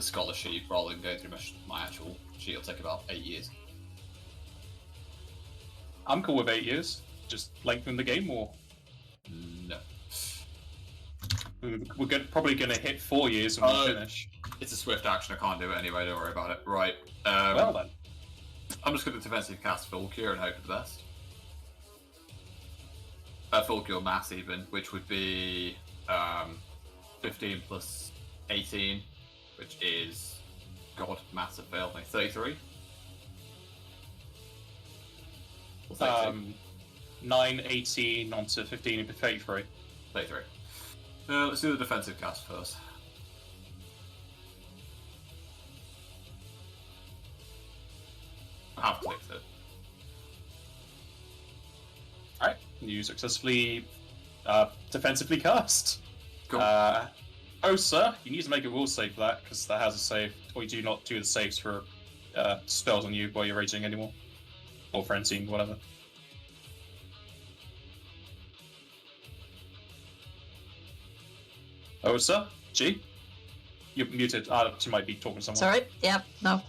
S3: scholar sheet rather than going through my actual sheet. It'll take about 8 years.
S1: I'm cool with 8 years. Just lengthen the game more.
S3: No.
S1: We're probably going to hit 4 years when we finish.
S3: It's a swift action. I can't do it anyway. Don't worry about it. Right.
S1: Well then.
S3: I'm just going to defensive cast Full Cure and hope for the best. Full Cure Mass even, which would be 15 plus 18, which is, God, maths have failed me, 33?
S1: 9, 18 onto 15 and 33.
S3: 33. Let's do the defensive cast first. I have clicked it.
S1: Alright, you successfully defensively cast.
S3: Cool.
S1: Osa, you need to make a will save for that, because that has a save, or you do not do the saves for spells on you while you're raging anymore. Or frenzying, whatever. Osa? G? You're muted. She might be talking to someone.
S6: Sorry. Yep. No.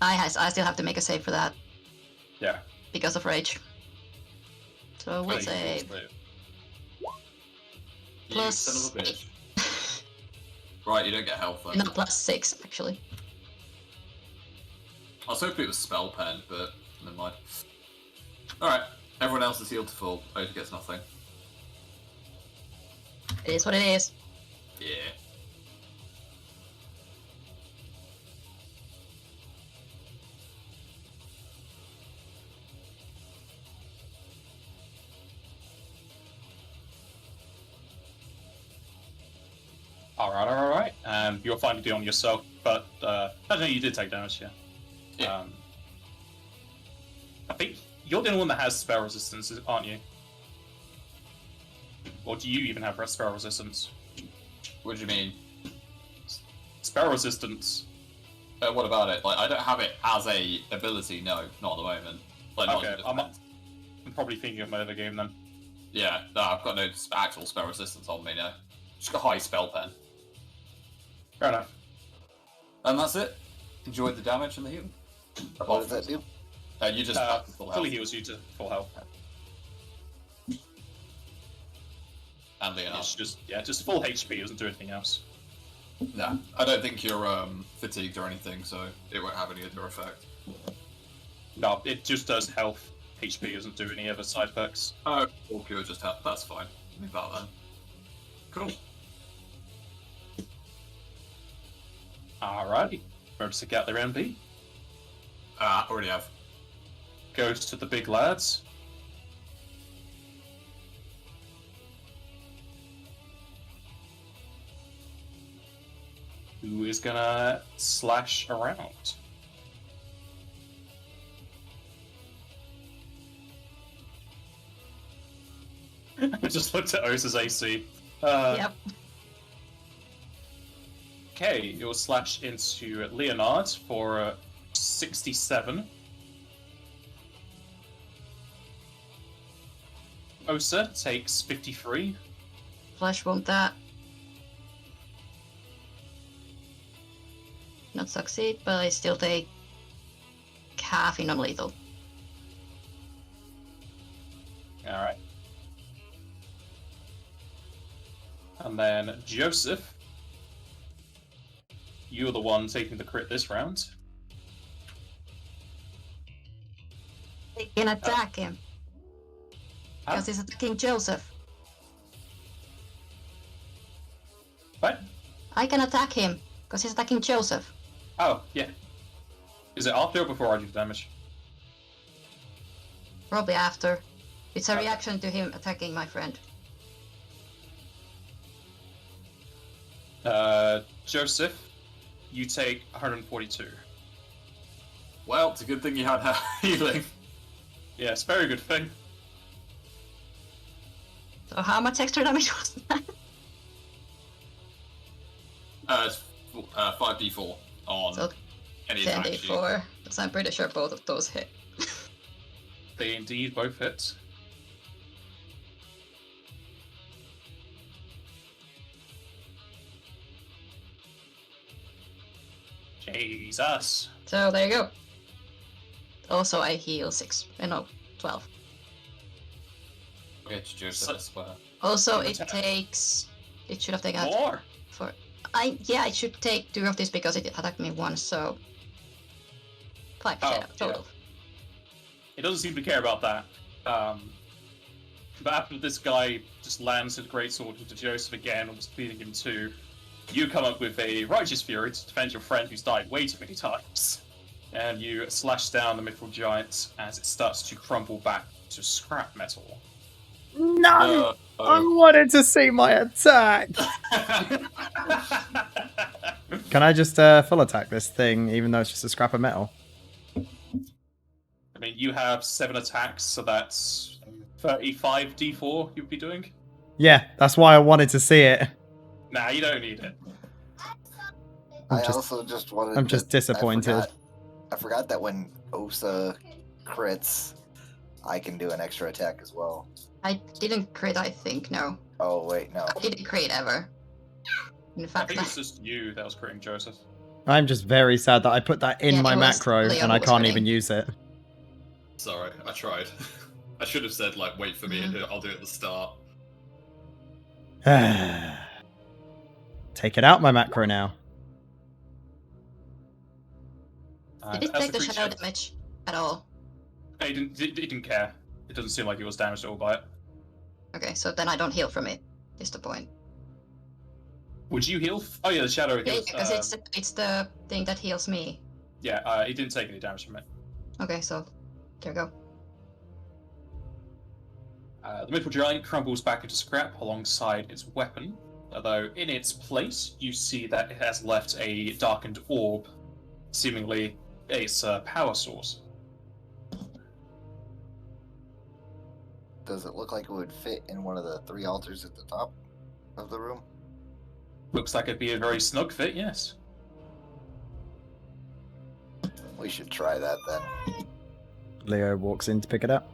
S6: I still have to make a save for that
S1: Yeah.
S6: because of rage. So we'll say
S3: You
S6: plus
S3: son of a bitch. Right, you don't get health then.
S6: no, plus 6 actually.
S3: I was hoping it was spell pen, but never mind. Alright, everyone else is healed to full. Oda gets nothing.
S6: It is what it is.
S3: Yeah.
S1: Alright. You're fine to do it on yourself, but I don't know, you did take damage, yeah.
S3: Yeah.
S1: I think you're the only one that has spell resistance, aren't you? Or do you even have spell resistance?
S3: What do you mean?
S1: Spell resistance.
S3: What about it? Like, I don't have it as a ability, no, not at the moment. Like, not
S1: Okay,
S3: in the
S1: I'm
S3: defense.
S1: probably thinking of my other game then.
S3: Yeah, no, I've got no actual spell resistance on me now. Just got high spell pen.
S1: Fair enough.
S3: And that's it. Enjoyed the damage and the healing.
S5: What does that do?
S3: You just have full health.
S1: Fully heals you to full health.
S3: And Leonard.
S1: It's just full HP, doesn't do anything else.
S3: No, I don't think you're fatigued or anything, so it won't have any other effect.
S1: No, it just does health. HP doesn't do any other side effects.
S3: Oh, or cure just help. That's fine. Leave that then. Cool.
S1: Alrighty. Remember to get their MP.
S3: Already have.
S1: Goes to the big lads. Who is gonna slash around? I just looked at Osa's AC.
S6: Yep.
S1: Okay, you'll slash into Leonard for 67. Osa takes 53.
S6: Flash won't that. Not succeed, but I still take half in non-lethal.
S1: Alright. And then Joseph, you're the one taking the crit this round.
S6: I can attack him. Because he's attacking Joseph.
S1: What?
S6: I can attack him. Because he's attacking Joseph.
S1: Oh, yeah. Is it after or before I do the damage?
S6: Probably after. It's a
S1: Okay.
S6: reaction to him attacking my friend.
S1: Joseph, you take 142.
S3: Well, it's a good thing you had healing.
S1: Yes, very good thing.
S6: So how much extra damage was that?
S3: It's 5d4 on
S6: So
S3: any attack.
S6: 10d4. But I'm pretty sure both of those hit.
S1: They indeed both hit. Jesus.
S6: So there you go. Also, I heal 6. No, 12.
S3: Okay, to Joseph as well.
S6: Also,
S1: Give
S6: it
S1: attack.
S6: takes. It should have taken out
S1: More.
S6: for. It should take 2 of this because it attacked me once. So 5
S1: Oh,
S6: total.
S1: It doesn't seem to care about that. But after this guy just lands his greatsword into Joseph again, almost leading him to, you come up with a righteous fury to defend your friend who's died way too many times. And you slash down the mythical giant as it starts to crumble back to scrap metal.
S4: No! I wanted to see my attack! Can I just full attack this thing, even though it's just a scrap of metal?
S1: I mean, you have 7 attacks, so that's 35 d4 you'd be doing.
S4: Yeah, that's why I wanted to see it.
S1: Nah, you don't need it.
S4: I'm just disappointed.
S5: I forgot that when Osa crits, I can do an extra attack as well.
S6: I didn't crit, I think. No.
S5: Oh wait, no.
S6: I didn't crit ever. In
S1: I
S6: fact,
S1: think it's just you that was critting Joseph.
S4: I'm just very sad that I put that in
S6: Yeah,
S4: my
S6: it was
S4: macro
S6: Leo
S4: and I
S6: who was
S4: can't
S6: critting.
S4: even use it.
S3: Sorry, I tried. I should have said, like, wait for me and I'll do it at the start.
S4: Take it out my macro now.
S6: did it
S1: As
S6: take the
S1: creature-
S6: shadow damage at all?
S1: It didn't care. It doesn't seem like it was damaged at all by it.
S6: Okay, so then I don't heal from it. Is the point?
S1: Would you heal? Oh yeah, the shadow
S6: Yeah,
S1: heals.
S6: because it's the thing that heals me.
S1: Yeah, it didn't take any damage from it.
S6: Okay, so there we go.
S1: The mythical giant crumbles back into scrap alongside its weapon, although in its place you see that it has left a darkened orb, seemingly its power source.
S5: Does it look like it would fit in one of the 3 altars at the top of the room?
S1: Looks like it'd be a very snug fit, yes.
S5: We should try that then.
S4: Leo walks in to pick it up.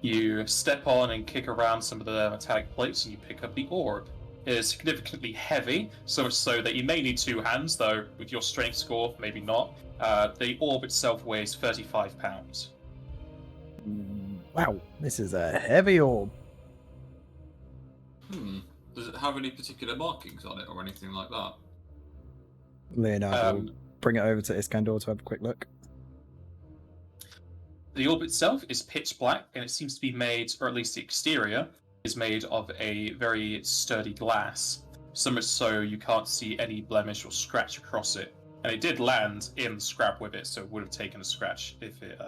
S1: You step on and kick around some of the metallic plates and you pick up the orb. It is significantly heavy, so much so that you may need 2 hands, though with your strength score, maybe not. The orb itself weighs 35 pounds.
S4: Wow, this is a heavy orb.
S3: Does it have any particular markings on it or anything like that?
S4: Leonardo will bring it over to Iskandar to have a quick look.
S1: The orb itself is pitch black, and it seems to be made, or at least the exterior, is made of a very sturdy glass. So much so you can't see any blemish or scratch across it. And it did land in the scrap with it, so it would have taken a scratch if it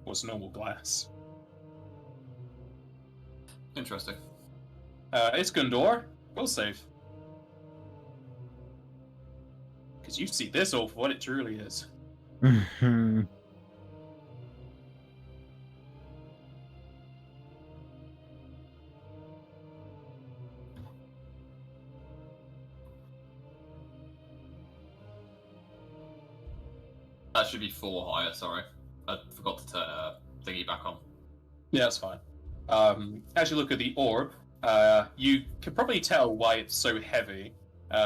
S1: was normal glass.
S3: Interesting.
S1: It's Gundor. Will save. Because you see this orb for what it truly is.
S3: That should be 4 higher, sorry. I forgot to turn thingy back on.
S1: Yeah, that's fine. As you look at the orb, you can probably tell why it's so heavy,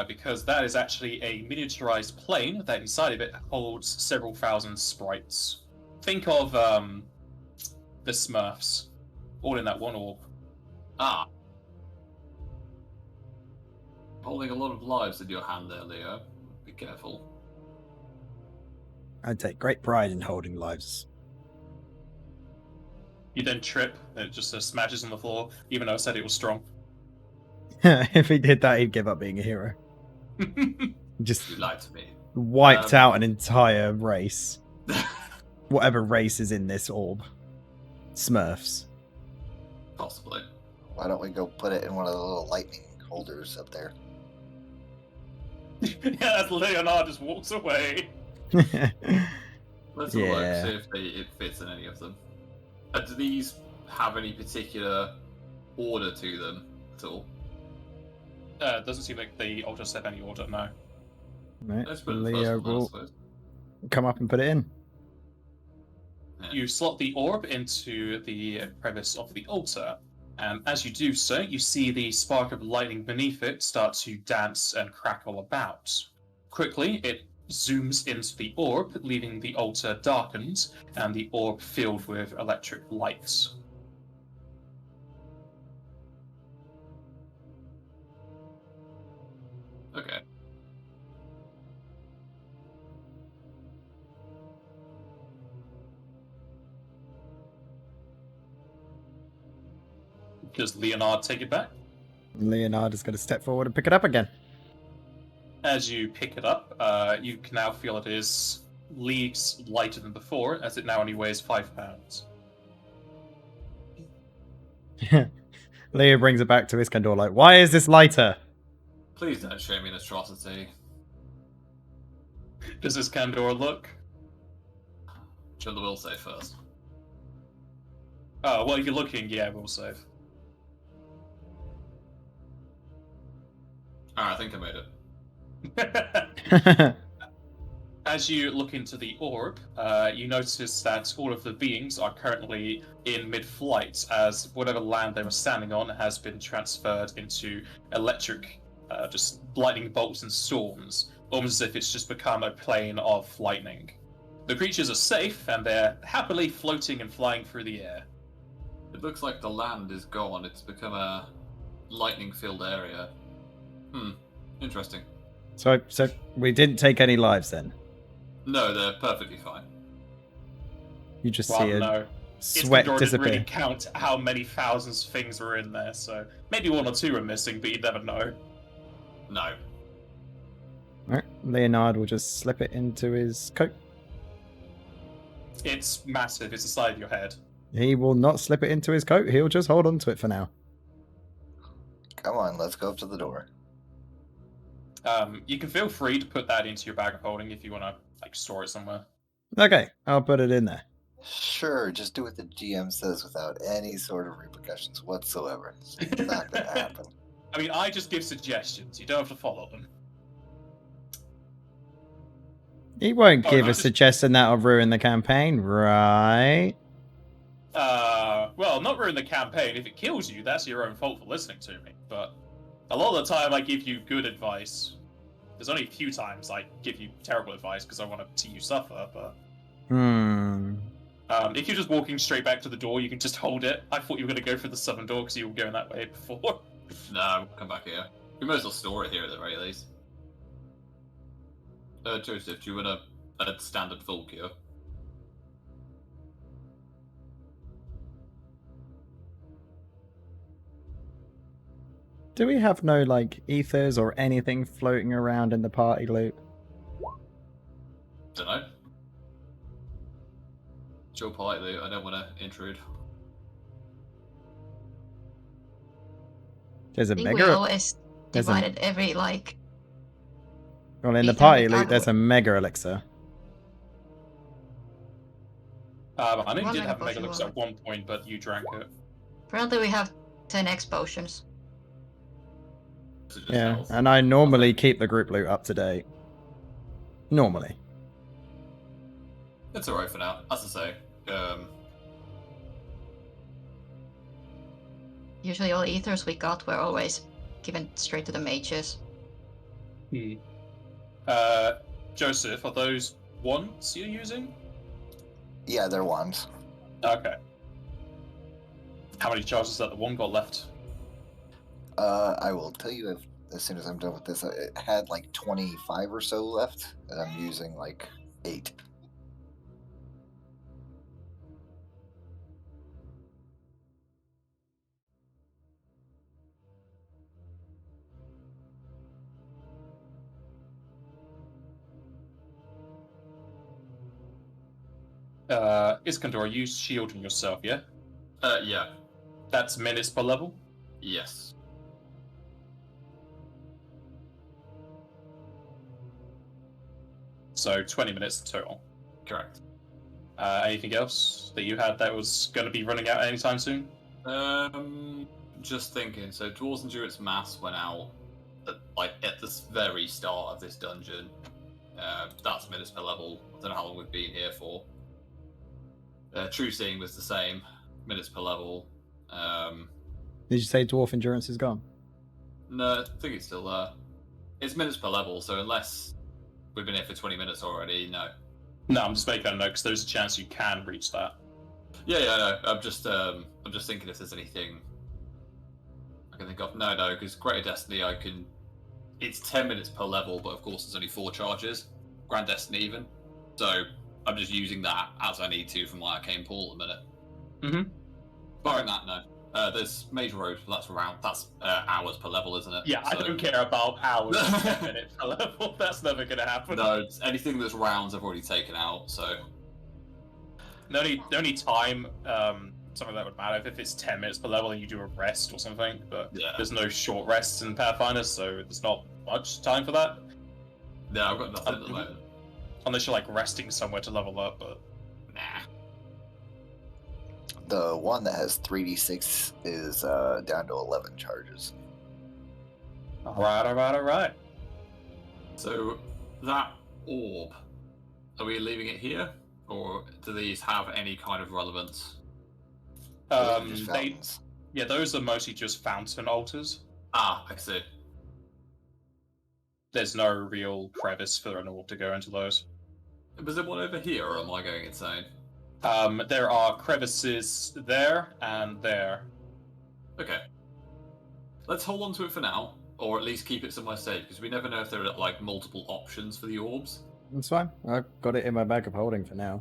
S1: because that is actually a miniaturized plane that inside of it holds several thousand sprites. Think of the Smurfs, all in that one orb.
S3: Ah. Holding a lot of lives in your hand there, Leo. Be careful.
S4: I take great pride in holding lives.
S1: You then trip, and it just smashes on the floor, even though I said it was strong.
S4: If he did that, he'd give up being a hero. Just
S3: You lied to me.
S4: wiped out an entire race. Whatever race is in this orb. Smurfs.
S3: Possibly.
S5: Why don't we go put it in one of the little lightning holders up there?
S1: Yeah, as Leonard just walks away.
S3: Let's have a look,
S4: Yeah.
S3: see if it fits in any of them. Do these have any particular order to them at all?
S1: Doesn't seem like the altar set any order, no.
S4: Right.
S3: Let's put the
S4: Leo
S3: first one, I
S4: will
S3: suppose.
S4: come up and put it in.
S3: Yeah.
S1: You slot the orb into the crevice of the altar, and as you do so, you see the spark of lightning beneath it start to dance and crackle about. Quickly, it zooms into the orb, leaving the altar darkened and the orb filled with electric lights.
S3: Okay.
S1: Does Leonard take it back?
S4: Leonard is going to step forward and pick it up again.
S1: As you pick it up, you can now feel it is leagues lighter than before, as it now only weighs 5 pounds.
S4: Leo brings it back to Iskandar like, why is this lighter?
S3: Please don't show me an atrocity.
S1: Does this Candor look?
S3: Should the will save first?
S1: Oh, well, you're looking, yeah, we'll save.
S3: Alright, I think I made it.
S1: As you look into the orb, you notice that all of the beings are currently in mid-flight, as whatever land they were standing on has been transferred into electric, just lightning bolts and storms, almost as if it's just become a plane of lightning. The creatures are safe, and they're happily floating and flying through the air.
S3: It looks like the land is gone. It's become a lightning-filled area. Interesting.
S4: So we didn't take any lives then?
S3: No, they're perfectly fine.
S4: You just
S1: Well,
S4: see a
S1: no.
S4: sweat
S1: Iskandar didn't really
S4: disappear.
S1: count how many thousands of things were in there, so maybe 1 or 2 are missing, but you never know.
S3: No.
S4: Right. Leonard will just slip it into his coat.
S1: It's massive, it's the side of your head.
S4: He will not slip it into his coat. He'll just hold on to it for now.
S5: Come on, let's go up to the door.
S1: You can feel free to put that into your bag of holding if you want to store it somewhere.
S4: Okay, I'll put it in there.
S5: Sure, just do what the GM says without any sort of repercussions whatsoever. It's not going to happen.
S1: I mean, I just give suggestions. You don't have to follow them.
S4: He won't
S1: Oh,
S4: give
S1: no,
S4: a
S1: just-
S4: suggestion that'll ruin the campaign, right?
S1: Well, not ruin the campaign. If it kills you, that's your own fault for listening to me. But a lot of the time, I give you good advice. There's only a few times I give you terrible advice because I want to see you suffer. But if you're just walking straight back to the door, you can just hold it. I thought you were going to go for the southern door because you were going that way before.
S3: No, we'll come back here. We might as well store it here at the very least. Joseph, do you want a standard full cure?
S4: Do we have no, like, ethers or anything floating around in the party loop?
S3: Don't know. Chill politely, I don't want to intrude.
S4: There's a
S6: I think we
S4: mega...
S6: always
S4: there's a-
S6: divided every, like,
S4: Well, in the
S6: ether
S4: party
S6: with
S4: loop, there's a
S6: hardwood.
S4: mega elixir.
S1: I know you
S6: One
S1: did
S6: mega
S1: have Mega
S6: potion
S1: Looks
S6: water.
S1: at one point, but you drank it.
S6: Apparently we have 10x potions.
S3: Is it just
S4: Yeah,
S3: health?
S4: and I normally keep the group loot up to date. Normally.
S3: It's alright for now. As I say,
S6: Usually all ethers we got were always given straight to the mages.
S1: Joseph, are those wands you're using?
S5: Yeah, they're wands.
S1: Okay. How many charges that the one got left?
S5: I will tell you as soon as I'm done with this. I had like 25 or so left, and I'm using like 8.
S1: Iskandar, are you shielding yourself, yeah?
S3: yeah.
S1: That's minutes per level?
S3: Yes.
S1: So 20 minutes total.
S3: Correct.
S1: Anything else that you had that was going to be running out anytime soon?
S3: Just thinking. So Dwarves Endurance Mass went out like at the very start of this dungeon. That's minutes per level. I don't know how long we've been here for. True Seeing was the same, minutes per level.
S4: Did you say dwarf endurance is gone?
S3: No, I think it's still there. It's minutes per level, so unless we've been here for 20 minutes already, no.
S1: No, I'm just making a note because there's a chance you can reach that.
S3: Yeah, I know. I'm just thinking if there's anything I can think of. No, because Greater Destiny, it's 10 minutes per level, but of course there's only 4 charges. Grand Destiny even. So I'm just using that as I need to for my Arcane Pool at the minute.
S1: Mm-hmm.
S3: Barring that, no. There's Major Road, that's hours per level, isn't it?
S1: Yeah, so... I don't care about hours 10 minutes per level. That's never going to happen.
S3: No, anything that's rounds I've already taken out, so...
S1: The only time something that would matter if it's 10 minutes per level and you do a rest or something, but there's no short rests in Pathfinder, so there's not much time for that.
S3: No, I've got nothing at the moment.
S1: Unless you're like resting somewhere to level up, but...
S3: Nah.
S5: The one that has 3d6 is down to 11 charges.
S1: Alright.
S3: So, that orb, are we leaving it here? Or do these have any kind of relevance?
S5: Those
S1: are mostly just fountain altars.
S3: Ah, I see.
S1: There's no real crevice for an orb to go into those.
S3: Was there one over here, or am I going insane?
S1: There are crevices there and there.
S3: Okay. Let's hold on to it for now, or at least keep it somewhere safe, because we never know if there are like multiple options for the orbs.
S4: That's fine. I've got it in my bag of holding for now.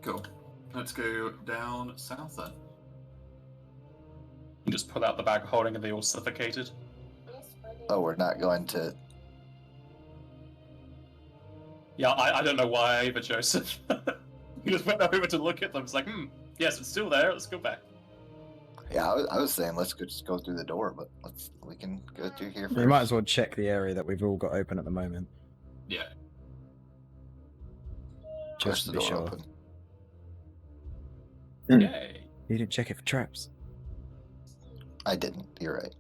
S3: Cool. Let's go down south then.
S1: You just pull out the bag of holding and they all suffocated.
S5: Oh, we're not going to...
S1: Yeah, I don't know why either, Joseph. You just went over to look at them. It's like, yes, it's still there. Let's go back.
S5: Yeah, I was saying just go through the door, but we can go through here first.
S4: We might as well check the area that we've all got open at the moment.
S3: Yeah.
S4: Just to be sure.
S5: Open.
S1: Yay.
S4: You didn't check it for traps.
S5: I didn't. You're right.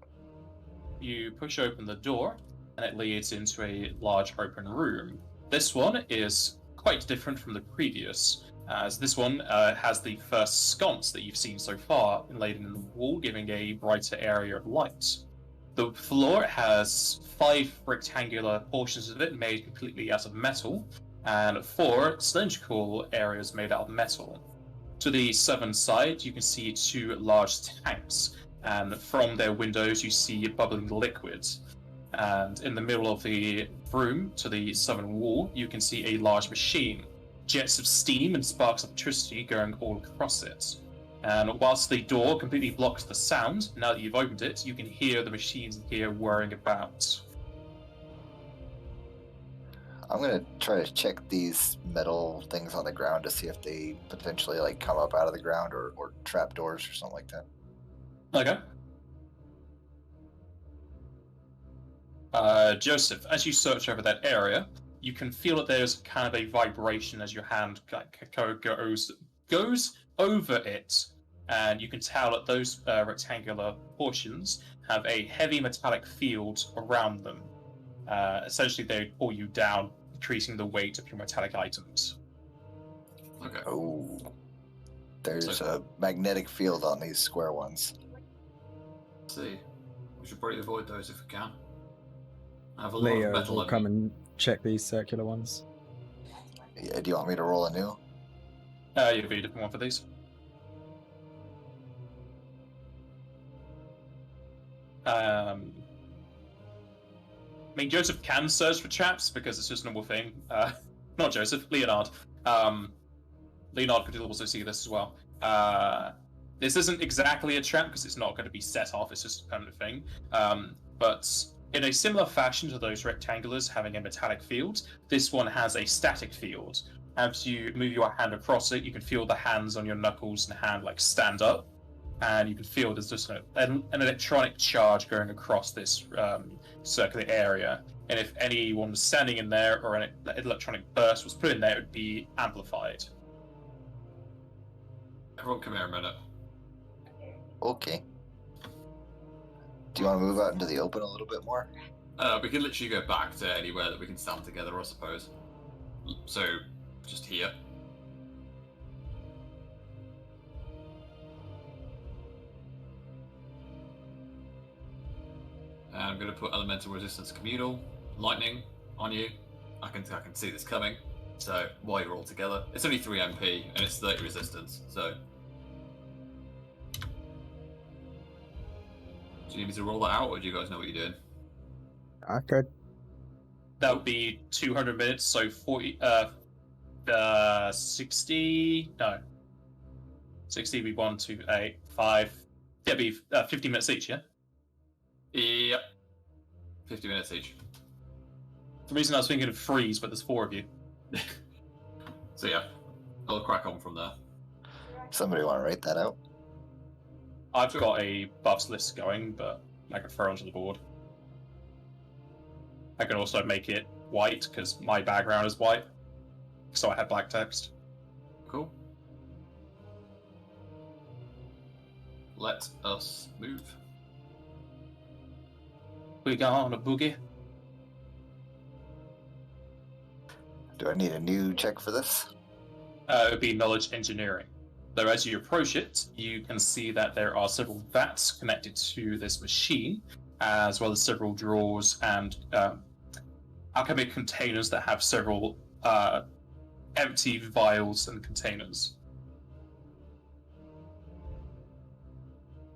S1: You push open the door, and it leads into a large open room. This one is quite different from the previous, as this one has the first sconce that you've seen so far laid in the wall, giving a brighter area of light. The floor has 5 rectangular portions of it made completely out of metal, and 4 cylindrical areas made out of metal. To the southern side, you can see 2 large tanks, and from their windows you see bubbling liquids. And in the middle of the room, to the southern wall, you can see a large machine. Jets of steam and sparks of electricity going all across it. And whilst the door completely blocks the sound, now that you've opened it, you can hear the machines in here whirring about.
S5: I'm gonna try to check these metal things on the ground to see if they potentially like come up out of the ground or trap doors or something like that.
S1: Okay. Joseph, as you search over that area, you can feel that there's kind of a vibration as your hand goes over it, and you can tell that those rectangular portions have a heavy metallic field around them. Essentially, they pull you down, increasing the weight of your metallic items.
S3: Okay.
S5: Oh, there's a magnetic field on these square ones.
S3: Let's see. We should probably avoid those if we can. I have a lot of
S4: Leo
S3: metal
S4: will
S3: in
S4: come
S3: me.
S4: and check these circular ones.
S5: Yeah, do you want me to roll a new?
S1: You'll be a different one for these. I mean, Joseph can search for traps because it's just a normal thing. Not Joseph, Leonard. Leonard could also see this as well. This isn't exactly a trap because it's not going to be set off, it's just a permanent thing. But in a similar fashion to those rectangulars having a metallic field, this one has a static field. As you move your hand across it, you can feel the hands on your knuckles and hand like stand up, and you can feel there's just an electronic charge going across this circular area. And if anyone was standing in there or an electronic burst was put in there, it would be amplified.
S3: Everyone come here a minute.
S5: Okay. Do you want to move out into the open a little bit more?
S3: We can literally go back to anywhere that we can stand together, I suppose. So, just here. And I'm going to put elemental resistance communal lightning on you. I can see this coming. So while you're all together, it's only 3 MP and it's 30 resistance. So, do you need me to roll that out, or do you guys know what you're doing?
S4: I could.
S1: That would be 200 minutes, so 40, 60, no. 60 would be 1, 2, 8, 5. Yeah, it'd be 50 minutes each, yeah?
S3: Yep. 50 minutes each.
S1: For some reason I was thinking of freeze, but there's 4 of you.
S3: So yeah, I'll crack on from there.
S5: Somebody want to write that out?
S1: I've got a buffs list going, but I can throw onto the board. I can also make it white, because my background is white, so I have black text.
S3: Cool. Let us move.
S1: We gonna boogie.
S5: Do I need a new check for this?
S1: It would be knowledge engineering. Though as you approach it, you can see that there are several vats connected to this machine, as well as several drawers and alchemic containers that have several empty vials and containers.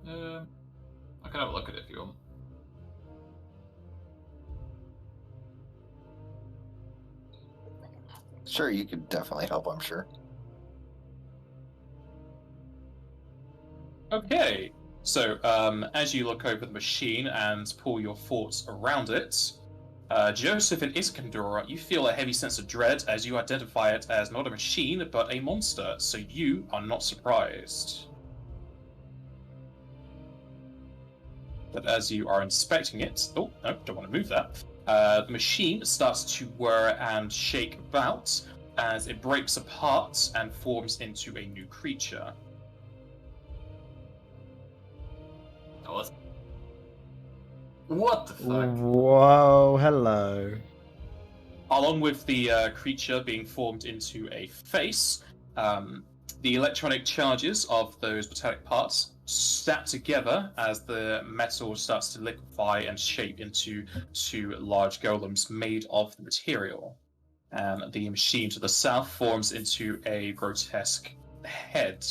S3: I can have a look at it if you want.
S5: Sure, you could definitely help, I'm sure.
S1: Okay, so as you look over the machine and pull your thoughts around it, Joseph and Iskandora, you feel a heavy sense of dread as you identify it as not a machine, but a monster, so you are not surprised. But as you are inspecting it, oh, no, don't want to move that. The machine starts to whir and shake about as it breaks apart and forms into a new creature.
S3: What the fuck?
S4: Whoa, hello.
S1: Along with the creature being formed into a face, the electronic charges of those metallic parts snap together as the metal starts to liquefy and shape into 2 large golems made of the material. And the machine to the south forms into a grotesque head.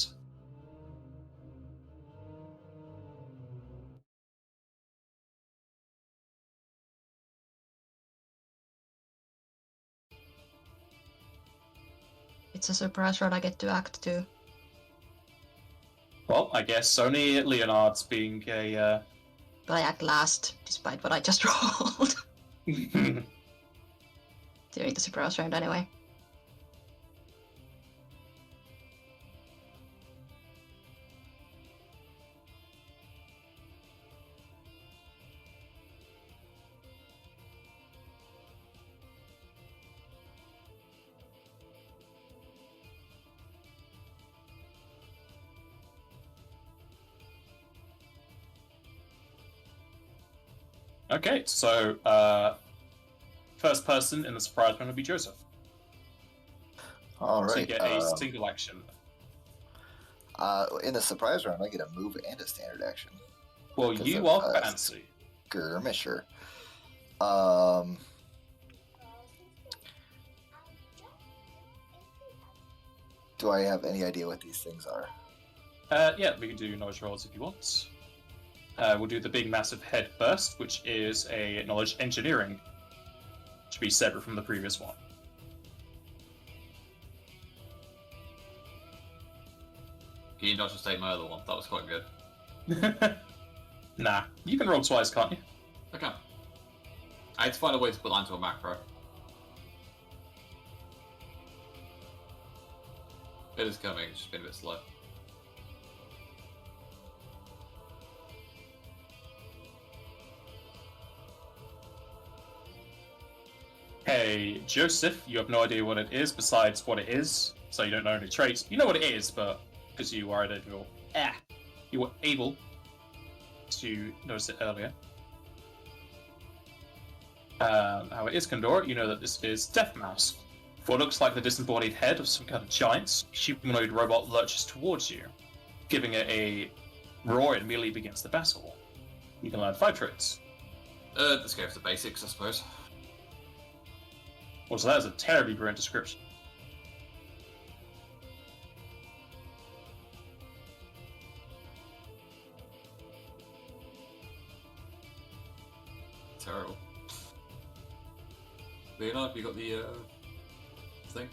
S6: It's a surprise round I get to act too.
S1: Well, I guess only Leonard's being a...
S6: But I act last, despite what I just rolled. During the surprise round anyway.
S1: Okay, so first person in the surprise round will be Joseph.
S5: All right.
S1: So you get a single action.
S5: In the surprise round, I get a move and a standard action.
S1: Well,
S5: Because
S1: you
S5: of,
S1: are fancy.
S5: Skirmisher. Do I have any idea what these things are?
S1: Yeah, we can do knowledge rolls if you want. We'll do the big massive head first, which is a knowledge engineering. Should be separate from the previous one.
S3: Can you not just take my other one? That was quite good.
S1: Nah, you can roll twice, can't you?
S3: Okay. I had to find a way to put that into a macro. It is coming, it's just been a bit slow.
S1: Hey, Joseph, you have no idea what it is besides what it is, so you don't know any traits. You know what it is, but because you were you were able to notice it earlier. However, Iskandar, you know that this is Death Mouse. For what looks like the disembodied head of some kind of giant, humanoid robot lurches towards you, giving it a roar and immediately begins the battle. You can learn 5 traits.
S3: Let's go for the basics, I suppose.
S1: Well, so that is a terribly brilliant description.
S3: Terrible. Leonard, have you got the thing?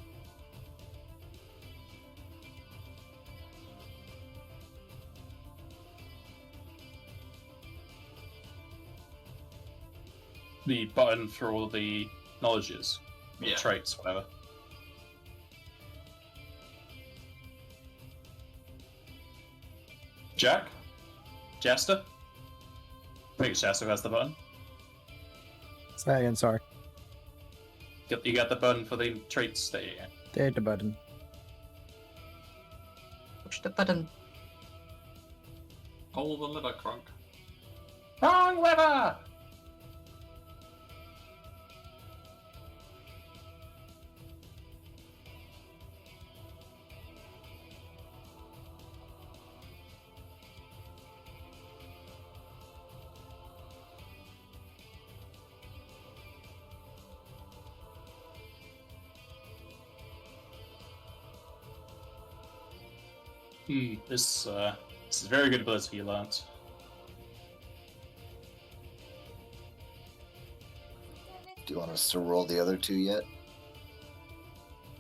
S1: The button for all the knowledges, or
S3: Yeah.
S1: traits, whatever. Jack? Jester? I think it's Jester who has the button.
S4: Say that again, sorry.
S1: You got the button for the traits that you get.
S4: Did the button.
S6: Push the button.
S3: Hold the lever, Crunk.
S1: Wrong lever! This is a very good ability you learnt.
S5: Do you want us to roll the other 2 yet?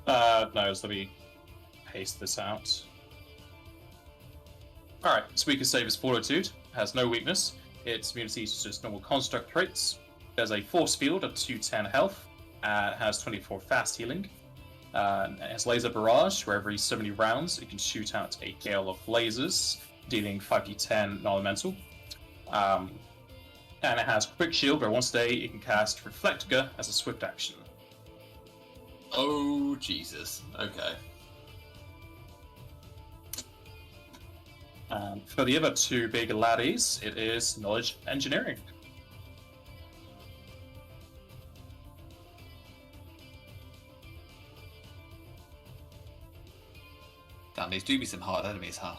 S1: No, so let me paste this out. Alright, so we can save its fortitude, has no weakness, its immunity is just normal construct traits, there's a force field of 210 health, has 24 fast healing, it has laser barrage, where every 70 rounds it can shoot out a gale of lasers, dealing 5d10 non-elemental. And it has quick shield, where once a day it can cast Reflector as a swift action.
S3: Oh, Jesus. Okay.
S1: For the other 2 big laddies, it is knowledge engineering.
S3: Damn, these do be some hard enemies, huh?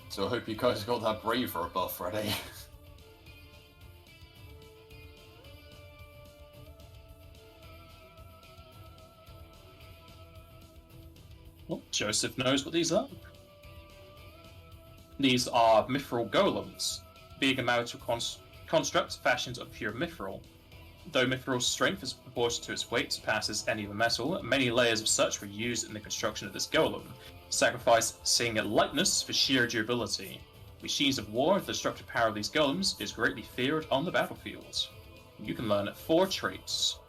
S3: So I hope you guys got that braver buff ready.
S1: Well, Joseph knows what these are. These are mithril golems, being a marital construct fashioned of pure mithril. Though mithril's strength is proportional to its weight surpasses any other metal, many layers of such were used in the construction of this golem, sacrificing lightness for sheer durability. Machines of war, the destructive power of these golems is greatly feared on the battlefield. You can learn 4 traits.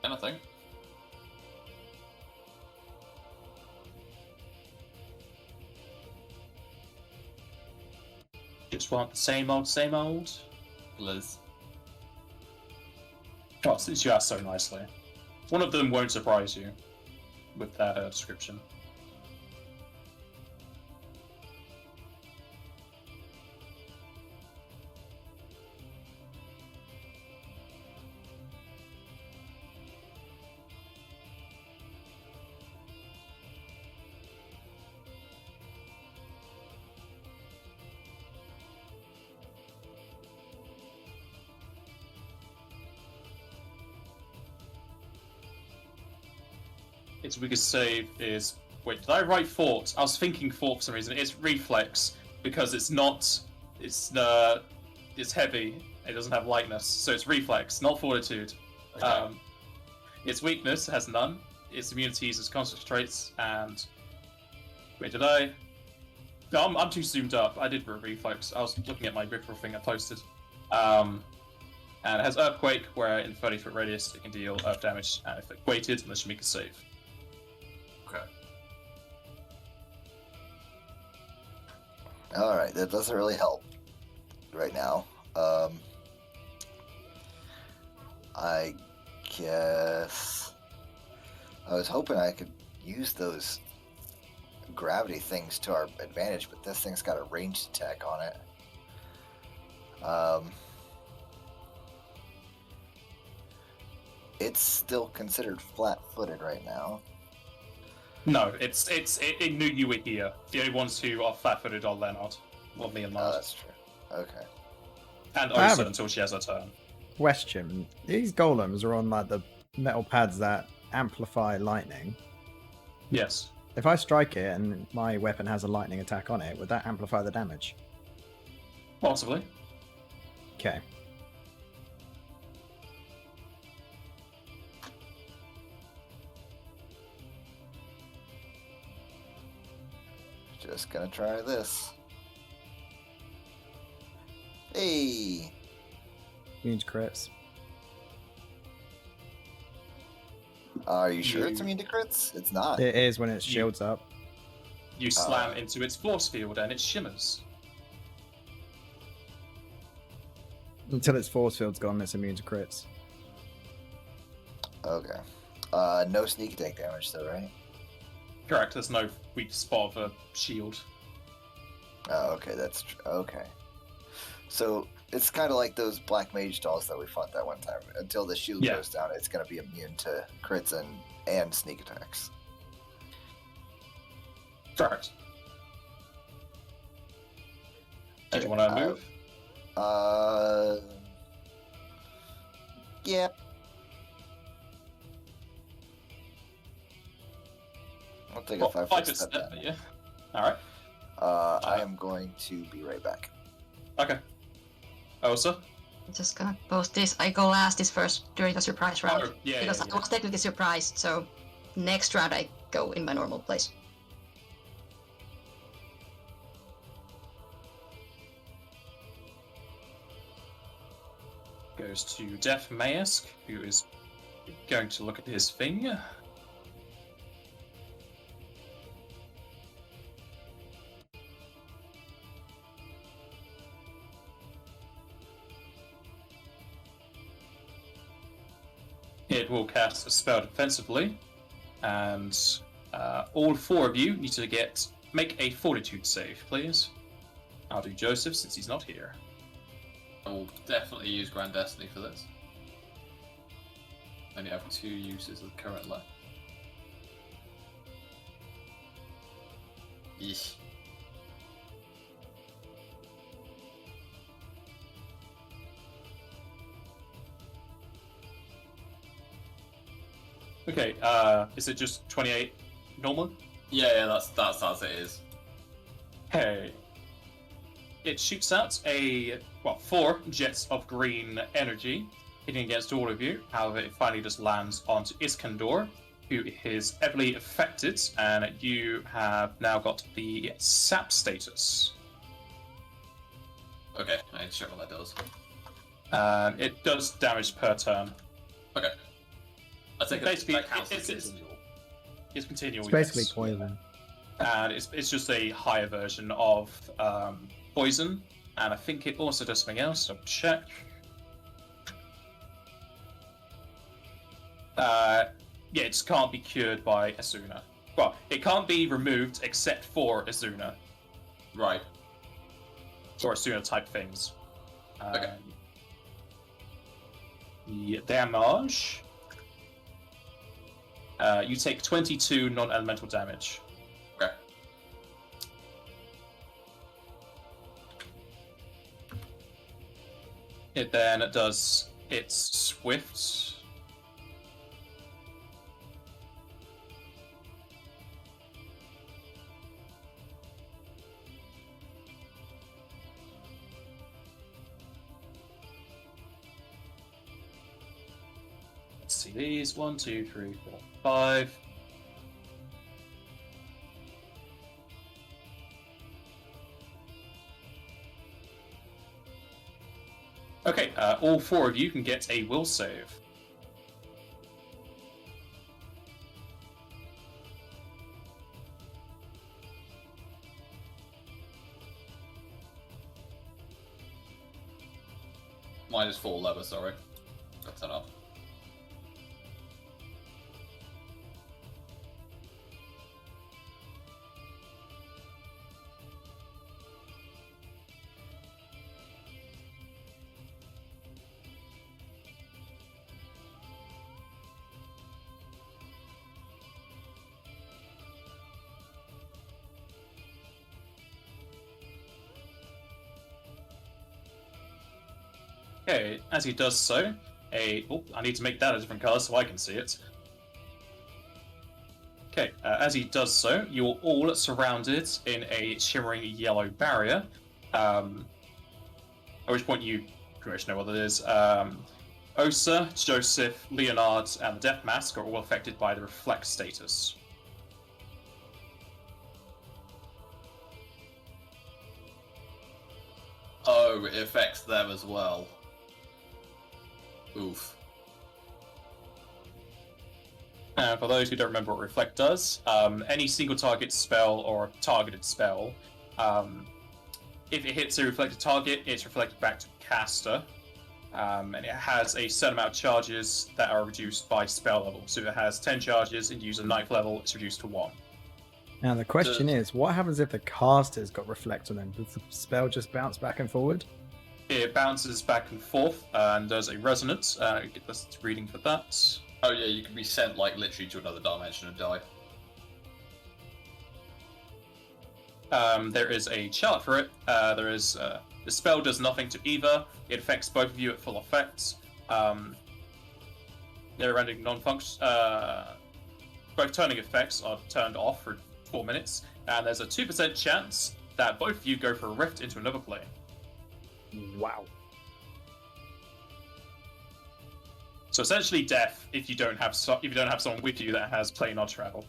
S3: Anything?
S1: Just want the same old, same old.
S3: Liz.
S1: Oh, since you asked so nicely. One of them won't surprise you with that description. Its weakest save is... Wait, did I write fort? I was thinking fort for some reason. It's reflex, because it's not... It's heavy. It doesn't have lightness, so it's reflex, not fortitude.
S3: Okay.
S1: Its weakness has none. Its immunities is construct traits, and... Wait, did I... No, I'm too zoomed up. I did reflex. I was looking at my Ripple thing I posted. And it has Earthquake, where in 30-foot radius it can deal earth damage, and if it weighted, unless you make a save.
S3: Okay.
S5: Alright, that doesn't really help right now. I guess I was hoping I could use those gravity things to our advantage, but this thing's got a ranged attack on it. It's still considered flat-footed right now.
S1: No, it knew you were here. The only ones who are flat-footed are Leonard, or me and
S5: Oh,
S1: Lars,
S5: that's true. Okay.
S1: and
S4: I have
S1: Osa
S4: a-
S1: until she has her turn.
S4: Question: these golems are on like the metal pads that amplify lightning.
S1: Yes.
S4: If I strike it and my weapon has a lightning attack on it, would that amplify the damage?
S1: Possibly.
S4: Okay.
S5: Just gonna try this. Hey!
S4: Huge crits.
S5: Are you sure it's immune to crits? It's not.
S4: It is when its shields up.
S1: You slam into its force field and it shimmers.
S4: Until its force field's gone, it's immune to crits.
S5: Okay. No sneak attack damage though, right?
S1: Correct, there's no weak spot of a shield.
S5: Oh, okay, that's okay. So it's kind of like those black mage dolls that we fought that one time. Until the shield goes down, it's going to be immune to crits and sneak attacks.
S1: Correct. Did you want to move?
S5: Yeah. I'll take a 5-foot step down.
S1: Yeah. Alright.
S5: I am going to be right back.
S1: Okay. Osa?
S6: I'm just gonna post this. I go last this first during the surprise round.
S1: Oh, yeah,
S6: because I was technically surprised, so next round I go in my normal place.
S1: Goes to Def Maersk, who is going to look at his thing. It will cast a spell defensively, and all four of you need to make a fortitude save, please. I'll do Joseph since he's not here.
S3: I will definitely use Grand Destiny for this. Only have 2 uses of current left. Yeesh.
S1: Okay, is it just 28 normal?
S3: Yeah, that's as it is.
S1: Hey. It shoots out 4 jets of green energy, hitting against all of you. However, it finally just lands onto Iskandar, who is heavily affected, and you have now got the sap status.
S3: Okay, I need to check what that does.
S1: It does damage per turn.
S3: Okay. I think
S1: Basically,
S3: that counts as
S1: it's
S3: continual.
S1: It's continual.
S4: It's basically
S1: yes.
S4: poison.
S1: And it's just a higher version of poison, and I think it also does something else. I'll check. Yeah, it just can't be cured by Asuna. Well, it can't be removed except for Asuna.
S3: Right.
S1: Or Asuna type things.
S3: Okay.
S1: The damage. You take 22 non-elemental damage.
S3: Okay.
S1: It then does its swift. Let's see these. 1, 2, 3, 4, 5. Okay, all 4 of you can get a will save.
S3: Minus 4 lever, sorry. Got that off.
S1: Okay, as he does so, I need to make that a different color so I can see it. Okay, as he does so, you're all surrounded in a shimmering yellow barrier. At which point you pretty much know what it is. Osa, Joseph, Leonard, and the Death Mask are all affected by the Reflect status.
S3: Oh, it affects them as well. Oof.
S1: And for those who don't remember what Reflect does, any single target spell or targeted spell, if it hits a reflected target, it's reflected back to the caster. And it has a certain amount of charges that are reduced by spell level. So if it has 10 charges and you use a 9th level, it's reduced to 1.
S4: Now the question is, what happens if the caster's got reflect on them? Does the spell just bounce back and forward?
S1: It bounces back and forth and does a resonance. Get this reading for that.
S3: Oh yeah, you can be sent like literally to another dimension and die.
S1: There is a chart for it. The spell does nothing to either. It affects both of you at full effect. They're rendering non-function. Both turning effects are turned off for 4 minutes, and there's a 2% chance that both of you go for a rift into another plane.
S4: Wow.
S1: So essentially, death if you don't have someone with you that has planar travel.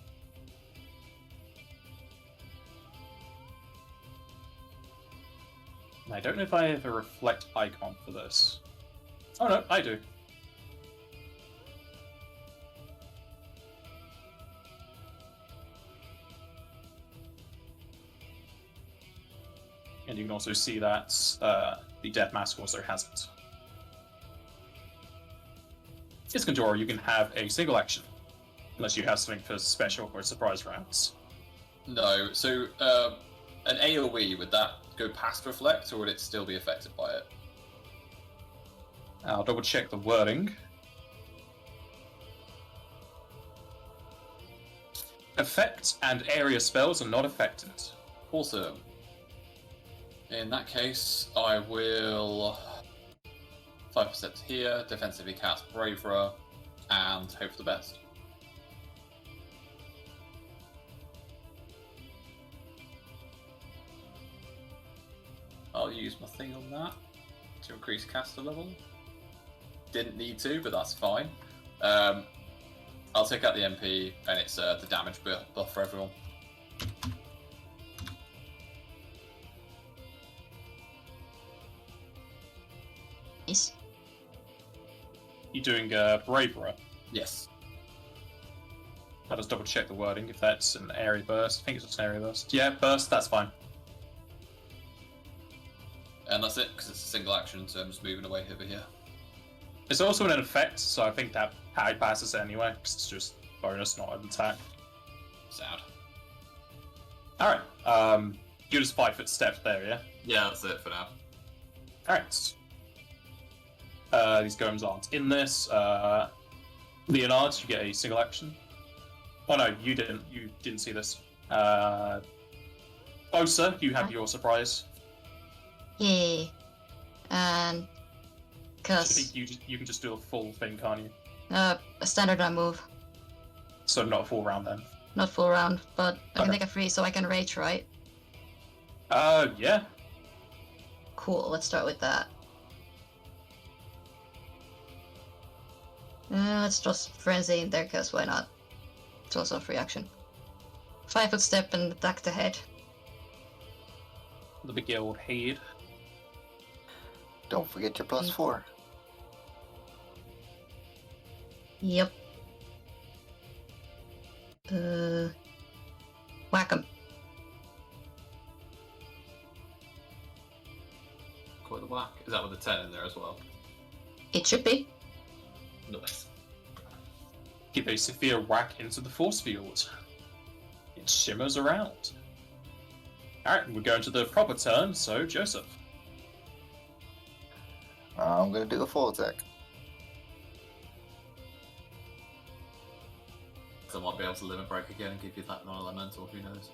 S1: I don't know if I have a reflect icon for this. Oh no, I do. And you can also see that the Death Mask also has it. It's Condora, you can have a single action, unless you have something for special or surprise rounds.
S3: No, so an AoE, would that go past Reflect, or would it still be affected by it?
S1: I'll double check the wording. Effect and area spells are not affected.
S3: Awesome. In that case, I will 5% here, defensively cast Bravura, and hope for the best. I'll use my thing on that to increase caster level. Didn't need to, but that's fine. I'll take out the MP, and it's the damage buff for everyone.
S6: Nice.
S1: You're doing Bravura.
S3: Yes.
S1: I'll just double check the wording if that's an area burst. I think it's just an area burst. Yeah, burst, that's fine.
S3: And that's it, because it's a single action, so I'm just moving away over here.
S1: It's also an effect, so I think that passes anyway, because it's just bonus, not an attack.
S3: Sad.
S1: Alright, you just 5-foot step there, yeah?
S3: Yeah, that's it for now.
S1: Alright. These golems aren't in this. Leonard, you get a single action. Oh no, you didn't. You didn't see this. Osa, you have your surprise.
S6: Yay. And
S1: I
S6: cause
S1: think you can just do a full thing, can't you?
S6: a standard round move.
S1: So not a full round then.
S6: Not full round, but I can
S1: Okay.
S6: take a free so I can rage, right?
S1: Yeah.
S6: Cool, let's start with that. Let's just frenzy in there, cause why not? It's also a free action. 5-foot step and attack the head.
S1: The big old head.
S5: Don't forget your +4.
S6: Yep. Whack 'em.
S3: Quite the whack. Is that with a 10 in there as well?
S6: It should be.
S3: Nice.
S1: Give a severe whack into the force field. It shimmers around. Alright, we're going to the proper turn, so Joseph.
S5: I'm gonna do a full attack.
S3: So I might be able to limit break again and give you that non-elemental, who knows?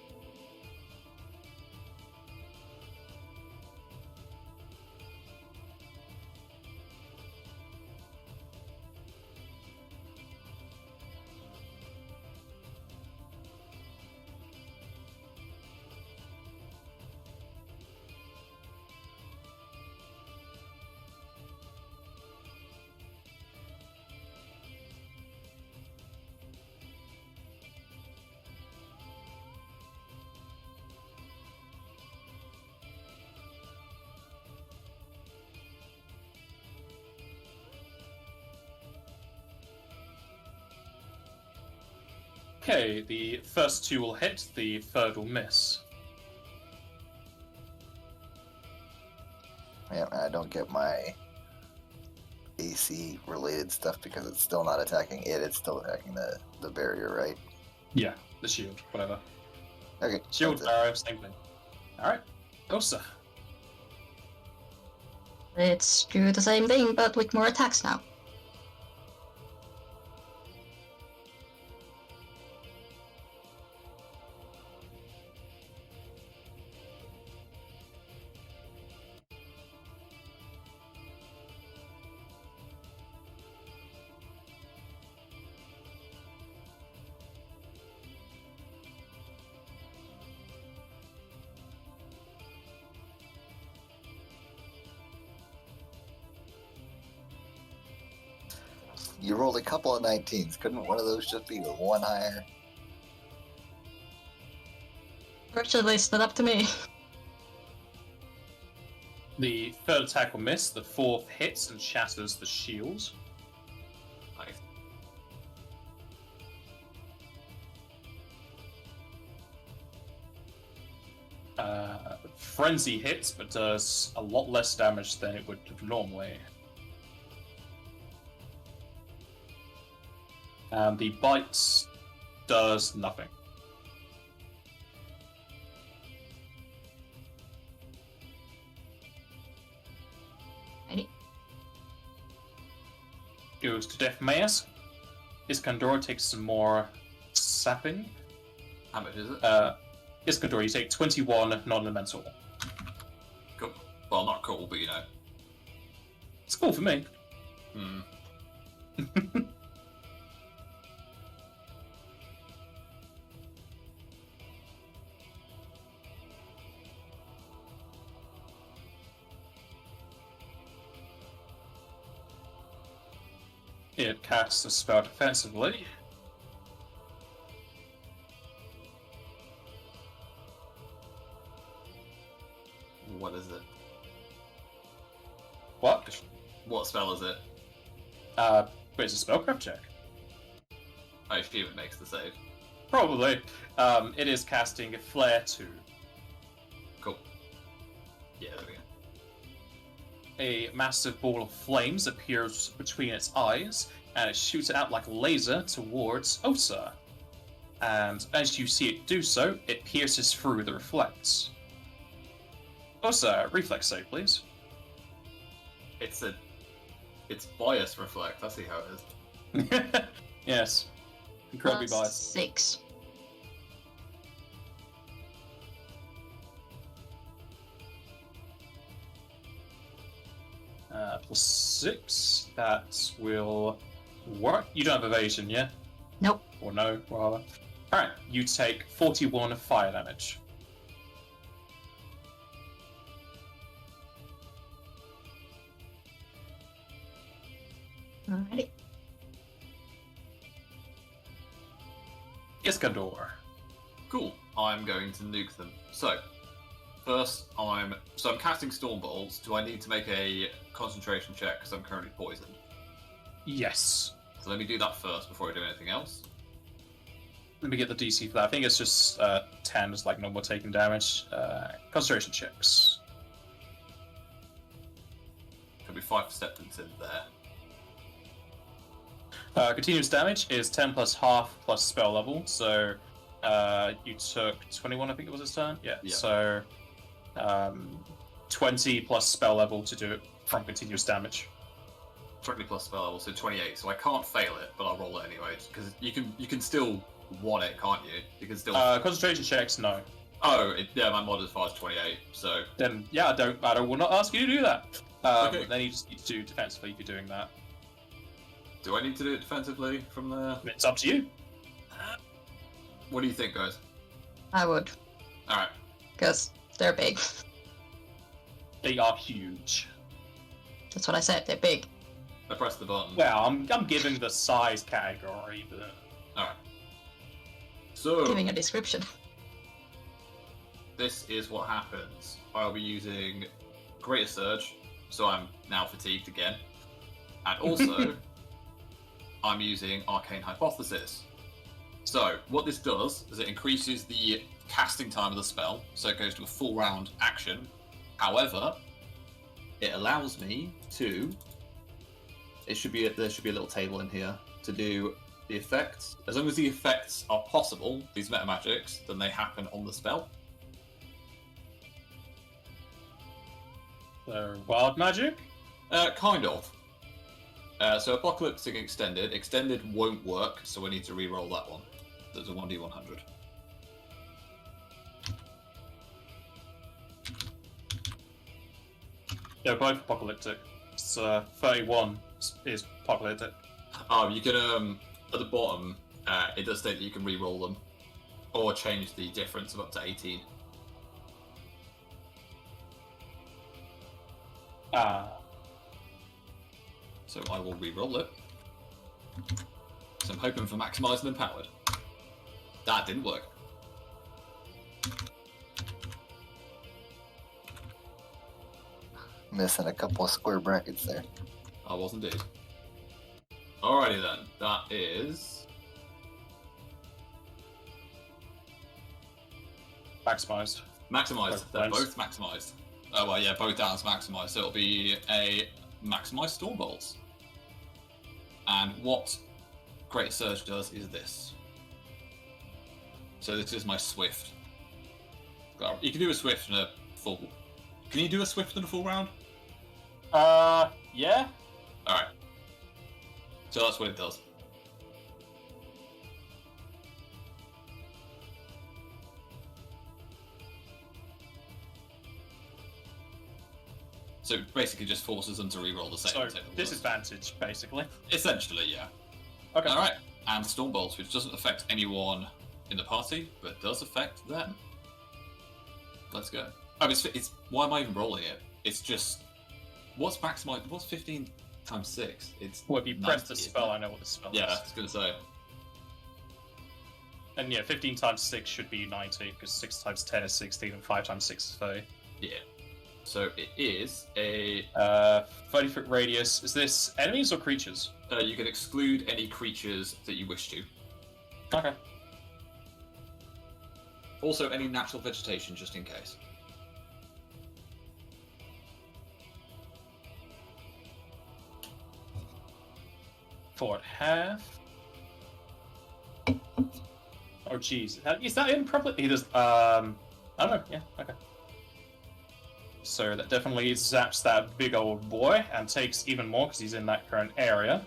S1: Okay, the first two will hit, the third will miss.
S5: Yeah, I don't get my AC related stuff because it's still not attacking it, it's still attacking the barrier, right?
S1: Yeah, the shield, whatever.
S5: Okay.
S1: Shield,
S5: that's it.
S1: barrier, same thing. Alright, Osa.
S6: Let's do the same thing, but with more attacks now.
S5: You rolled a couple of 19s. Couldn't one of those just be with one higher?
S6: Fortunately, it's not up to me.
S1: The third attack will miss, the fourth hits and shatters the shield.
S3: Nice.
S1: Frenzy hits, but does a lot less damage than it would normally. And the bite does nothing.
S6: Ready?
S1: Goes to Death Mask. Iskandor takes some more sapping.
S3: How much is it?
S1: Iskandor, you take 21 non-elemental.
S3: Cool. Well, not cool, but you know.
S1: It's cool for me.
S3: Hmm.
S1: It casts a spell defensively.
S3: What is it?
S1: What?
S3: What spell is it?
S1: Wait, it's a spellcraft check.
S3: I assume it makes the save.
S1: Probably. It is casting a Flare 2.
S3: Cool. Yeah, there we go.
S1: A massive ball of flames appears between its eyes, and it shoots it out like a laser towards Osa. And as you see it do so, it pierces through the reflex. Osa, reflex save, please.
S3: It's bias reflect. I see how it is.
S1: Yes. Incredibly
S6: Plus
S1: biased.
S6: 6.
S1: Plus 6. That will work. You don't have evasion, yeah?
S6: Nope.
S1: Or no, rather. Alright, you take 41 fire damage.
S6: Alrighty.
S1: Iskandor.
S3: Cool. I'm going to nuke them. So, first, I'm casting Storm Bolts. Do I need to make a concentration check because I'm currently poisoned?
S1: Yes.
S3: So let me do that first before I do anything else.
S1: Let me get the DC for that. I think it's just 10, just like normal taking damage. Concentration checks.
S3: Could be 5 acceptance in there.
S1: Continuous damage is 10 plus half plus spell level, so you took 21, I think it was this turn? Yeah.
S3: Yeah.
S1: So 20 plus spell level to do it from continuous damage.
S3: 20 plus spell level, so 28. So I can't fail it, but I'll roll it anyway, because you can still want it, can't you? You can still.
S1: Concentration checks, no.
S3: Yeah, my modifier is 28. So
S1: Then yeah, I will not ask you to do that.
S3: Okay.
S1: Then you just need to do defensively if you're doing that.
S3: do I need to do it defensively from there?
S1: It's up to you.
S3: What do you think, guys?
S6: I would,
S3: All right.
S6: because they're big.
S1: They are huge.
S6: That's what I said, they're big.
S3: I press the button.
S1: Well, I'm giving the size category, but
S3: All right. So
S6: Giving a description.
S3: this is what happens. I'll be using Greater Surge, so I'm now fatigued again. And also, I'm using Arcane Hypothesis. So, what this does is it increases the casting time of the spell, so it goes to a full round action. However, it allows me to. There should be a little table in here to do the effects. As long as the effects are possible, these meta magics, then they happen on the spell.
S1: Wild magic?
S3: Kind of. So Apocalyptic Extended. Extended won't work, so we need to re-roll that one. There's a 1d100.
S1: Yeah, both apocalyptic. So 31 is apocalyptic.
S3: Oh, you can, at the bottom, it does state that you can re-roll them, or change the difference of up to 18. So I will re-roll it. So I'm hoping for maximised and empowered. That didn't work.
S5: Missing a couple of square brackets there.
S3: I was indeed. Alrighty then, that is...
S1: Maximized.
S3: Maximised. They're
S1: Both
S3: both maximised. Oh well, yeah, both down is maximised. So it'll be a maximised storm bolts. And what Great Surge does is this. So this is my Swift. You can do a Swift in a full... Can you do a Swift in a full round?
S1: Yeah.
S3: Alright. So that's what it does. So it basically just forces them to re-roll the same.
S1: So
S3: and take the worst.
S1: disadvantage, basically.
S3: Essentially, yeah.
S1: Okay.
S3: Alright. And Storm Bolts, which doesn't affect anyone in the party, but does affect them. Let's go. Oh, it's why am I even rolling it? It's just... What's maximized? What's 15 times 6? It's
S1: Well, if you press
S3: 90,
S1: the
S3: isn't
S1: spell,
S3: it?
S1: I know what the spell
S3: Yeah, I
S1: is.
S3: was going to say.
S1: And yeah, 15 times 6 should be 90, because 6 times 10 is 16, and 5 times 6 is 30.
S3: Yeah. So it is a...
S1: 30-foot radius. Is this enemies or creatures?
S3: you can exclude any creatures that you wish to.
S1: Okay.
S3: Also, any natural vegetation, just in case.
S1: Forward half. Oh, jeez. Is that improper? He does, I don't know. Yeah, okay. So that definitely zaps that big old boy and takes even more because he's in that current area.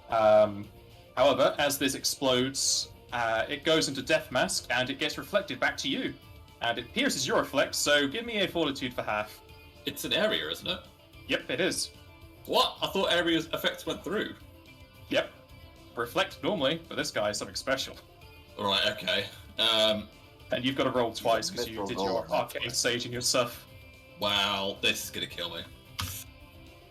S1: However, as this explodes, it goes into Death Mask and it gets reflected back to you. And it pierces your reflect, so give me a fortitude for half.
S3: It's an area, isn't it?
S1: Yep, it is.
S3: What? I thought area's effects went through.
S1: Yep. Reflect normally, but this guy is something special.
S3: Alright, okay.
S1: And you've got to roll twice because you
S5: Mithril
S1: did
S5: gold,
S1: your
S5: not
S1: arcane
S5: twice.
S1: sage and your stuff.
S3: Wow, this is going to kill me.
S1: Because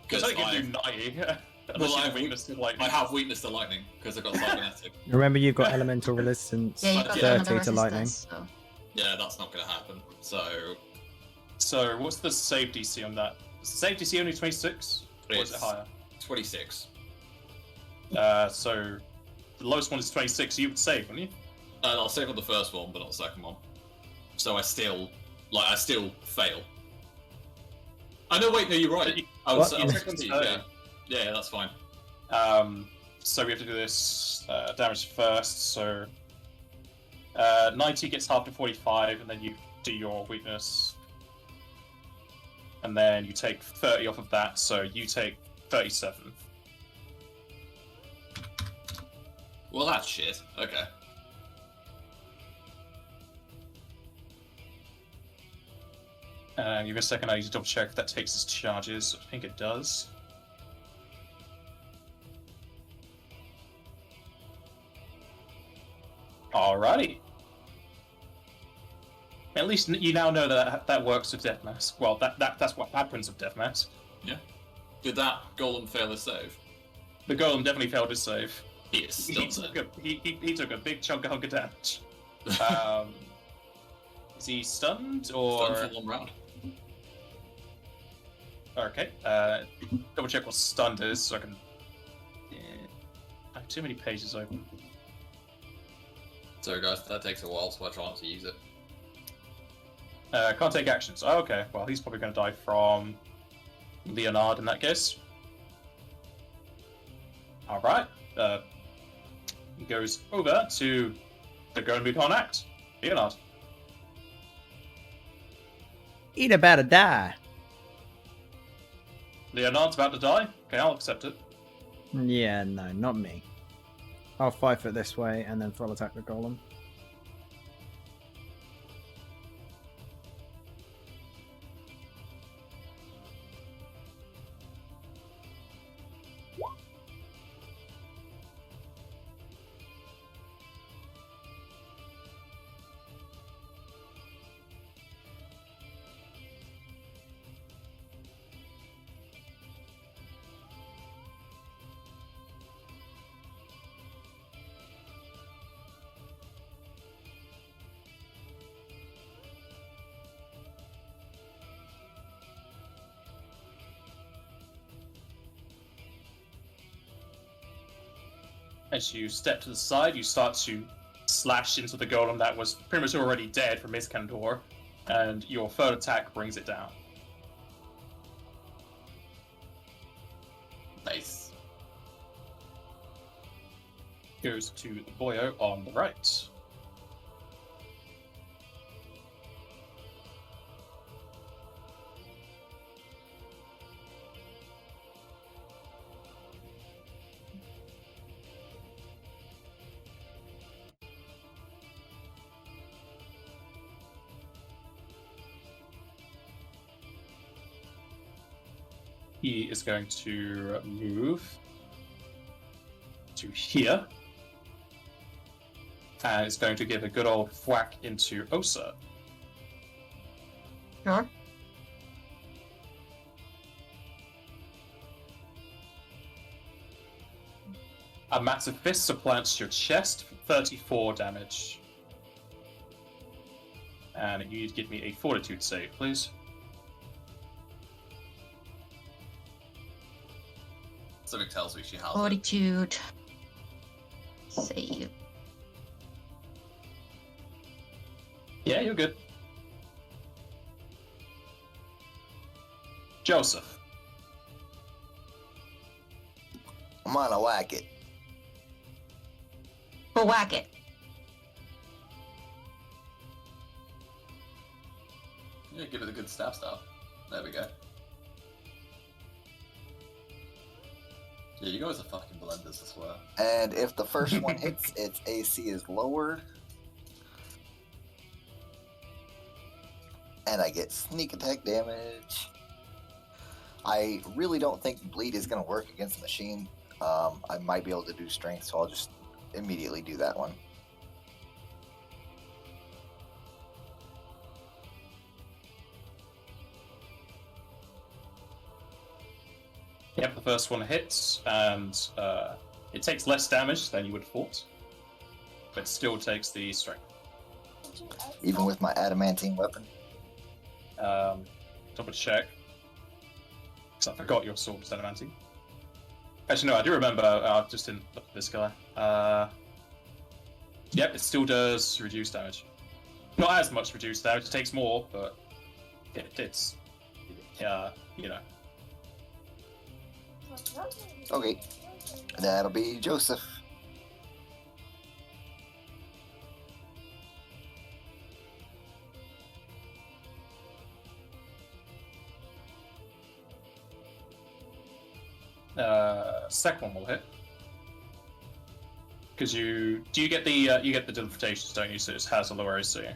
S3: Because
S1: I can do 90.
S3: Well,
S1: Unless you
S3: I
S1: have weakness to lightning.
S3: I have weakness to lightning, because I've got cybernetic.
S4: Remember, you've got elemental resistance
S6: Yeah, you got
S3: Yeah.
S4: 30 to lightning.
S6: So.
S3: Yeah, that's not going to happen. So,
S1: So, what's the save DC on that? Is the save DC only 26? Or is it
S3: It's-
S1: higher?
S3: 26.
S1: So, the lowest one is 26, so you would save, wouldn't you?
S3: I'll save on the first one, but not the second one. So I still fail. Oh, no, wait, no, you're right. I was,
S4: What?
S3: I was
S1: You took
S3: 16,
S1: them
S3: yeah. Yeah, that's fine.
S1: So we have to do this damage first, so 90 gets half to 45, and then you do your weakness. And then you take 30 off of that, so you take 37.
S3: Well, that's shit. Okay.
S1: Give me a second, I need to double check if that takes its charges. I think it does. Alrighty. At least you now know that works with Death Mask. Well, that's what happens with Death Mask.
S3: Did that golem fail his save?
S1: The golem definitely failed his save.
S3: He is
S1: He
S3: still
S1: took,
S3: dead.
S1: he took a big chunk of damage. Is he stunned or?
S3: Stunned for 1 round.
S1: Okay. Double check what stunned is so I can. Yeah. I have too many pages open.
S3: Sorry guys, that takes a while, so I try not to use it.
S1: Can't take actions. Oh, okay. Well, he's probably going to die from Leonard in that case. All right. He goes over to the Go and Mukon Act. Leonard.
S4: Eat about to die.
S1: Leonard's about to die. Okay, I'll accept it.
S4: Yeah, no, not me. I'll 5 foot this way and then full attack the golem.
S1: As you step to the side, you start to slash into the golem that was pretty much already dead from Iskandar, and your third attack brings it down.
S3: Nice.
S1: Goes to the boyo on the right. He is going to move to here. And is going to give a good old whack into Osa.
S6: Sure.
S1: A massive fist supplants your chest for 34 damage. And you need to give me a fortitude save, please.
S3: Something tells me she has it.
S6: Fortitude. Save.
S1: Yeah, you're good. Joseph.
S5: I'm gonna whack it.
S6: We'll whack it.
S3: Yeah, give it a good stab style. There we go. Yeah, you guys are fucking blenders, I swear.
S5: And if the first one hits, its AC is lowered. And I get sneak attack damage. I really don't think bleed is going to work against the machine. I might be able to do strength, so I'll just immediately do that one.
S1: Yep, the first one hits, and it takes less damage than you would have thought, but still takes the strength.
S5: Even with my adamantine weapon.
S1: Double check. Because I forgot your sword was adamantine. Actually, no, I do remember. I just didn't look at this guy. Yep, it still does reduce damage. Not as much reduced damage. It takes more, but it's you know.
S5: Okay. That'll be Joseph.
S1: Second one will hit. Because you get the dilaphidations, don't you? So it has a lower AC.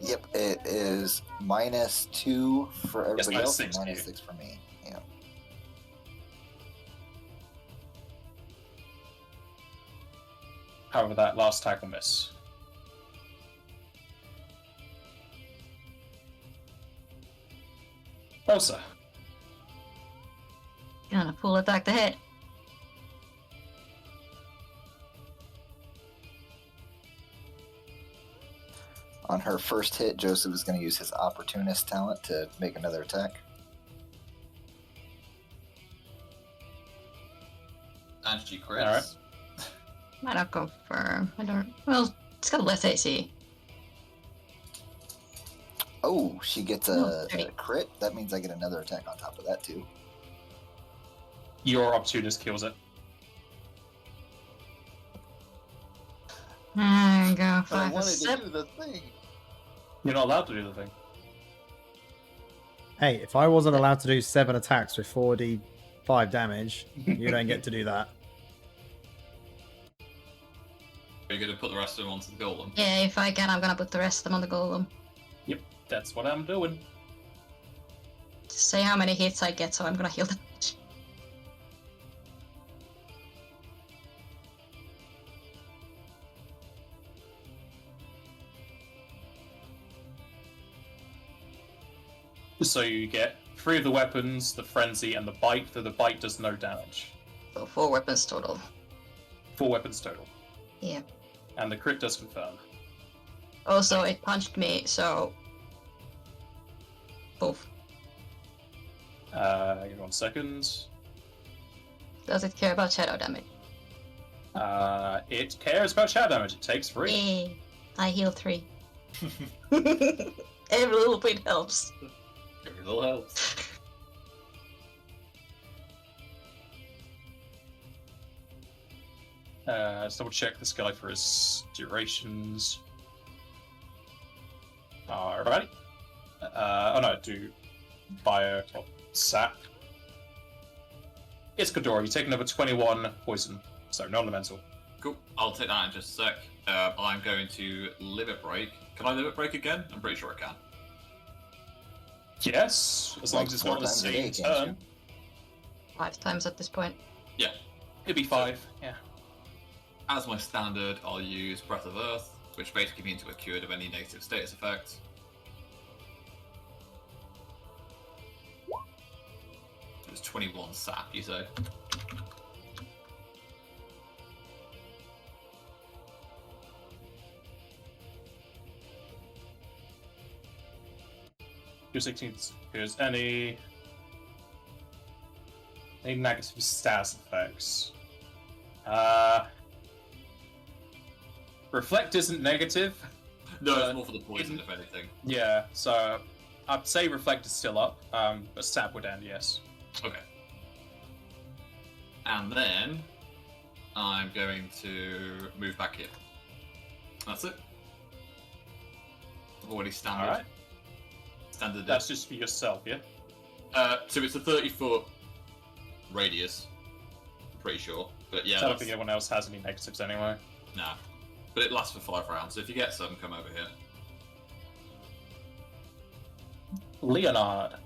S5: Yep, it is -2 for everybody else and
S1: -6
S5: -6 for me. Yeah.
S1: However, that last attack will miss. Elsa.
S6: Gonna full attack the hit.
S5: On her first hit, Joseph is going to use his opportunist talent to make another attack.
S3: And she crits.
S1: Alright.
S6: Might not confirm. I don't. We'll It's got less AC.
S5: Oh, she gets
S6: Oh,
S5: a
S6: 30.
S5: crit. That means I get another attack on top of that too.
S1: Your opportunist kills it.
S6: There you go.
S5: But I
S6: 5 for
S5: wanted to
S6: 7.
S5: do the thing.
S1: You're not allowed to do the thing.
S4: Hey, if I wasn't allowed to do 7 attacks with 4d5 damage, you don't get to do that.
S3: Are you going to put the rest of them onto the golem?
S6: Yeah, if I can, I'm gonna put the rest of them on the golem.
S1: Yep, that's what I'm doing.
S6: Just say how many hits I get, so I'm gonna heal them.
S1: So you get 3 of the weapons, the frenzy, and the bite, though the bite does no damage.
S6: So 4 weapons total.
S1: 4 weapons total.
S6: Yeah.
S1: And the crit does confirm.
S6: Also, it punched me, so... Both.
S1: Give me 1 second.
S6: Does it care about shadow damage?
S1: It cares about shadow damage. It takes 3.
S6: Yay. I heal 3. Every little bit helps.
S3: Every little helps.
S1: Let's double check this guy for his durations. Everybody? Oh no, do bio sap. It's Ghidorah. You take another 21 poison, so non-elemental.
S3: Cool. I'll take that in just a sec. I'm going to limit break. Can I limit break again? I'm pretty sure I can.
S1: Yes, as long
S5: Like
S1: as it's
S5: 4
S1: not the
S5: times a day,
S1: same
S5: can't
S1: turn.
S6: 5 times at this point.
S3: Yeah.
S1: It'd be 5. Yeah.
S3: As my standard, I'll use Breath of Earth, which basically means we're cured of any negative status effects. It was 21 sap, you say?
S1: Your 16th. Here's any negative status effects. Reflect isn't negative.
S3: No, it's more for the poison, if anything.
S1: Yeah, so I'd say Reflect is still up, but Stab would end, yes.
S3: Okay. And then I'm going to move back here. That's it. I've already standard.
S1: Alright.
S3: Standard.
S1: That's just for yourself, yeah?
S3: So it's a 30-foot radius. I'm pretty sure. But yeah,
S1: I don't
S3: that's...
S1: think anyone else has any negatives anyway.
S3: Nah. But it lasts for 5 rounds, so if you get some, come over here.
S1: Leonard.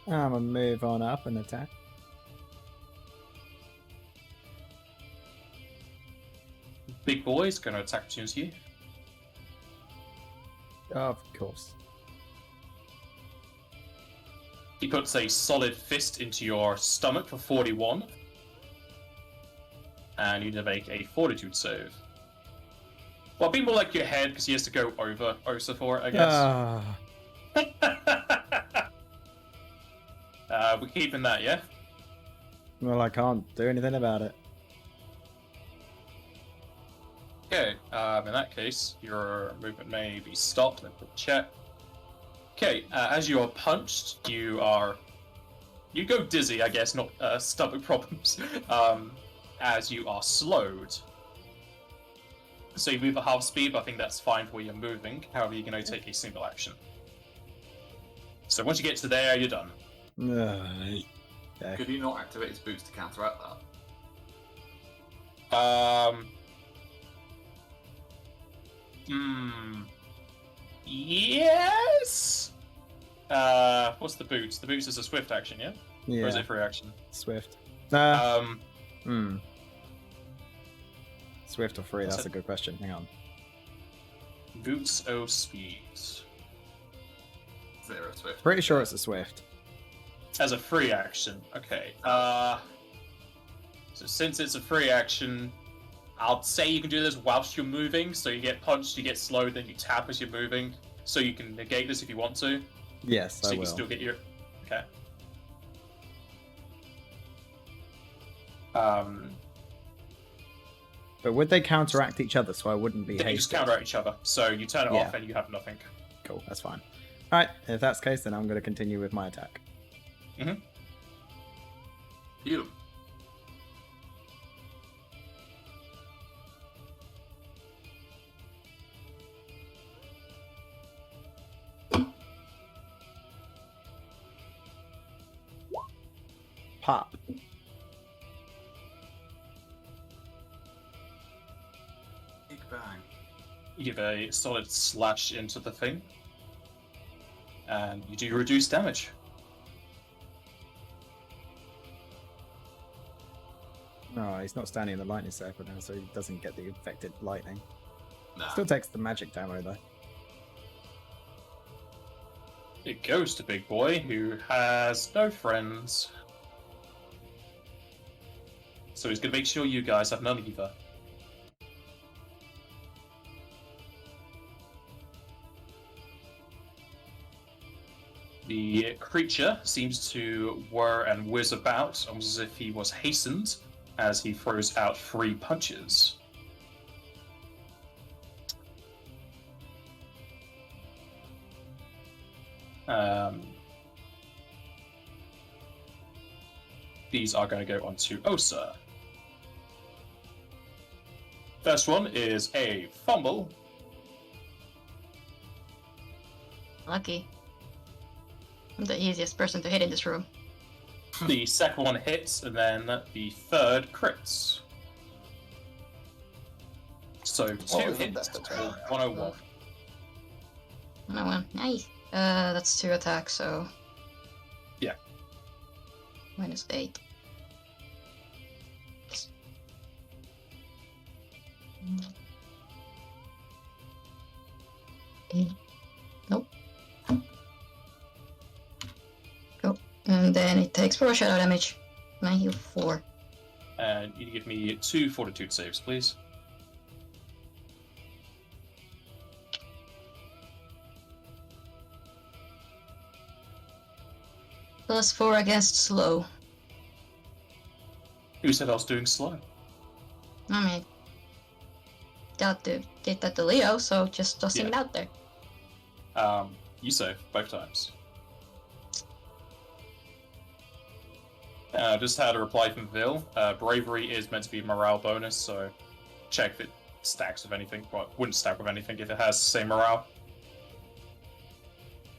S4: I'm gonna move on up and attack.
S1: Big boy's gonna attack tunes you.
S4: Of course.
S1: He puts a solid fist into your stomach for 41. And you need to make a fortitude save. Well, people like your head because he has to go over Osa for it, I guess. We're keeping that, yeah?
S4: Well, I can't do anything about it.
S1: Okay, in that case, your movement may be stopped. Let me check. Okay, as you are punched, you go dizzy, I guess, not stomach problems, as you are slowed. So you move at half speed, but I think that's fine for where you're moving. However, you're going to take a single action. So once you get to there, you're done.
S4: Okay.
S3: Could he not activate his boots to counteract that?
S1: Yes. What's the boots? The boots is a swift action, yeah?
S4: Yeah.
S1: Or is it free action?
S4: Swift. Swift or free? That's a good question. Hang on.
S1: Boots of speed.
S3: 0 Swift.
S4: Pretty sure it's a Swift.
S1: As a free action, okay. So since it's a free action, I'll say you can do this whilst you're moving. So you get punched, you get slowed, then you tap as you're moving. So you can negate this if you want to.
S4: Yes,
S1: So
S4: I
S1: you
S4: will.
S1: can still get your... Okay.
S4: But would they counteract each other so I wouldn't be
S1: They just
S4: hasted?
S1: counteract each other. So you turn it
S4: Yeah.
S1: off and you have nothing.
S4: Cool, that's fine. Alright, if that's the case, then I'm going to continue with my attack.
S3: You.
S4: Pop.
S3: Big bang.
S1: You give a solid slash into the thing. And you do reduce damage.
S4: No, he's not standing in the lightning circle now, so he doesn't get the affected lightning.
S3: Nah.
S4: Still takes the magic demo, though.
S1: It goes to Big Boy, who has no friends. So he's going to make sure you guys have none either. The creature seems to whir and whiz about, almost as if he was hastened, as he throws out 3 punches. These are going to go onto Osa. First one is a fumble.
S6: Lucky. I'm the easiest person to hit in this room.
S1: The second one hits, and then the third crits. So 2
S5: isn't
S1: hits
S5: that
S1: for
S5: bad?
S1: 101.
S6: No one. Nice. That's 2 attacks, so.
S1: Yeah.
S6: -8. Nope. Go. And then it takes 4 shadow damage. And I heal 4.
S1: And you give me 2 fortitude saves, please.
S6: +4 against slow.
S1: Who said I was doing slow?
S6: I mean, got to get that to Leo, so just tossing it
S1: Yeah.
S6: out there.
S1: You save both times. Just had a reply from Vil. Bravery is meant to be a morale bonus, so check if it stacks with anything. Well, it wouldn't stack with anything if it has the same morale.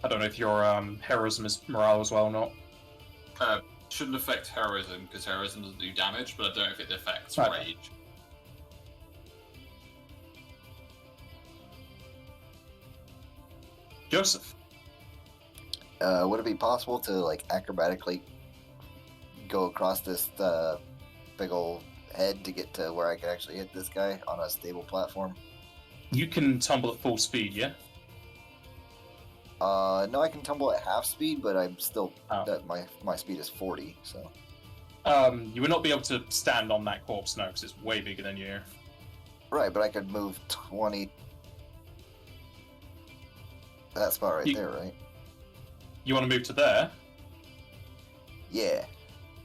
S1: I don't know if your heroism is morale as well or not.
S3: Shouldn't affect heroism because heroism doesn't do damage, but I don't know if it affects
S1: Okay.
S3: rage.
S1: Joseph.
S5: Would it be possible to like acrobatically go across this big old head to get to where I could actually hit this guy on a stable platform?
S1: You can tumble at full speed, yeah?
S5: No, I can tumble at half speed, but I'm still
S1: Oh.
S5: my speed is 40. So
S1: You would not be able to stand on that corpse, no, because it's way bigger than you.
S5: right, but I could move 20. That spot right
S1: You-
S5: there, right?
S1: You want to move to there?
S5: Yeah.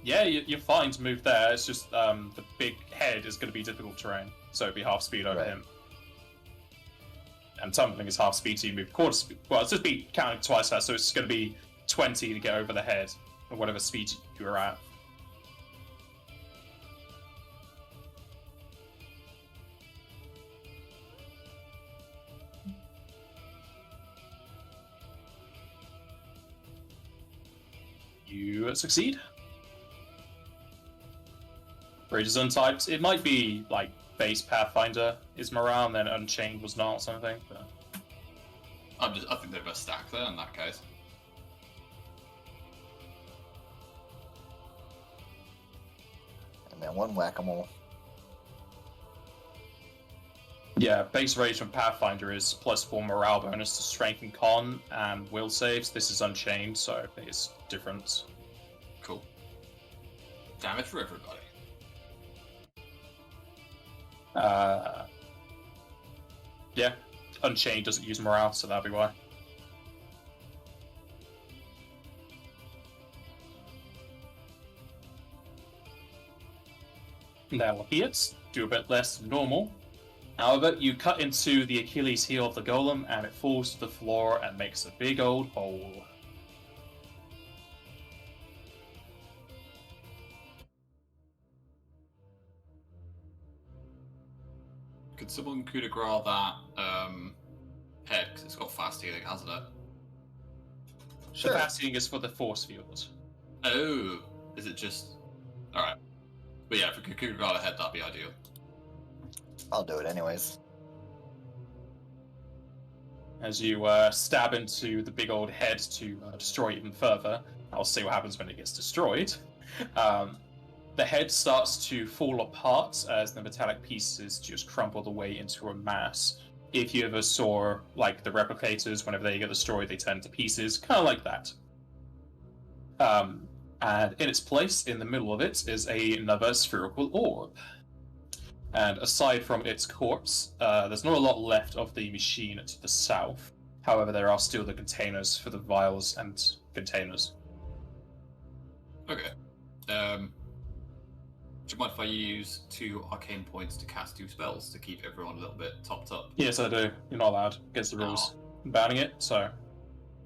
S1: Yeah, you're fine to move there. It's just the big head is going to be difficult terrain, so it'd be half speed over
S5: Right.
S1: him. And tumbling is half speed, so you move quarter speed. Well, it's just be counting twice that, so it's going to be 20 to get over the head, or whatever speed you're at. You succeed. Rage is untyped. It might be like base Pathfinder is morale, and then Unchained was not or something. But...
S3: I think they're best stacked there in that case.
S5: And then one whack-a-mole.
S1: Yeah, base rage from Pathfinder is +4 morale bonus to strength and con and will saves. This is Unchained, so it's different.
S3: Cool. Damage for everybody.
S1: Yeah, Unchained doesn't use morale, so that'll be why. Now hits do a bit less than normal. However, you cut into the Achilles heel of the golem and it falls to the floor and makes a big old hole.
S3: Could someone coup de grace that head? Because it's got fast healing, hasn't it?
S1: The fast healing is for the force field.
S3: Oh, is it just... Alright. But yeah, if we could coup de grace the head, that'd be ideal.
S5: I'll do it anyways.
S1: As you stab into the big old head to destroy it even further, I'll see what happens when it gets destroyed. The head starts to fall apart as the metallic pieces just crumble the way into a mass. If you ever saw, like, the replicators, whenever they get destroyed, they turn to pieces, kind of like that. And in its place, in the middle of it, is another spherical orb. And aside from its corpse, there's not a lot left of the machine to the south. However, there are still the containers for the vials and containers.
S3: Okay. Do you mind if I use 2 arcane points to cast 2 spells to keep everyone a little bit topped up?
S1: Yes, I do. You're not allowed. Against the rules. I'm banning it, so...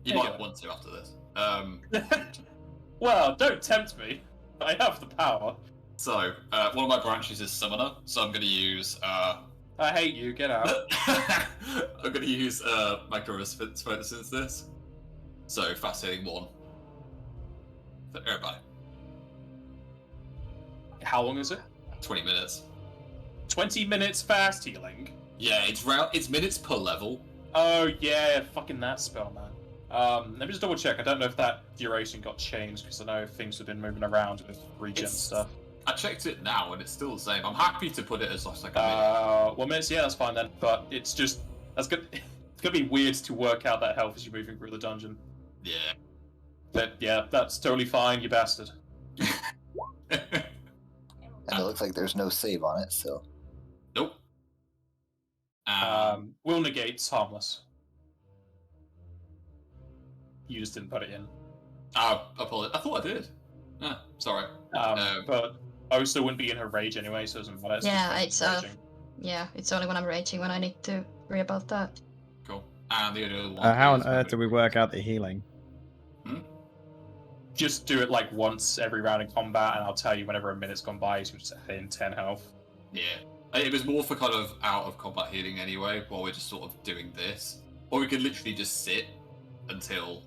S3: You might want to after this.
S1: Well, don't tempt me. I have the power.
S3: So, one of my branches is Summoner, so I'm going to use...
S1: I hate you, get out.
S3: I'm going to use Magdora's Photosynthesis this. So, fast hitting 1. For everybody.
S1: How long is it?
S3: 20 minutes.
S1: 20 minutes fast healing?
S3: Yeah, it's minutes per level.
S1: Oh, yeah, fucking that spell, man. Let me just double check. I don't know if that duration got changed, because I know things have been moving around with regen stuff.
S3: I checked it now, and it's still the same. I'm happy to put it as like a minute.
S1: 1 minute, yeah, that's fine then. But it's just... It's gonna be weird to work out that health as you're moving through the dungeon.
S3: Yeah.
S1: But, yeah, that's totally fine, you bastard.
S5: And it looks like there's no save on it, so...
S3: Nope.
S1: Will negate's harmless. You just didn't put it in.
S3: I thought I did. Sorry.
S1: But Osa wouldn't be in her rage anyway, so it doesn't matter.
S6: It's only when I'm raging when I need to worry about that.
S3: Cool. And the other one.
S4: How on earth do we work out the healing?
S1: Just do it like once every round in combat, and I'll tell you whenever a minute's gone by, so you just add in 10 health.
S3: Yeah. It was more for kind of out of combat healing anyway, while we're just sort of doing this. Or we could literally just sit until...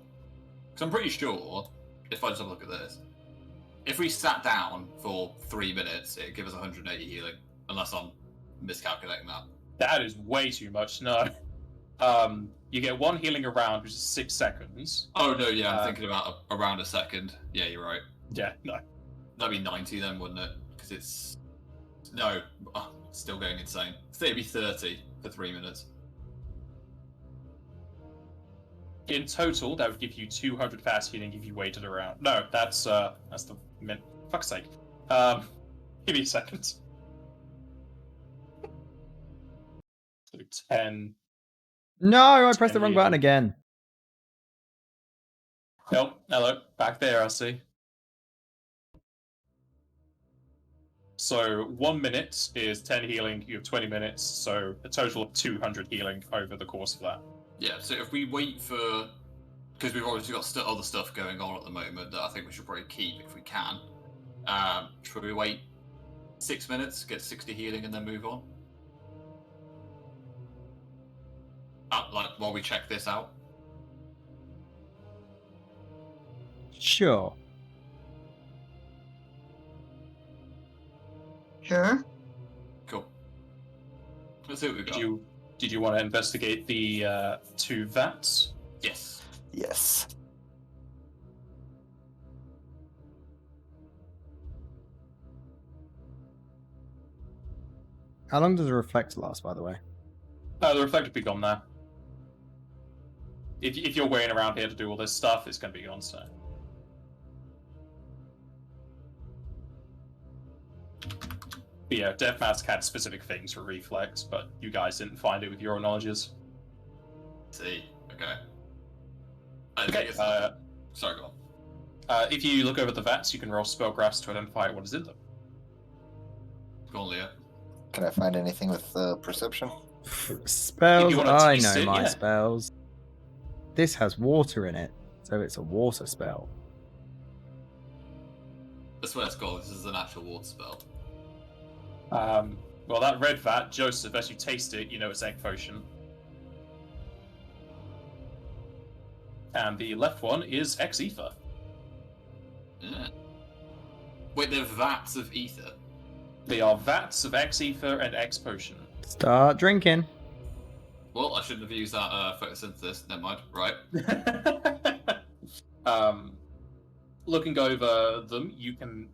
S3: Because I'm pretty sure, if I just have a look at this, if we sat down for 3 minutes, it'd give us 180 healing, unless I'm miscalculating that.
S1: That is way too much, no. You get 1 healing a round, which is 6 seconds.
S3: Oh, no, yeah, I'm thinking about around a second. Yeah, you're right.
S1: Yeah, no.
S3: That'd be 90 then, wouldn't it? Because it's... No, still going insane. It'd be 30 for 3 minutes.
S1: In total, that would give you 200 fast healing if you waited around. No, that's the fuck's sake. Give me a second. So 10.
S4: No, I pressed the wrong button again.
S1: Oh, hello. Back there, I see. So 1 minute is 10 healing, you have 20 minutes, so a total of 200 healing over the course of that.
S3: Yeah, so if we wait for... Because we've obviously got other stuff going on at the moment that I think we should probably keep if we can. Should we wait 6 minutes, get 60 healing, and then move on? While we check this out?
S4: Sure.
S6: Sure.
S3: Cool. Let's see what we've got.
S1: Did you want to investigate the 2 vats?
S3: Yes.
S5: Yes.
S4: How long does the reflect last, by the way?
S1: The reflect will be gone now. If you're waiting around here to do all this stuff, it's going to be gone, so... But yeah, Death Mask had specific things for reflex, but you guys didn't find it with your knowledges.
S3: See, okay.
S1: Okay,
S3: sorry, go on.
S1: If you look over the vats, you can roll spellcrafts to identify what is in them.
S3: Go on, Leah.
S5: Can I find anything with perception?
S4: Spells.
S1: wanna
S4: I
S1: taste
S4: know
S1: it,
S4: my
S1: yeah.
S4: spells. This has water in it, so it's a water spell.
S3: I swear to God, this is an actual water spell.
S1: Well, that red vat, Joseph, as you taste it, you know it's egg potion. And the left one is X-Ether.
S3: Yeah. Wait, they're vats of ether.
S1: They are vats of X-Ether and X-Potion.
S4: Start drinking.
S3: Well, I shouldn't have used that photosynthesis. Never mind. Right.
S1: Looking over them, you can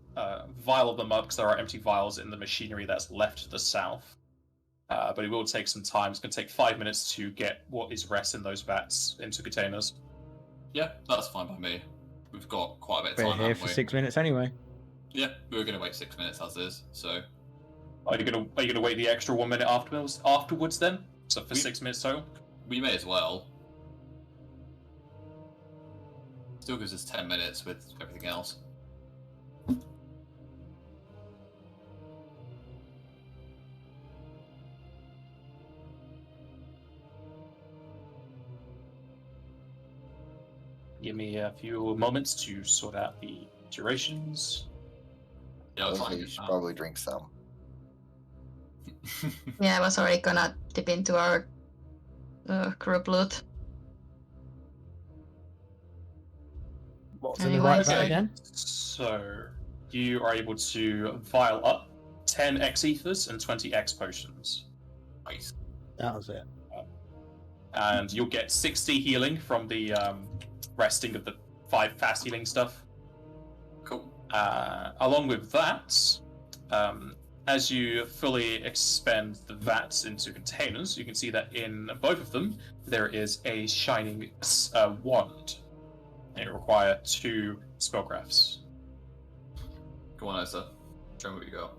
S1: vial them up because there are empty vials in the machinery that's left to the south. But it will take some time. It's going to take 5 minutes to get what is rest in those vats into containers.
S3: Yeah, that's fine by me. We've got quite a bit of
S4: We're
S3: time,
S4: here
S3: haven't
S4: for
S3: we?
S4: 6 minutes anyway.
S3: Yeah, we were going to wait 6 minutes as is, so...
S1: Are you gonna wait the extra 1 minute afterwards then? So for 6 minutes total?
S3: We may as well. Still gives us 10 minutes with everything else.
S1: Give me a few moments to sort out the durations.
S3: Yeah, I'll try
S5: Okay,
S3: and
S5: you
S3: get
S5: should
S3: that.
S5: probably drink some.
S6: Yeah, I was already gonna dip into our group loot.
S4: What's in the
S6: Anyway,
S4: right
S6: so-
S4: vat again?
S1: So you are able to vial up 10 X-Ethers and 20 X-Potions.
S3: Nice.
S4: That was it.
S1: And you'll get 60 healing from the resting of the 5 fast healing stuff.
S3: Cool.
S1: Along with that, as you fully expend the vats into containers, you can see that in both of them there is a shining wand. And it requires 2 spellcrafts.
S3: Go on, Osa. Show me what you got.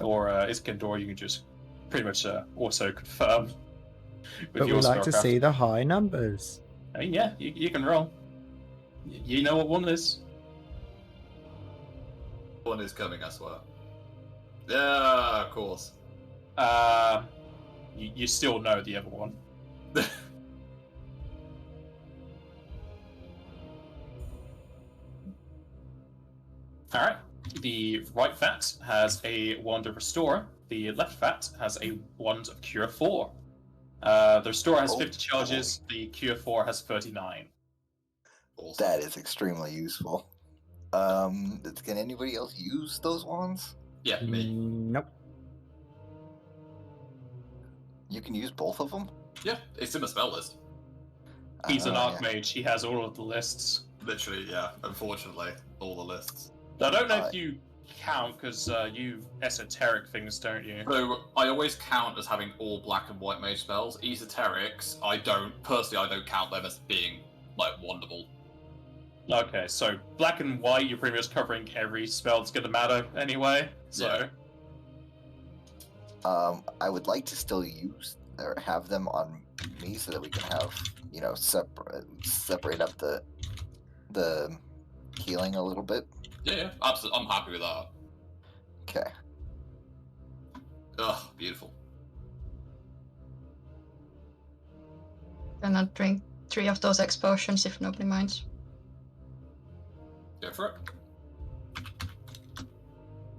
S1: Or Iskandor, you can just pretty much also confirm. With
S4: But we
S1: your
S4: like to
S1: spellcraft.
S4: see the high numbers.
S1: I mean, yeah, you can roll. You know what one is.
S3: One is coming, I swear. Yeah, of course.
S1: You still know the other one. Alright. The right vat has a wand of Restore. The left vat has a wand of Cure 4. The Restore has 50 charges. The Cure 4 has 39.
S3: Awesome.
S5: That is extremely useful. Can anybody else use those wands?
S3: Yeah, me.
S4: Nope.
S5: You can use both of them?
S3: Yeah, it's in the spell list.
S1: He's an
S5: Yeah.
S1: Archmage. He has all of the lists.
S3: Literally, yeah. Unfortunately, all the lists.
S1: I don't know if you count, because you esoteric things, don't you?
S3: So I always count as having all black and white mage spells. Esoterics, I don't count them as being like wandable.
S1: Okay, so black and white, you're pretty much covering every spell that's going to matter anyway. So,
S5: I would like to still use or have them on me so that we can have, separate up the healing a little bit.
S3: Yeah, absolutely. I'm happy with that.
S5: Okay.
S3: Ugh, beautiful.
S6: And I'll drink 3 of those X potions if nobody minds.
S3: Go for it.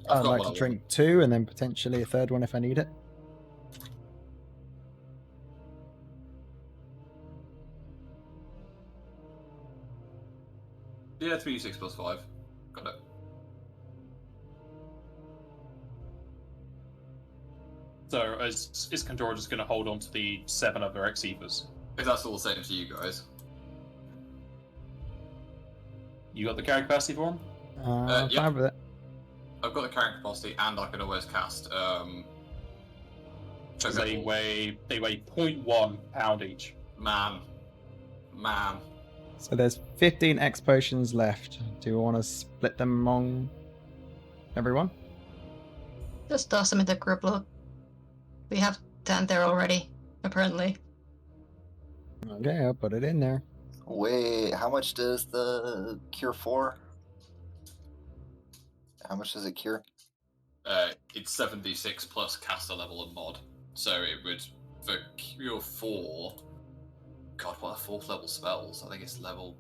S4: I'd
S3: got
S4: like
S3: one
S4: to
S3: I
S4: drink 2 and then potentially a third one if I need it.
S3: Yeah, 3d6 plus 5. Got it.
S1: so is Iskandor just going to hold on to the 7 other X-Evers?
S3: If that's all the same to you guys.
S1: You got the carry capacity for him?
S4: I'm
S3: yeah.
S4: fine with it.
S3: I've got the carrying capacity, and I can always cast.
S1: Because they weigh 0.1 pound each.
S3: Man.
S4: So there's 15 X potions left. Do you want to split them among everyone?
S6: Just toss them in the group loot. We have 10 there already, apparently.
S4: Okay, I'll put it in there.
S5: Wait, how much does the cure for? How much does it cure?
S3: It's 7d6 plus caster level and mod. So it would, for Cure 4... God, what are 4th level spells? I think it's level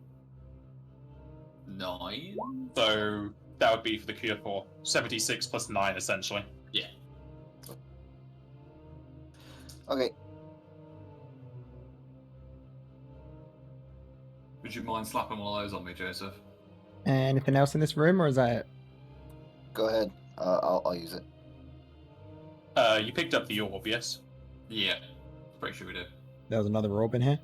S3: 9?
S1: So that would be for the Cure 4. 76 plus 9, essentially.
S3: Yeah.
S5: Okay.
S3: Would you mind slapping one of those on me, Joseph?
S4: Anything else in this room, or is that it?
S5: Go ahead. I'll use it.
S1: You picked up the orb, yes?
S3: Yeah. Pretty sure we did.
S4: There was another orb in here.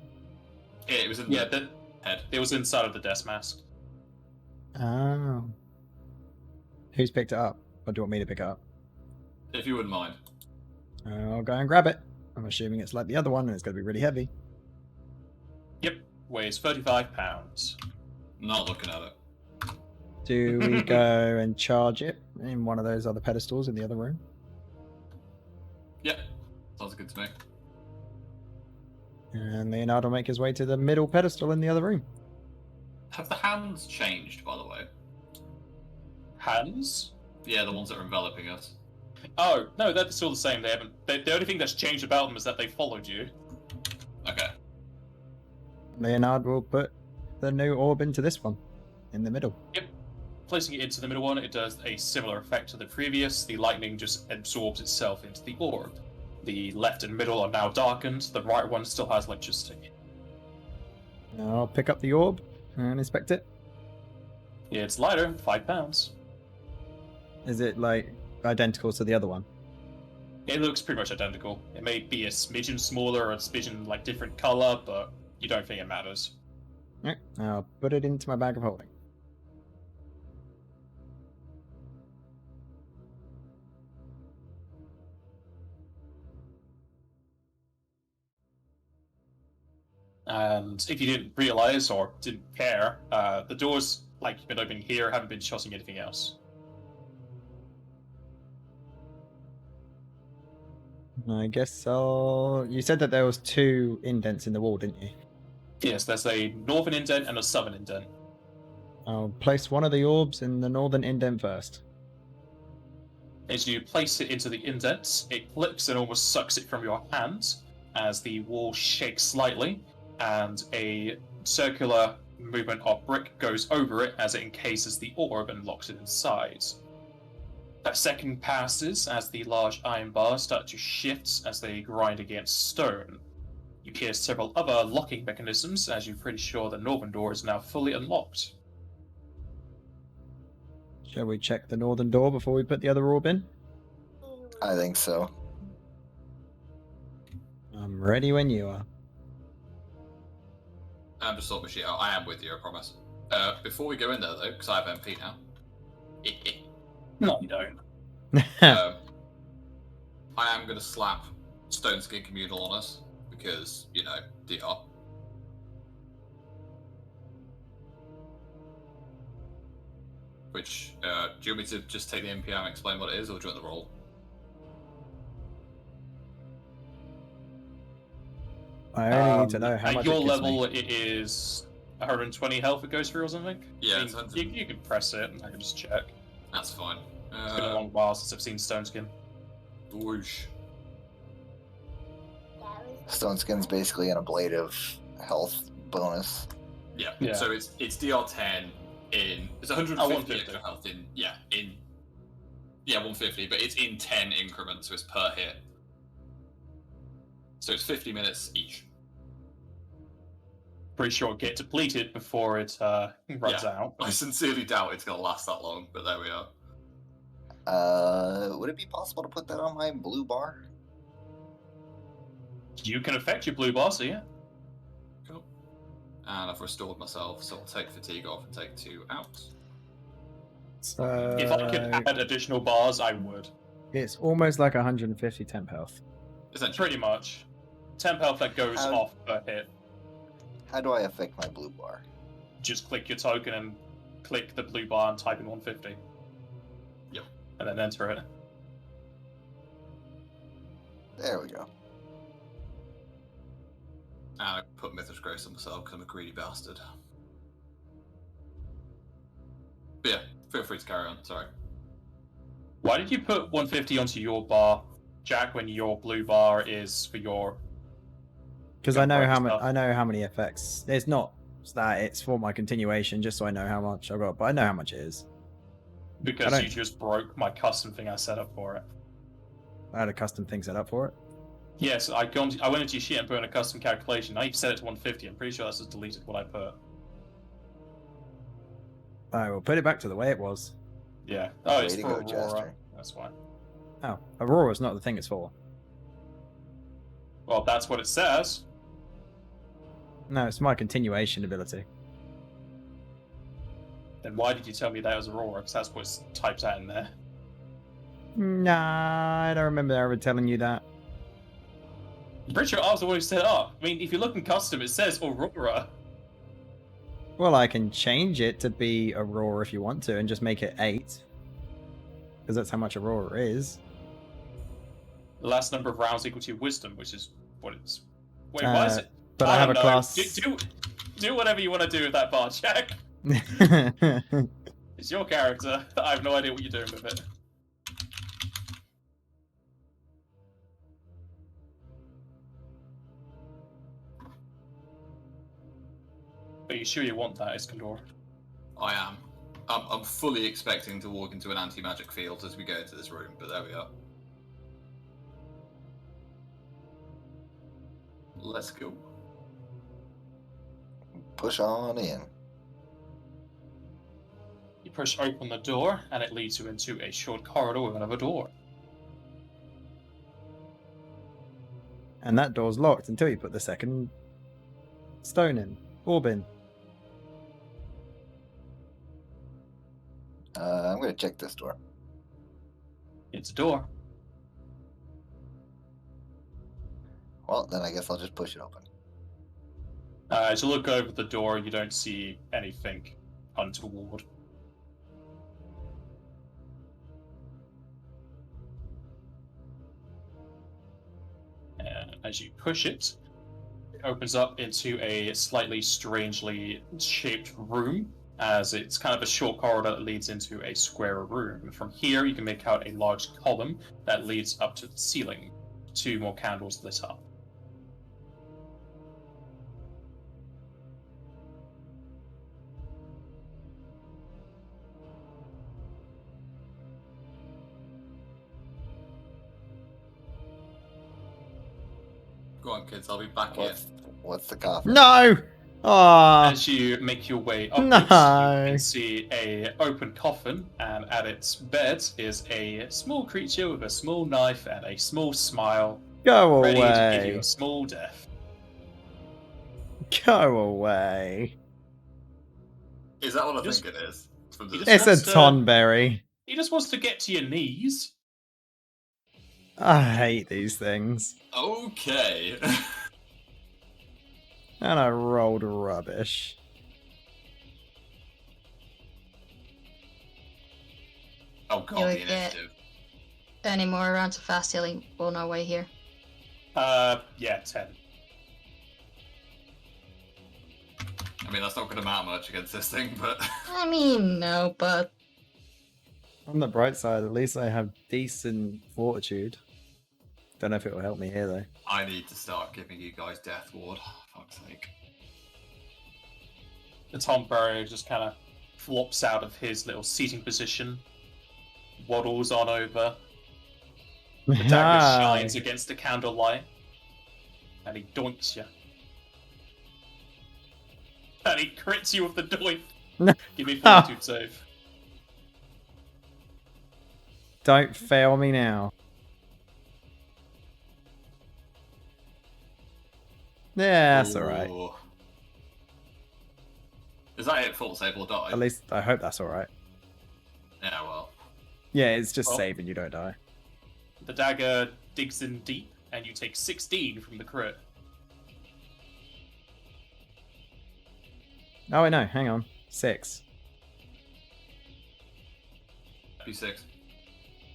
S3: Yeah, it was in
S1: Yeah,
S3: the head.
S1: it was inside of the desk mask.
S4: Oh. Who's picked it up? Or do you want me to pick it up?
S3: If you wouldn't mind.
S4: I'll go and grab it. I'm assuming it's like the other one and it's going to be really heavy.
S1: Yep, weighs 35 pounds.
S3: Not looking at it.
S4: Do we go and charge it in one of those other pedestals in the other room?
S3: Yeah. Sounds good to me.
S4: And Leonardo will make his way to the middle pedestal in the other room.
S3: Have the hands changed, by the way?
S1: Hands?
S3: Yeah, the ones that are enveloping us.
S1: Oh, no, they're still the same. They haven't. The only thing that's changed about them is that they followed you.
S3: Okay.
S4: Leonard will put the new orb into this one in the middle.
S1: Yep. Placing it into the middle one, it does a similar effect to the previous. The lightning just absorbs itself into the orb. The left and middle are now darkened. The right one still has electricity.
S4: I'll pick up the orb and inspect it.
S1: Yeah, it's lighter, 5 pounds.
S4: Is it like identical to the other one?
S1: It looks pretty much identical. It may be a smidgen smaller or a smidgen like different color, but you don't think it matters.
S4: Right, I'll put it into my bag of holding.
S1: And if you didn't realize or didn't care, the doors, like you've been opening here, haven't been shutting anything else.
S4: I guess I'll... You said that there was 2 indents in the wall, didn't you?
S1: Yes, there's a northern indent and a southern indent.
S4: I'll place one of the orbs in the northern indent first.
S1: As you place it into the indent, it clicks and almost sucks it from your hands as the wall shakes slightly, and a circular movement of brick goes over it as it encases the orb and locks it inside. That second passes as the large iron bars start to shift as they grind against stone. You hear several other locking mechanisms as you're pretty sure the northern door is now fully unlocked.
S4: Shall we check the northern door before we put the other orb in?
S5: I think so.
S4: I'm ready when you are.
S3: I'm just sorting my shit out. I am with you, I promise. Before we go in there, though, because I have MP now.
S1: No, you don't.
S3: I am going to slap Stone Skin Communal on us, because, you know, DR. Which, do you want me to just take the MP out and explain what it is, or do you want the roll?
S4: I only need to know how
S1: at
S4: much
S1: your
S4: it gives
S1: level,
S4: me.
S1: it is 120 health it goes through or something?
S3: Yeah,
S1: You can press it and I can just check.
S3: that's fine.
S1: It's been a long while since I've seen Stone Skin.
S3: Whoosh.
S5: Stone Skin's basically an ablative health bonus.
S3: Yeah.
S1: Yeah.
S3: So it's DR10 in... It's 150
S1: 150.
S3: extra health in... Yeah, 150, but it's in 10 increments, so it's per hit. So it's 50 minutes each.
S1: Pretty sure it'll get depleted before it runs out.
S3: I sincerely doubt it's going to last that long, but there we are.
S5: Would it be possible to put that on my blue bar?
S1: You can affect your blue bar, so yeah.
S3: Cool. And I've restored myself, so I'll take fatigue off and take 2 out.
S4: So
S1: If I could add additional bars, I would.
S4: it's almost like 150 temp health.
S3: Essentially.
S1: Pretty much. Temp health that goes off per hit.
S5: How do I affect my blue bar?
S1: Just click your token and click the blue bar and type in 150.
S3: Yep.
S1: And then enter it.
S5: There we go.
S3: And I put Mythos Grace on myself because I'm a greedy bastard. But yeah, feel free to carry on, sorry.
S1: Why did you put 150 onto your bar, Jack, when your blue bar is for your?
S4: Because
S1: Gonna
S4: I know
S1: break
S4: how
S1: this
S4: many.
S1: up.
S4: I know how many effects. It's not that. It's for my continuation, just so I know how much I got. But I know how much it is.
S1: Because
S4: don't-
S1: you just broke my custom thing I set up for it.
S4: I had a custom thing set up for it.
S1: Yes, I went into your sheet and put in a custom calculation. Now you've set it to 150. I'm pretty sure that's just deleted what I put.
S4: I will put it back to the way it was.
S1: Yeah. Oh,
S5: Way
S1: it's
S5: to
S1: for
S5: go,
S1: Aurora.
S5: Jester.
S1: That's why.
S4: Oh, Aurora's not the thing it's for.
S1: Well, that's what it says.
S4: No, it's my continuation ability.
S1: Then why did you tell me that was Aurora? Because that's what's typed out in there.
S4: Nah, I don't remember ever telling you that.
S1: I'm pretty sure I was the one who set it up. I mean, if you look in custom, it says Aurora.
S4: Well, I can change it to be Aurora if you want to, and just make it 8. Because that's how much Aurora is.
S1: The last number of rounds equal to your wisdom, which is what it's. Wait, why is it?
S4: But I have a
S1: don't know.
S4: class.
S1: Do whatever you want to do with that bar, Jack. It's your character. I have no idea what you're doing with it. Are you sure you want that, Iskandor?
S3: I am. I'm fully expecting to walk into an anti-magic field as we go into this room, but there we are. Let's go.
S5: Push on in.
S1: You push open the door, and it leads you into a short corridor with another door.
S4: And that door's locked until you put the second stone in. Orb in.
S5: I'm going to check this door.
S1: It's a door.
S5: Well, then I guess I'll just push it open.
S1: As you look over the door, you don't see anything untoward. And as you push it, it opens up into a slightly strangely shaped room, as it's kind of a short corridor that leads into a square room. From here, you can make out a large column that leads up to the ceiling. 2 more candles lit up.
S3: Go on, kids. I'll be back here.
S5: What's the coffin?
S4: No! Ah,
S1: As you make your way upwards,
S4: No.
S1: you can see a open coffin, and at its bed is a small creature with a small knife and a small smile,
S4: go
S1: ready to give you
S4: away.
S1: a small death.
S4: Go away.
S3: Is that what I
S1: Just-
S3: think it is? From the
S1: you
S4: It's a
S1: wants to-
S4: Tonberry.
S1: He just wants to get to your knees.
S4: I hate these things.
S3: Okay.
S4: And I rolled rubbish.
S3: Oh god,
S6: You
S3: the
S6: would get-
S3: initiative.
S6: Any more rounds of fast healing on our way here?
S1: Yeah, 10.
S3: I mean, that's not going to matter much against this thing, but
S6: I mean, no, but
S4: On the bright side, at least I have decent fortitude. Don't know if it will help me here though.
S3: I need to start giving you guys Death Ward. Fuck's sake.
S1: The Tom Burrow just kind of flops out of his little seating position, waddles on over. The dagger shines against the candlelight, and he doinks you. And he crits you with the doink.
S4: No.
S1: Give me a fortitude save.
S4: Don't fail me now. Yeah, that's alright.
S3: Ooh. Is that it? Full save or die?
S4: At least I hope that's alright.
S3: Yeah, well.
S4: Yeah, it's just
S1: Well.
S4: save and you don't die.
S1: The dagger digs in deep, and you take 16 from the crit.
S4: Oh wait, no, hang on. 6.
S3: D6.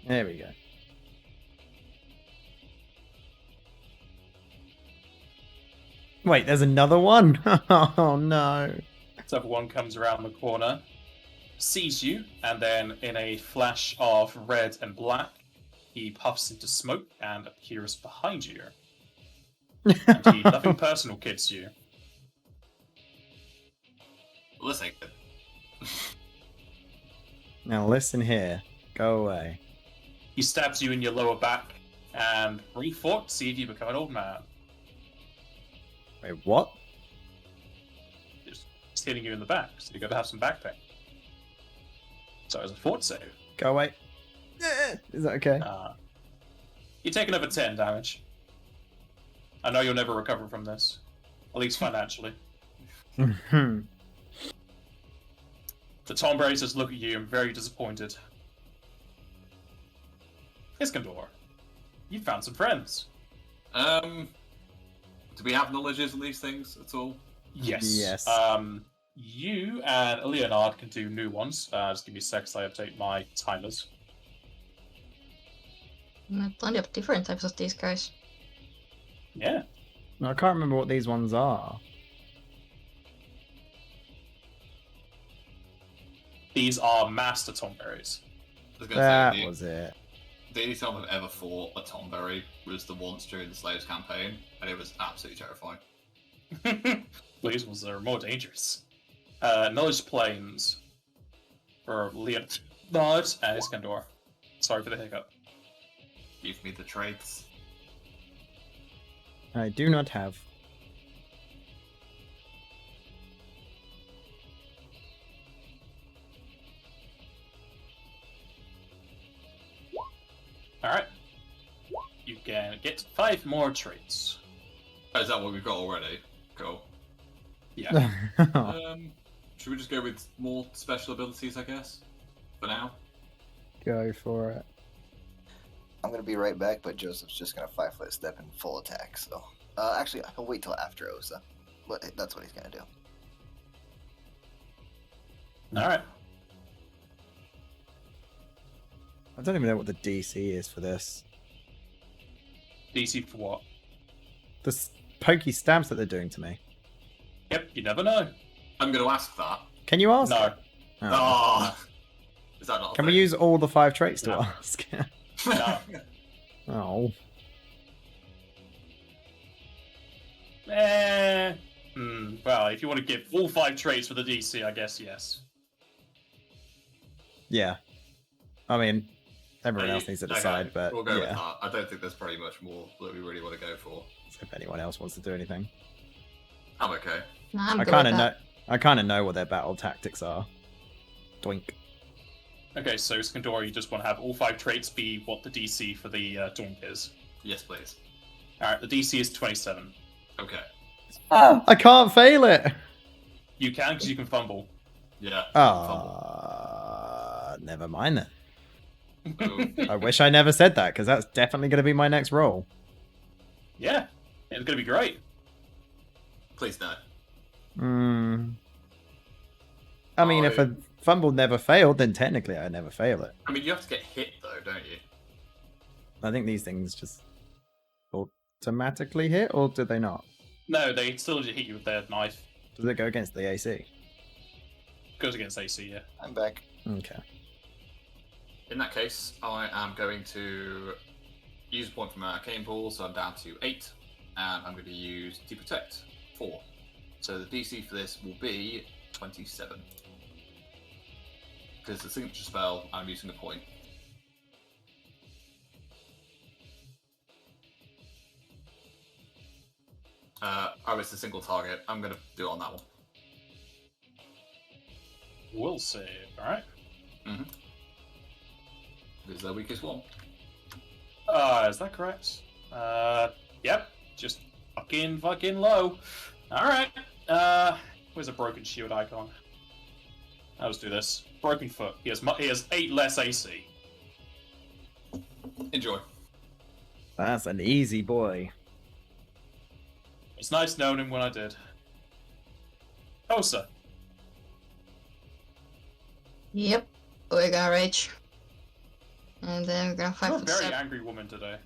S4: There we go. Wait, there's another one? Oh no.
S1: So one comes around the corner, sees you, and then in a flash of red and black, he puffs into smoke and appears behind you. And he nothing personal kids you.
S3: Listen.
S4: Now listen here. Go away.
S1: He stabs you in your lower back and refought to see if you become an old man.
S4: Wait, what?
S1: Just hitting you in the back, so you got to have some back pain. So as a fort save,
S4: Go away. Is that okay?
S1: you take another 10 damage. I know you'll never recover from this, at least financially.
S4: Hmm.
S1: The Tomberries just look at you and very disappointed. Iskandar, you found some friends.
S3: Do we have knowledges on these things at all?
S1: Yes.
S4: Yes.
S1: You and Leonard can do new ones. Just give me a sec so I update my timers.
S6: Plenty of different types of these guys.
S1: Yeah.
S4: No, I can't remember what these ones are.
S1: These are Master Tomberries.
S3: I was gonna
S4: That
S3: say,
S4: was it.
S3: the only time I've ever fought a Tomberry was the once during the Slaves campaign, and it was absolutely terrifying.
S1: These ones are more dangerous. Knowledge Planes for Leonard and Iskandar. Sorry for the hiccup.
S3: Give me the traits.
S4: I do not have.
S1: Alright. You can get 5 more traits.
S3: Oh, is that what we've got already? Cool.
S1: Yeah.
S3: Should we just go with more special abilities, I guess? For now?
S4: Go for it.
S5: I'm gonna be right back, but Joseph's just gonna 5-foot step in full attack. So, actually, I'll wait till after Osa. But that's what he's gonna do.
S1: Alright.
S4: I don't even know what the DC is for this.
S1: DC for what?
S4: The pokey stabs that they're doing to me.
S1: Yep, you never know.
S3: I'm going to ask that.
S4: Can you ask?
S1: No.
S4: Oh.
S3: Oh. Is that not a
S4: Can we
S3: thing?
S4: use all the 5 traits to
S1: No.
S4: ask?
S1: No.
S4: Oh.
S1: Well, if you want to give all 5 traits for the DC, I guess yes.
S4: Yeah. I mean, everyone else needs to
S3: Okay,
S4: decide, but
S3: we'll go with
S4: yeah.
S3: that. I don't think there's pretty much more that we really want to go for.
S4: If anyone else wants to do anything.
S3: I'm okay.
S6: Nah, I'm
S4: I
S6: good
S4: kind
S6: with
S4: of know.
S6: that.
S4: I kind of know what their battle tactics are. Doink.
S1: Okay, so Iskandar, you just want to have all 5 traits be what the DC for the Donk is.
S3: Yes, please.
S1: Alright, the DC is 27.
S3: Okay.
S4: I can't fail it.
S1: You can, because you can fumble.
S3: Yeah.
S4: Never mind then.
S3: Oh.
S4: I wish I never said that because that's definitely going to be my next roll.
S1: Yeah, it's going to be great.
S3: Please no.
S4: I mean, if a fumble never failed, then technically I never fail it.
S3: I mean, you have to get hit though, don't you?
S4: I think these things just automatically hit, or do they not?
S1: No, they still hit you with their knife.
S4: Does it go against the AC?
S1: Goes against AC, yeah.
S5: I'm back.
S4: Okay.
S3: In that case, I am going to use a point from my arcane pool, so I'm down to 8, and I'm going to use Deprotect 4. So the DC for this will be 27. Because it's a signature spell, I'm using a point. Oh, it's a single target. I'm going to do it on that one.
S1: Will save, alright?
S3: It's their weakest one.
S1: Is that correct? Yep. Just fucking low. Alright. Where's a broken shield icon? Let's do this. Broken foot. He has 8 less AC.
S3: Enjoy.
S4: That's an easy boy.
S1: It's nice knowing him when I did. Osa.
S6: Yep. We're gonna rage. And then we're gonna
S1: You're a
S6: 5-foot
S1: very
S6: step.
S1: angry woman today.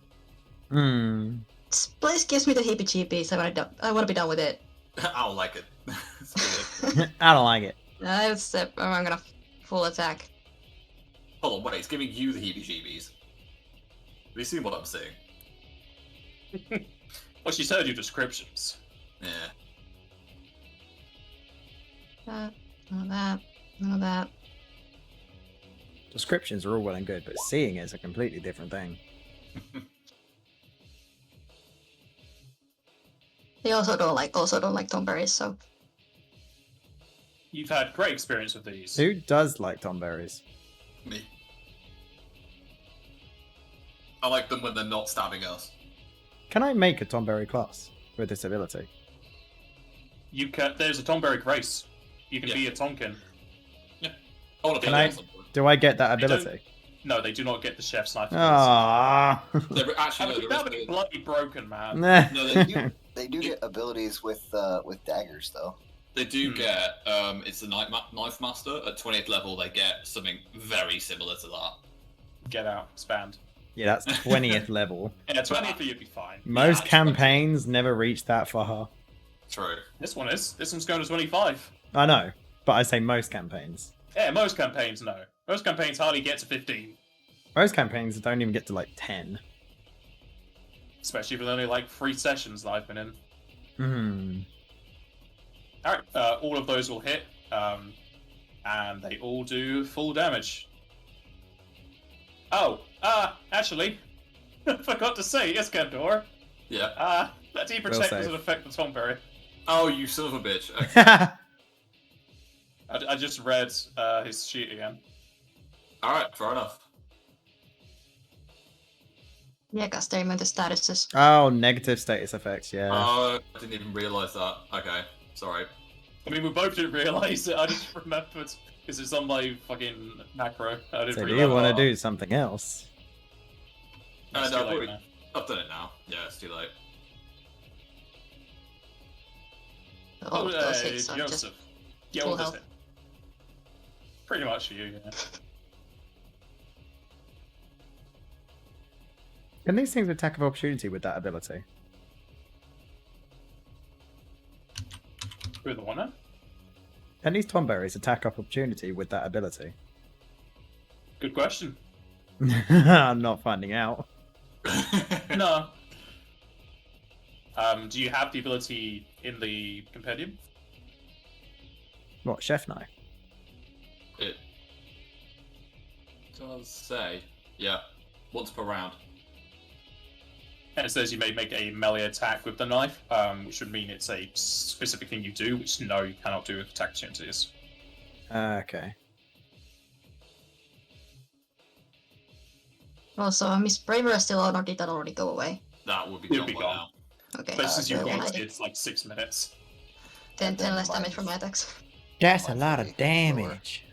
S6: This place gives me the heebie-jeebies. I want to be done with it.
S3: I don't like it. It's weird.
S4: I don't like it.
S6: I'm gonna full attack.
S3: Hold on, wait, it's giving you the heebie-jeebies. Have you seen what I'm seeing?
S1: Well, she's heard your descriptions.
S3: Yeah.
S6: None of that. None of that.
S4: Descriptions are all well and good, but seeing is a completely different thing.
S6: They also don't like tomberries, so
S1: You've had great experience with these.
S4: Who does like tomberries?
S3: Me. I like them when they're not stabbing us.
S4: Can I make a tomberry class with this ability?
S1: You can. There's a Tomberry Grace. You can
S3: Yeah.
S1: be a Tonkin.
S3: I want to
S4: Can
S3: play
S4: I-
S3: at some point.
S4: Do I get that
S1: They don't-
S4: ability?
S1: No, they do not get the chef's knife.
S4: Ah.
S3: Actually, no,
S1: That would
S3: there
S1: be
S3: is
S1: bloody broken, man.
S3: No, they do.
S5: They do get abilities with daggers though.
S3: They do get, it's the Knife Master. At 20th level, they get something very similar to that.
S1: Get out, expand.
S4: Yeah, that's 20th level.
S1: Yeah, 20 for you'd be fine.
S4: Most
S3: Yeah,
S4: campaigns never reach that far.
S3: True.
S1: This one is. This one's going to 25.
S4: I know, but I say most campaigns.
S1: Yeah, most campaigns, no. Most campaigns hardly get to 15.
S4: Most campaigns don't even get to like 10.
S1: Especially with only like 3 sessions that I've been in.
S4: Hmm.
S1: Alright, all of those will hit. And they all do full damage. Oh, actually, forgot to say, Iskandor.
S3: Yeah.
S1: That deep
S4: Will
S1: protect
S4: save.
S1: doesn't affect the Tomberry.
S3: Oh, you son of a bitch. Okay.
S1: I just read his sheet again.
S3: Alright, fair enough.
S6: yeah, because they're immune to statuses.
S4: Oh, negative status effects, yeah.
S3: Oh, I didn't even realise that. Okay, sorry.
S1: I mean, we both didn't realise it. I just remembered because it's on my fucking macro. I didn't
S4: So do
S1: realize.
S4: you want to do something else?
S1: It's
S3: No,
S1: too
S3: I've
S1: late
S3: already-
S1: now.
S3: I've done it now. Yeah, it's too late.
S6: All of those hits are just
S1: Joseph. Yeah,
S6: full
S1: all those
S6: health.
S1: hit. Pretty much for you, yeah.
S4: Can these things attack of opportunity with that ability?
S1: Who the one now?
S4: Can these tomberries attack of opportunity with that ability?
S1: Good question.
S4: I'm not finding out.
S1: No. Do you have the ability in the compendium?
S4: What, chef knife?
S3: It does say, yeah, once per round.
S1: And it says you may make a melee attack with the knife, which would mean it's a specific thing you do, which no, you cannot do with attack opportunities.
S4: Okay.
S6: Also, Miss Braver is still on, or did that already go away?
S3: That would be
S1: It'd
S3: gone
S1: be
S3: by
S1: gone.
S3: now.
S6: Okay.
S1: But since you
S5: okay.
S1: used it, it's like 6 minutes.
S6: 10
S5: then
S6: less damage
S5: minus-
S6: from my attacks.
S4: That's a
S5: Mine's
S4: lot
S5: already
S4: of damage.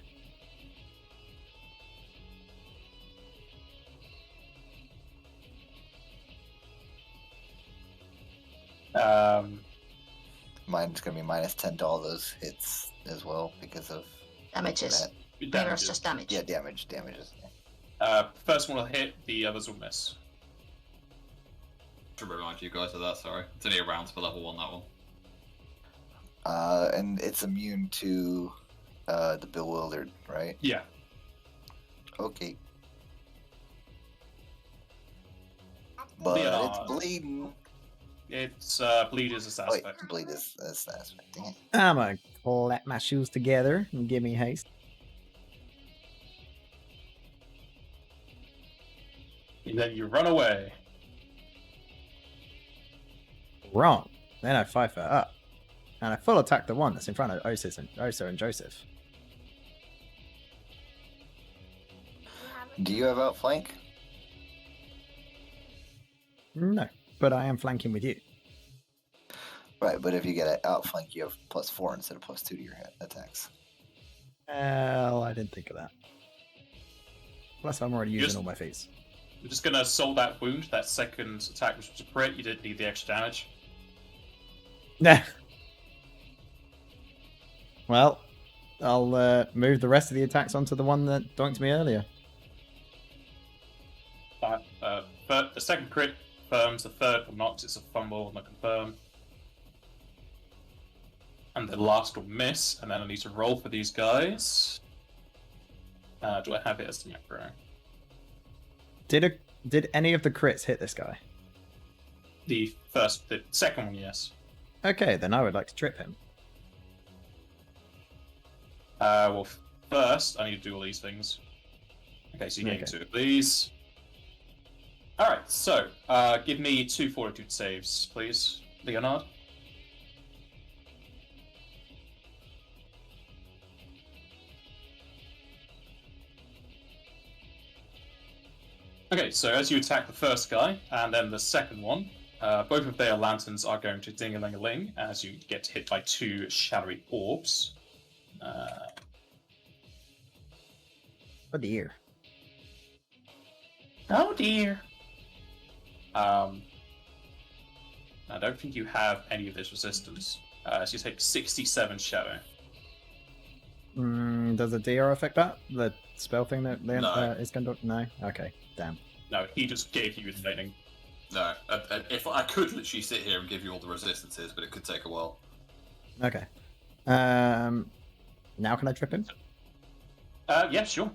S5: Mine's gonna be -10 to all those hits as well because of
S6: Damages.
S5: that.
S6: Braver's
S1: Damages.
S6: just damage.
S5: Yeah, damages.
S1: First one will hit, the others will miss.
S3: To remind you guys of that, sorry. It's only a round for level 1, that one.
S5: And it's immune to the bewildered, right?
S1: Yeah.
S5: Okay. But
S1: Leonard.
S5: it's bleeding.
S1: It's bleed is a stat
S5: Wait,
S1: effect.
S5: bleed is that's aspect. Dang it.
S4: I'm gonna clap my shoes together and give me haste.
S1: And then you run away.
S4: Wrong. Then I 5-foot up. And I full attack the one that's in front of Osa and Joseph.
S5: Do you have outflank?
S4: No, but I am flanking with you.
S5: Right, but if you get an outflank, you have +4 instead of +2 to your attacks.
S4: Well, I didn't think of that. Plus, I'm already using
S1: Just-
S4: all my feats.
S1: You're just gonna solve that wound, that second attack, which was a crit. You didn't need the extra damage.
S4: Nah. Well, I'll move the rest of the attacks onto the one that donked me earlier.
S1: But the second crit confirms, the third will not, 'cause it's a fumble, not confirm. And the last will miss, and then I need to roll for these guys. Do I have it as the macro?
S4: Did any of the crits hit this guy?
S1: The second one, yes.
S4: Okay, then I would like to trip him.
S1: Well, first, I need to do all these things. Okay, so you're getting two of these. Alright, so, give me 2 fortitude saves, please, Leonard. Okay, so as you attack the first guy, and then the second one, both of their lanterns are going to ding-a-ling-a-ling as you get hit by 2 shadowy orbs.
S4: Oh dear.
S1: Oh dear. I don't think you have any of this resistance. So you take 67 shadow.
S4: Does the DR affect that? The spell thing that
S3: No.
S4: is going to... No? Okay, damn.
S1: No, he just gave you his lightning.
S3: No, if I could literally sit here and give you all the resistances, but it could take a while.
S4: Okay. Now can I trip him?
S1: Yeah, sure.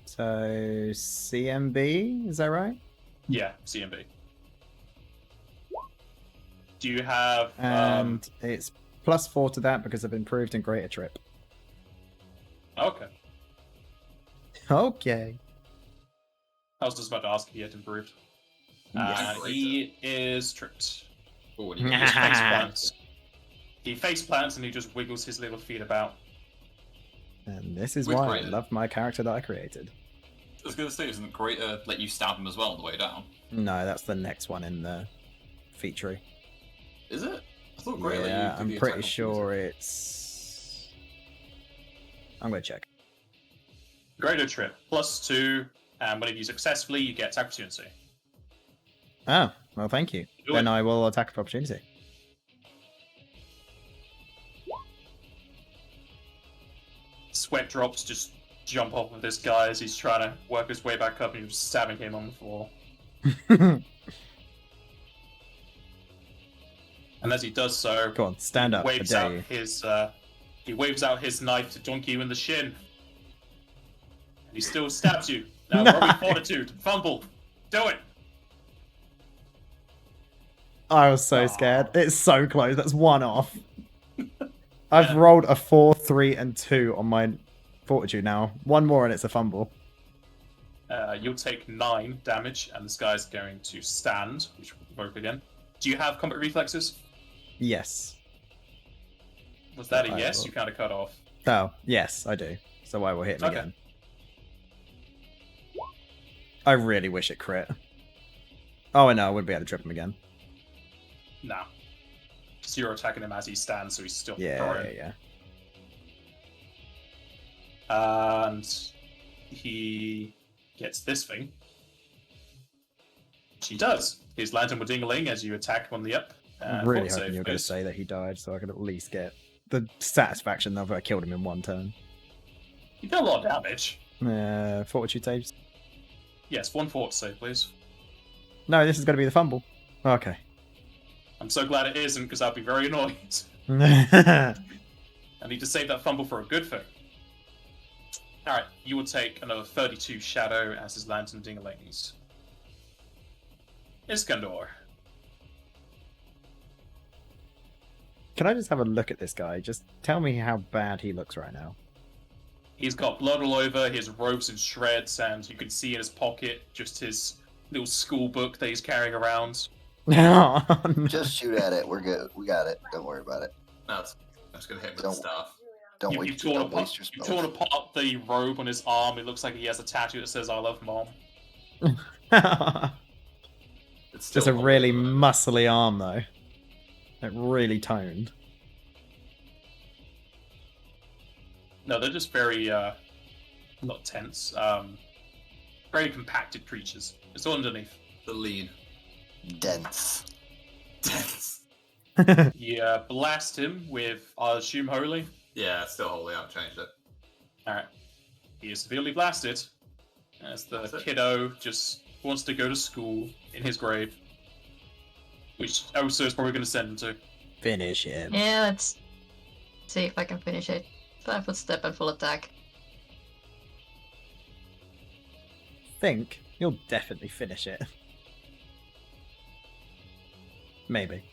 S4: So, CMB, is that right?
S1: Yeah, CMB. Do you have...
S4: And it's +4 to that because I've improved in Greater Trip.
S1: Okay.
S4: Okay.
S1: I was just about to ask if he had improved.
S4: Yes.
S1: He is tripped.
S3: Oh, and
S1: He just face plants. He face plants and he just wiggles his little feet about.
S4: And this is
S3: With
S4: why I
S3: Greater.
S4: love my character that I created.
S3: I was going to say, isn't Greater let you stab him as well on the way down?
S4: No, that's the next one in the feat tree.
S3: Is it? I thought Greater let you
S4: Yeah,
S3: do
S4: I'm
S3: the
S4: pretty
S3: attack
S4: sure it's... I'm going to check.
S1: Greater trip, +2, and whenever you successfully, you get attack opportunity.
S4: Oh, well, thank you.
S1: Do
S4: Then
S1: it.
S4: I will attack for opportunity.
S1: Sweat drops just jump off of this guy as he's trying to work his way back up and you're just stabbing him on the floor. And as he does so,
S4: Go on, stand up. I
S1: waves
S4: dare
S1: out
S4: you.
S1: he waves out his knife to dunk you in the shin. And he still stabs you. Now roll me fortitude. Fumble. Do it.
S4: I was so
S1: Aw.
S4: scared. It's so close. That's one off. I've rolled a 4, 3, and 2 on my fortitude now. One more and it's a fumble.
S1: You'll take 9 damage, and this guy's going to stand, which will provoke again. Do you have combat reflexes?
S4: Yes.
S1: Was that a
S4: I
S1: yes?
S4: will.
S1: You kind of cut off.
S4: Oh, yes, I do. So I will hit him
S1: Okay.
S4: again. I really wish it crit. Oh, no, I wouldn't be able to trip him again.
S1: No. So you're attacking him as he stands, so he's still
S4: Yeah,
S1: prone.
S4: yeah.
S1: And he gets this thing. Which he does. His lantern will ding-a-ling as you attack on the up.
S4: I'm really
S1: fort
S4: hoping
S1: save,
S4: you were going to
S1: please.
S4: say that he died so I could at least get the satisfaction of I killed him in one turn.
S1: You did a lot of damage.
S4: Fortitude saves.
S1: Yes, 1 fort save, please.
S4: No, this is going to be the fumble. Okay.
S1: I'm so glad it isn't, because I'd be very annoyed.
S4: Right.
S1: I need to save that fumble for a good thing. Alright, you will take another 32 shadow as his lantern ding-a-lings. Iskandar.
S4: Can I just have a look at this guy? Just tell me how bad he looks right now.
S1: He's got blood all over, his robe's in shreds, and you can see in his pocket just his little school book that he's carrying around.
S4: No.
S5: Just shoot at it. We're good. We got it. Don't worry about it.
S3: That's going to hit with the
S5: Don't-
S3: staff.
S5: Don't
S1: You've
S5: waste
S1: torn
S5: don't waste your
S1: you've torn
S5: spells.
S1: apart the robe on his arm. It looks like he has a tattoo that says "I love Mom."
S3: It's
S4: Just
S3: still
S4: a
S3: not
S4: really
S3: good, though.
S4: muscly arm, though. Like, really toned.
S1: No, they're just very not tense. Very compacted creatures. It's all underneath.
S3: The lean.
S5: Dense.
S1: You blast him with I assume holy.
S3: Yeah, it's still holy. I haven't changed it.
S1: Alright. He is severely blasted as the
S3: That's it.
S1: kiddo just wants to go to school in his grave. Which also is probably going to send him to.
S4: Finish him.
S6: Yeah, let's see if I can finish it. 5 foot step and full attack.
S4: think you'll definitely finish it. Maybe.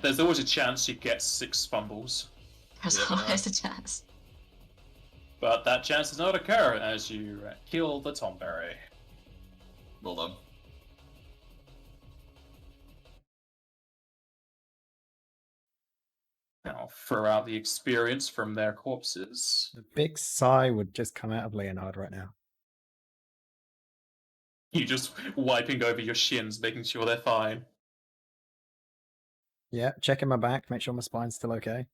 S1: There's always a chance you get 6 fumbles,
S6: There's
S3: You never know.
S6: always a chance.
S1: but that chance does not occur as you kill the Tomberry.
S3: Well done.
S1: Now, throw out the experience from their corpses.
S4: A big sigh would just come out of Leonard right now.
S1: You just wiping over your shins, making sure they're fine.
S4: Yeah, checking my back, make sure my spine's still okay.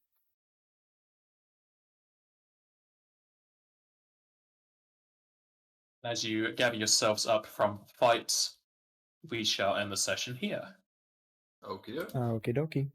S1: As you gather yourselves up from fights, we shall end the session here.
S3: Okie doke.
S4: Okie dokie.